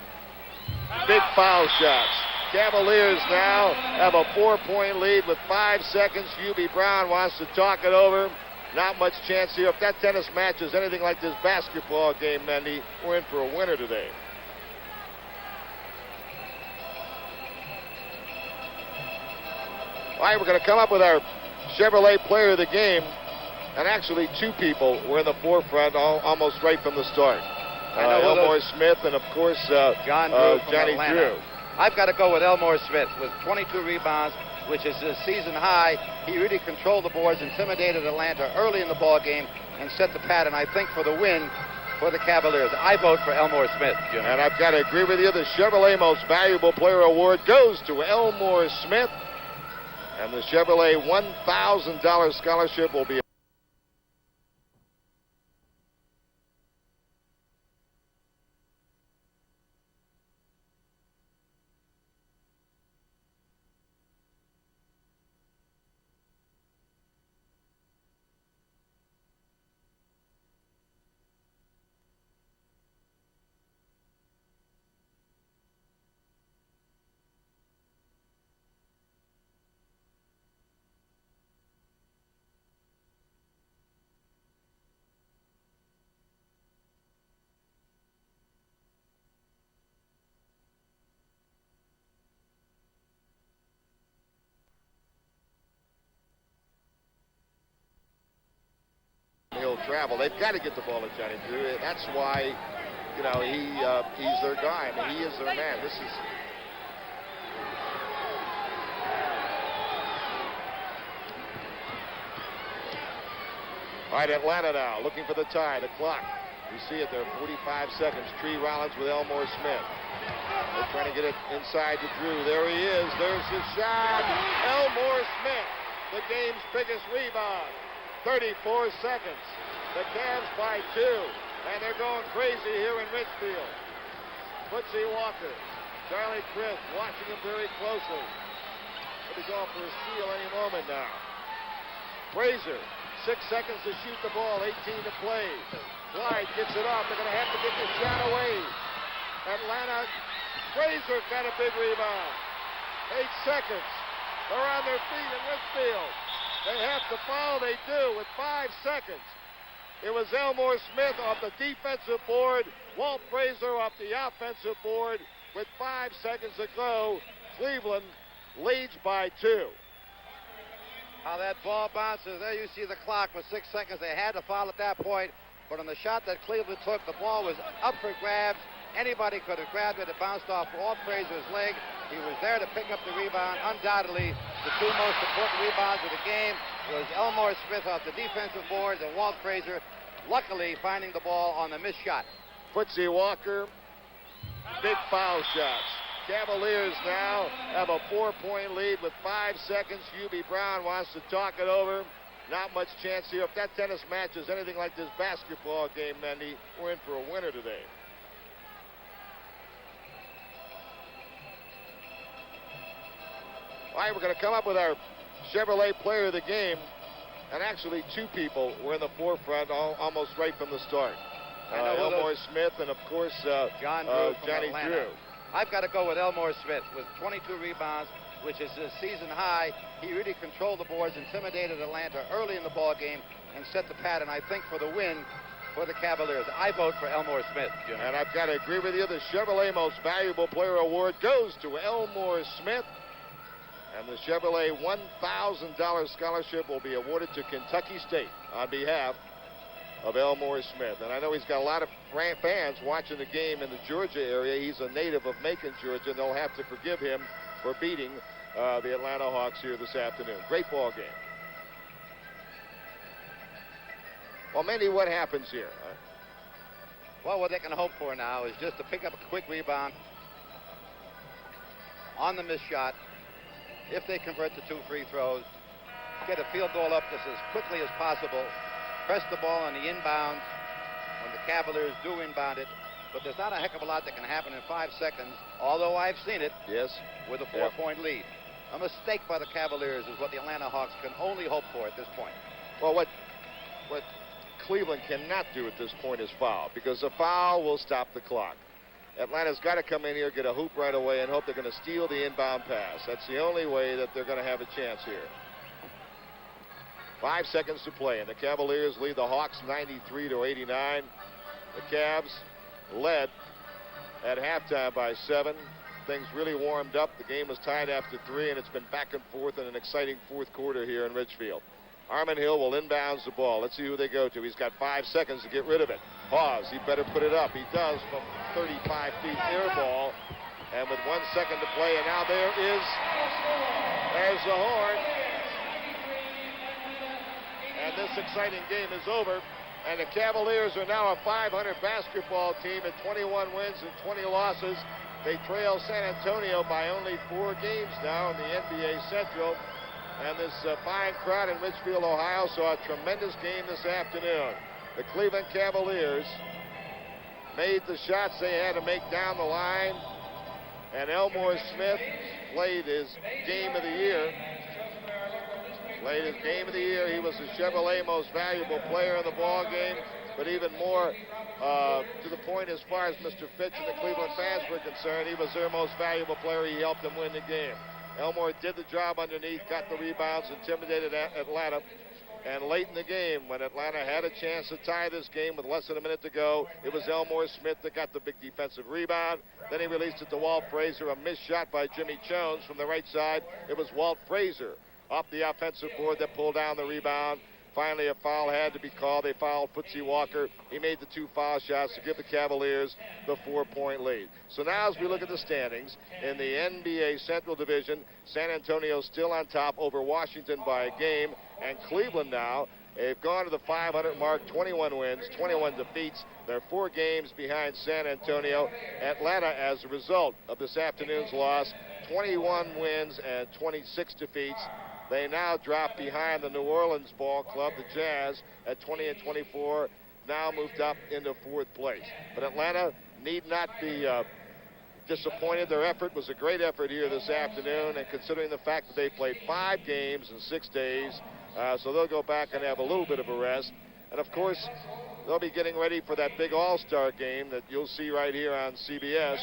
big foul shots. Cavaliers now have a 4-point lead with 5 seconds. Hubie Brown wants to talk it over. Not much chance here. If that tennis match is anything like this basketball game, Mendy, we're in for a winner today. All right, we're going to come up with our Chevrolet player of the game. And actually, 2 people were in the forefront almost right from the start. Elmore Smith and, of course, Johnny Drew. I've got to go with Elmore Smith with 22 rebounds, which is his season high. He really controlled the boards, intimidated Atlanta early in the ball game, and set the pattern, I think, for the win for the Cavaliers. I vote for Elmore Smith, Jim. And I've got to agree with you. The Chevrolet Most Valuable Player Award goes to Elmore Smith. And the Chevrolet $1,000 scholarship will be travel. They've got to get the ball to Johnny Drew. That's why, you know, he's their guy. I mean, he is their man. This is... All right, Atlanta now looking for the tie. The clock. You see it there, 45 seconds. Tree Rollins with Elmore Smith. They're trying to get it inside to Drew. There he is. There's his shot. Elmore Smith, the game's biggest rebound. 34 seconds. The Cavs by 2, and they're going crazy here in Richfield. Footsy Walker, Charlie Chris watching him very closely. He'll be going for a steal any moment now. Frazier, 6 seconds to shoot the ball, 18 to play. Clyde gets it off. They're going to have to get the shot away. Atlanta, Frazier got a big rebound. 8 seconds. They're on their feet in Richfield. They have to foul. They do with 5 seconds. It was Elmore Smith off the defensive board. Walt Frazier off the offensive board with 5 seconds to go. Cleveland leads by 2. How that ball bounces. There you see the clock with 6 seconds. They had to foul at that point. But on the shot that Cleveland took, the ball was up for grabs. Anybody could have grabbed it. It bounced off Walt Frazier's leg. He was there to pick up the rebound. Undoubtedly, the 2 most important rebounds of the game was Elmore Smith off the defensive boards and Walt Frazier, luckily, finding the ball on the missed shot. Footsy Walker, big foul shots. Cavaliers now have a 4-point lead with 5 seconds. Hubie Brown wants to talk it over. Not much chance here. If that tennis match is anything like this basketball game, Mendy, we're in for a winner today. All right, we're going to come up with our Chevrolet player of the game. And actually, 2 people were in the forefront almost right from the start. Elmore Smith, and of course Johnny Drew. I've got to go with Elmore Smith with 22 rebounds, which is his season high. He really controlled the boards, intimidated Atlanta early in the ball game, and set the pattern, I think, for the win for the Cavaliers. I vote for Elmore Smith, Jimmy. And I've got to agree with you. The Chevrolet Most Valuable Player Award goes to Elmore Smith. And the Chevrolet $1,000 scholarship will be awarded to Kentucky State on behalf of Elmore Smith. And I know he's got a lot of fans watching the game in the Georgia area. He's a native of Macon, Georgia, and they'll have to forgive him for beating the Atlanta Hawks here this afternoon. Great ball game. Well, Mandy, what happens here? Well, what they can hope for now is just to pick up a quick rebound on the missed shot. If they convert the 2 free throws, get a field goal up just as quickly as possible, press the ball on the inbounds when the Cavaliers do inbound it. But there's not a heck of a lot that can happen in 5 seconds, although I've seen it. Yes. With a 4-point lead. A mistake by the Cavaliers is what the Atlanta Hawks can only hope for at this point. Well, what Cleveland cannot do at this point is foul, because a foul will stop the clock. Atlanta's got to come in here, get a hoop right away, and hope they're going to steal the inbound pass. That's the only way that they're going to have a chance here. 5 seconds to play, and the Cavaliers lead the Hawks 93-89. The Cavs led at halftime by 7. Things really warmed up. The game was tied after 3, and it's been back and forth in an exciting fourth quarter here in Ridgefield. Armin Hill will inbounds the ball. Let's see who they go to. He's got 5 seconds to get rid of it. Hawes, he better put it up. He does from 35 feet air ball. And with 1 second to play, and now there's the horn. And this exciting game is over. And the Cavaliers are now a 500 basketball team at 21 wins and 20 losses. They trail San Antonio by only 4 games now in the NBA Central. And this fine crowd in Ridgefield, Ohio, saw a tremendous game this afternoon. The Cleveland Cavaliers made the shots they had to make down the line. And Elmore Smith played his game of the year. He was the Chevrolet Most Valuable Player in the ball game. But even more to the point as far as Mr. Fitch and the Cleveland fans were concerned, he was their most valuable player. He helped them win the game. Elmore did the job underneath, got the rebounds, intimidated Atlanta. And late in the game, when Atlanta had a chance to tie this game with less than a minute to go, it was Elmore Smith that got the big defensive rebound. Then he released it to Walt Frazier, a missed shot by Jimmy Jones from the right side. It was Walt Frazier off the offensive board that pulled down the rebound. Finally, a foul had to be called. They fouled Footsie Walker. He made the 2 foul shots to give the Cavaliers the 4-point lead. So now as we look at the standings, in the NBA Central Division, San Antonio still on top over Washington by a game. And Cleveland now, they've gone to the 500 mark, 21 wins, 21 defeats. They're 4 games behind San Antonio. Atlanta, as a result of this afternoon's loss, 21 wins and 26 defeats. They now drop behind the New Orleans ball club, the Jazz, at 20 and 24, now moved up into 4th place. But Atlanta need not be disappointed. Their effort was a great effort here this afternoon, and considering the fact that they played 5 games in 6 days, so they'll go back and have a little bit of a rest. And of course, they'll be getting ready for that big All-Star game that you'll see right here on CBS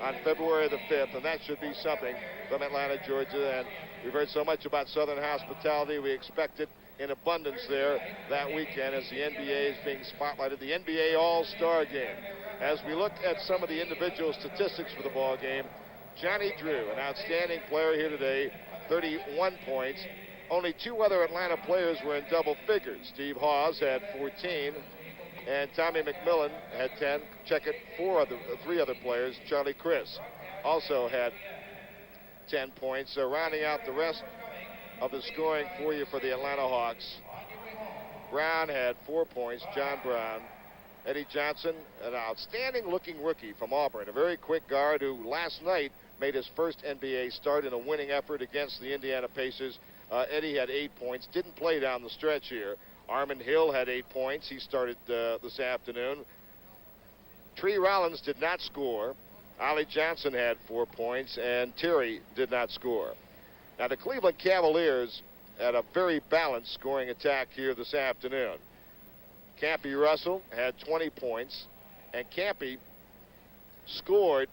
on February the 5th, and that should be something from Atlanta, Georgia. And we've heard so much about Southern hospitality. We expect it in abundance there that weekend as the NBA is being spotlighted. The NBA All-Star game. As we look at some of the individual statistics for the ball game, Johnny Drew, an outstanding player here today, 31 points. Only 2 other Atlanta players were in double figures. Steve Hawes had 14, and Tommy McMillan had 10. Check it, 3 other players. Charlie Chris also had 10 points. So rounding out the rest of the scoring for you for the Atlanta Hawks, Brown had 4 points, John Brown. Eddie Johnson, an outstanding looking rookie from Auburn, a very quick guard who last night made his first NBA start in a winning effort against the Indiana Pacers. Eddie had 8 points, didn't play down the stretch here. Armin Hill had 8 points. He started this afternoon. Tree Rollins did not score. Ollie Johnson had 4 points, and Terry did not score. Now, the Cleveland Cavaliers had a very balanced scoring attack here this afternoon. Campy Russell had 20 points, and Campy scored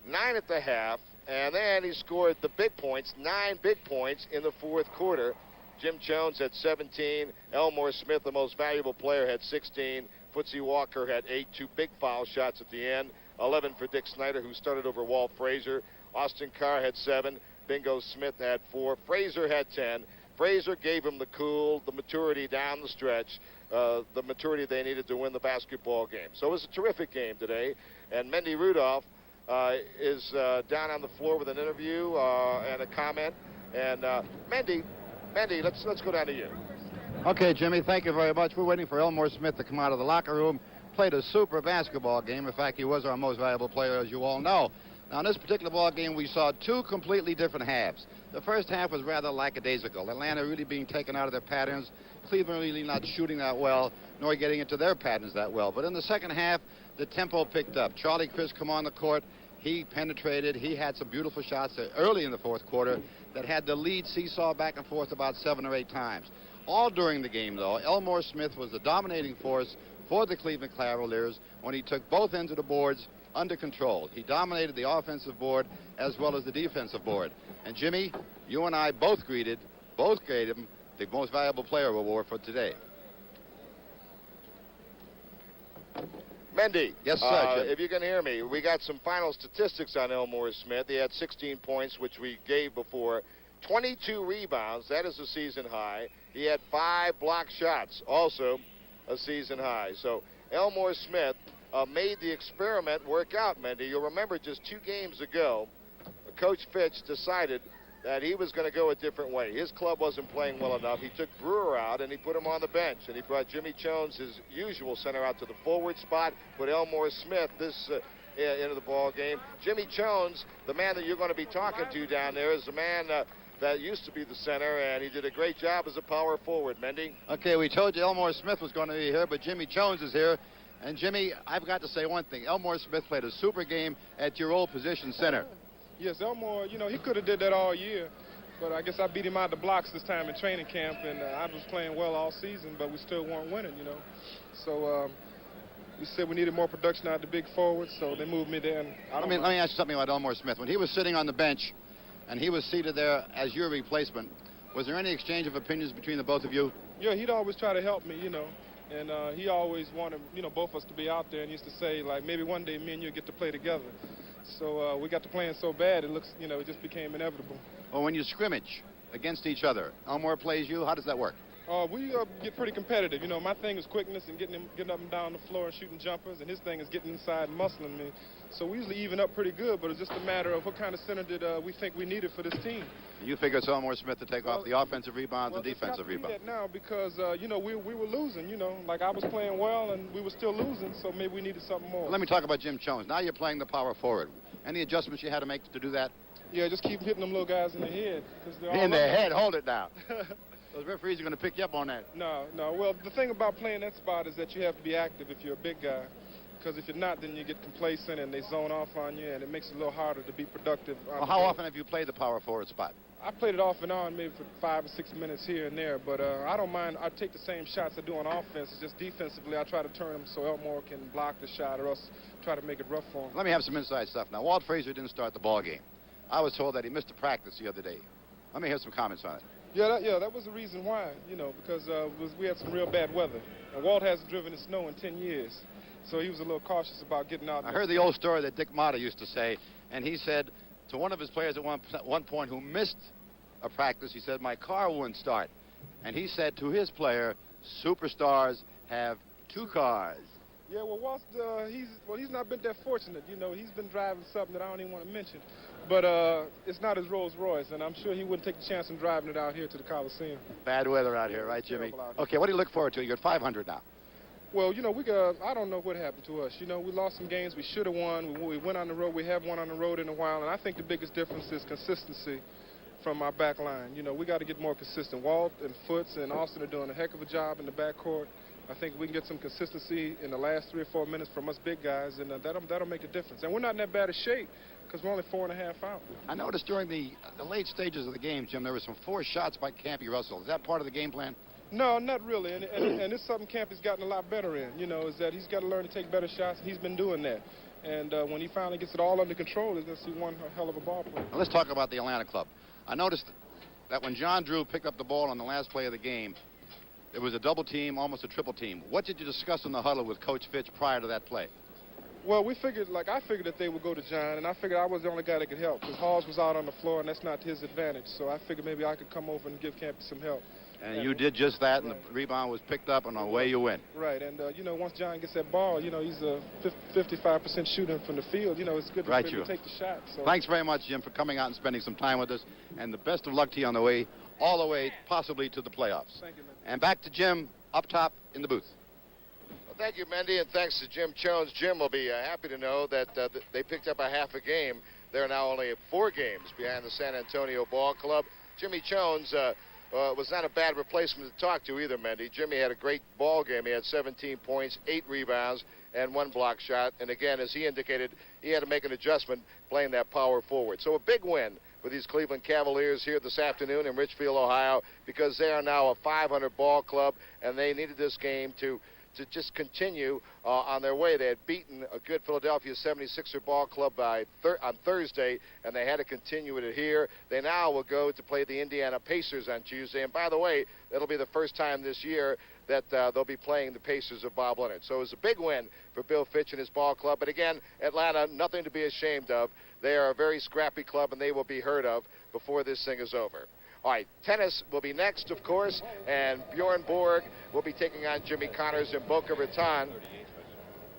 9 at the half, and then he scored the big points, 9 big points in the fourth quarter. Jim Jones had 17. Elmore Smith, the most valuable player, had 16. Footsie Walker had 8, 2 big foul shots at the end. 11 for Dick Snyder, who started over Walt Frazier. Austin Carr had 7. Bingo Smith had 4. Frazier had 10. Frazier gave him the cool, the maturity down the stretch, the maturity they needed to win the basketball game. So it was a terrific game today. And Mendy Rudolph is down on the floor with an interview and a comment. And Mendy, let's go down to you. Okay, Jimmy, thank you very much. We're waiting for Elmore Smith to come out of the locker room. Played a super basketball game. In fact, he was our most valuable player, as you all know. Now, in this particular ball game, we saw 2 completely different halves. The first half was rather lackadaisical. Atlanta really being taken out of their patterns. Cleveland really not shooting that well, nor getting into their patterns that well. But in the second half, the tempo picked up. Charlie Chris come on the court. He penetrated. He had some beautiful shots early in the fourth quarter that had the lead seesaw back and forth about 7 or 8 times. All during the game, though, Elmore Smith was the dominating force for the Cleveland Cavaliers when he took both ends of the boards under control. He dominated the offensive board as well as the defensive board. And Jimmy, you and I both gave him the most valuable player award for today. Mendy. Yes, sir. If you can hear me, we got some final statistics on Elmore Smith. He had 16 points, which we gave before. 22 rebounds. That is a season high. He had 5 block shots, also a season high. So Elmore Smith made the experiment work out, Mendy. You'll remember just 2 games ago, Coach Fitch decided that he was going to go a different way. His club wasn't playing well enough. He took Brewer out and he put him on the bench, and he brought Jimmy Jones, his usual center, out to the forward spot, put Elmore Smith into the ball game. Jimmy Jones, the man that you're going to be talking to down there, is the man that used to be the center, and he did a great job as a power forward. Mendy? Okay, we told you Elmore Smith was going to be here, but Jimmy Jones is here. And Jimmy, I've got to say one thing. Elmore Smith played a super game at your old position, center. Yes, Elmore, you know, he could have did that all year, but I guess I beat him out the blocks this time in training camp, and I was playing well all season, but we still weren't winning, you know. So we said we needed more production out of the big forwards, so they moved me there. And let me ask you something about Elmore Smith. When he was sitting on the bench and he was seated there as your replacement, was there any exchange of opinions between the both of you? Yeah, he'd always try to help me, you know. And he always wanted, you know, both of us to be out there, and used to say, like, maybe one day me and you get to play together. So we got to playing so bad, it looks, you know, it just became inevitable. Well, when you scrimmage against each other, Elmore plays you, how does that work? We get pretty competitive. You know, my thing is quickness and getting up and down the floor and shooting jumpers, and his thing is getting inside and muscling me. So we usually even up pretty good, but it's just a matter of what kind of center did we think we needed for this team. You figure it's Elmore Smith to take off the offensive rebounds and defensive rebounds. That now because, you know, we were losing, you know. Like, I was playing well, and we were still losing, so maybe we needed something more. Let me talk about Jim Jones. Now you're playing the power forward. Any adjustments you had to make to do that? Yeah, just keep hitting them little guys in the head. In the head? Hold it down. Those referees are going to pick you up on that. No. Well, the thing about playing that spot is that you have to be active if you're a big guy. Because if you're not, then you get complacent and they zone off on you, and it makes it a little harder to be productive. Well, how often have you played the power forward spot? I played it off and on, maybe for 5 or 6 minutes here and there, but I don't mind. I take the same shots I do on offense. It's just defensively, I try to turn them so Elmore can block the shot, or else try to make it rough for him. Let me have some inside stuff now. Walt Frazier didn't start the ball game. I was told that he missed a practice the other day. Let me hear some comments on it. Yeah, that was the reason why, you know, because we had some real bad weather. And Walt hasn't driven in snow in 10 years, so he was a little cautious about getting out. I heard the old story that Dick Motta used to say, and he said to one of his players at one point who missed a practice, he said, my car wouldn't start. And he said to his player, superstars have 2 cars. Yeah, well, Walt's, he's not been that fortunate. You know, he's been driving something that I don't even want to mention. But it's not his Rolls Royce, and I'm sure he wouldn't take the chance in driving it out here to the Coliseum. Bad weather out here, right, Jimmy? Okay, what do you look forward to? You're at 500 now. Well, you know, I don't know what happened to us. You know, we lost some games we should have won. We went on the road. We haven't won on the road in a while, and I think the biggest difference is consistency from our back line. You know, we got to get more consistent. Walt and Foots and Austin are doing a heck of a job in the backcourt. I think we can get some consistency in the last 3 or 4 minutes from us big guys, and that'll make a difference. And we're not in that bad a shape because we're only 4.5 out. I noticed during the late stages of the game, Jim, there were some forced shots by Campy Russell. Is that part of the game plan? No, not really, and it's something Campy's gotten a lot better in, you know, is that he's got to learn to take better shots, and he's been doing that. And when he finally gets it all under control, he's going to see one hell of a ball player. Now, let's talk about the Atlanta club. I noticed that when John Drew picked up the ball on the last play of the game, it was a double team, almost a triple team. What did you discuss in the huddle with Coach Fitch prior to that play? Well, I figured that they would go to John, and I figured I was the only guy that could help, because Halls was out on the floor, and that's not his advantage. So I figured maybe I could come over and give Campy some help. And you did just that, and the rebound was picked up, and away you went. Right, and, you know, once John gets that ball, you know, he's a 55% shooter from the field. You know, it's good for him to take the shot. So. Thanks very much, Jim, for coming out and spending some time with us, and the best of luck to you on the way, all the way, possibly to the playoffs. Thank you, man. And back to Jim up top in the booth. Well, thank you, Mendy, and thanks to Jim Jones. Jim will be happy to know that they picked up a half a game. They're now only 4 games behind the San Antonio Ball Club. Jimmy Jones was not a bad replacement to talk to either, Mendy. Jimmy had a great ball game. He had 17 points, 8 rebounds, and 1 block shot. And again, as he indicated, he had to make an adjustment playing that power forward. So a big win for these Cleveland Cavaliers here this afternoon in Richfield, Ohio, because they are now a 500 ball club, and they needed this game to just continue on their way. They had beaten a good Philadelphia 76er ball club on Thursday, and they had to continue it here. They now will go to play the Indiana Pacers on Tuesday. And by the way, it'll be the first time this year that they'll be playing the Pacers of Bob Leonard. So it was a big win for Bill Fitch and his ball club. But again, Atlanta, nothing to be ashamed of. They are a very scrappy club, and they will be heard of before this thing is over. All right, tennis will be next, of course, and Bjorn Borg will be taking on Jimmy Connors in Boca Raton.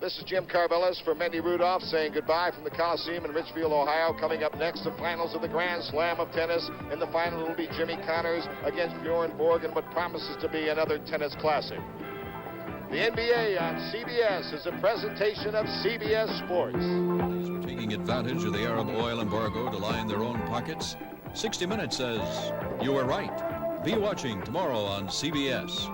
This is Jim Carvelis for Mendy Rudolph saying goodbye from the Coliseum in Richfield, Ohio. Coming up next, the finals of the Grand Slam of tennis. In the final, it will be Jimmy Connors against Bjorn Borg in what promises to be another tennis classic. The NBA on CBS is a presentation of CBS Sports. Taking advantage of the Arab oil embargo to line their own pockets? 60 Minutes says, you were right. Be watching tomorrow on CBS.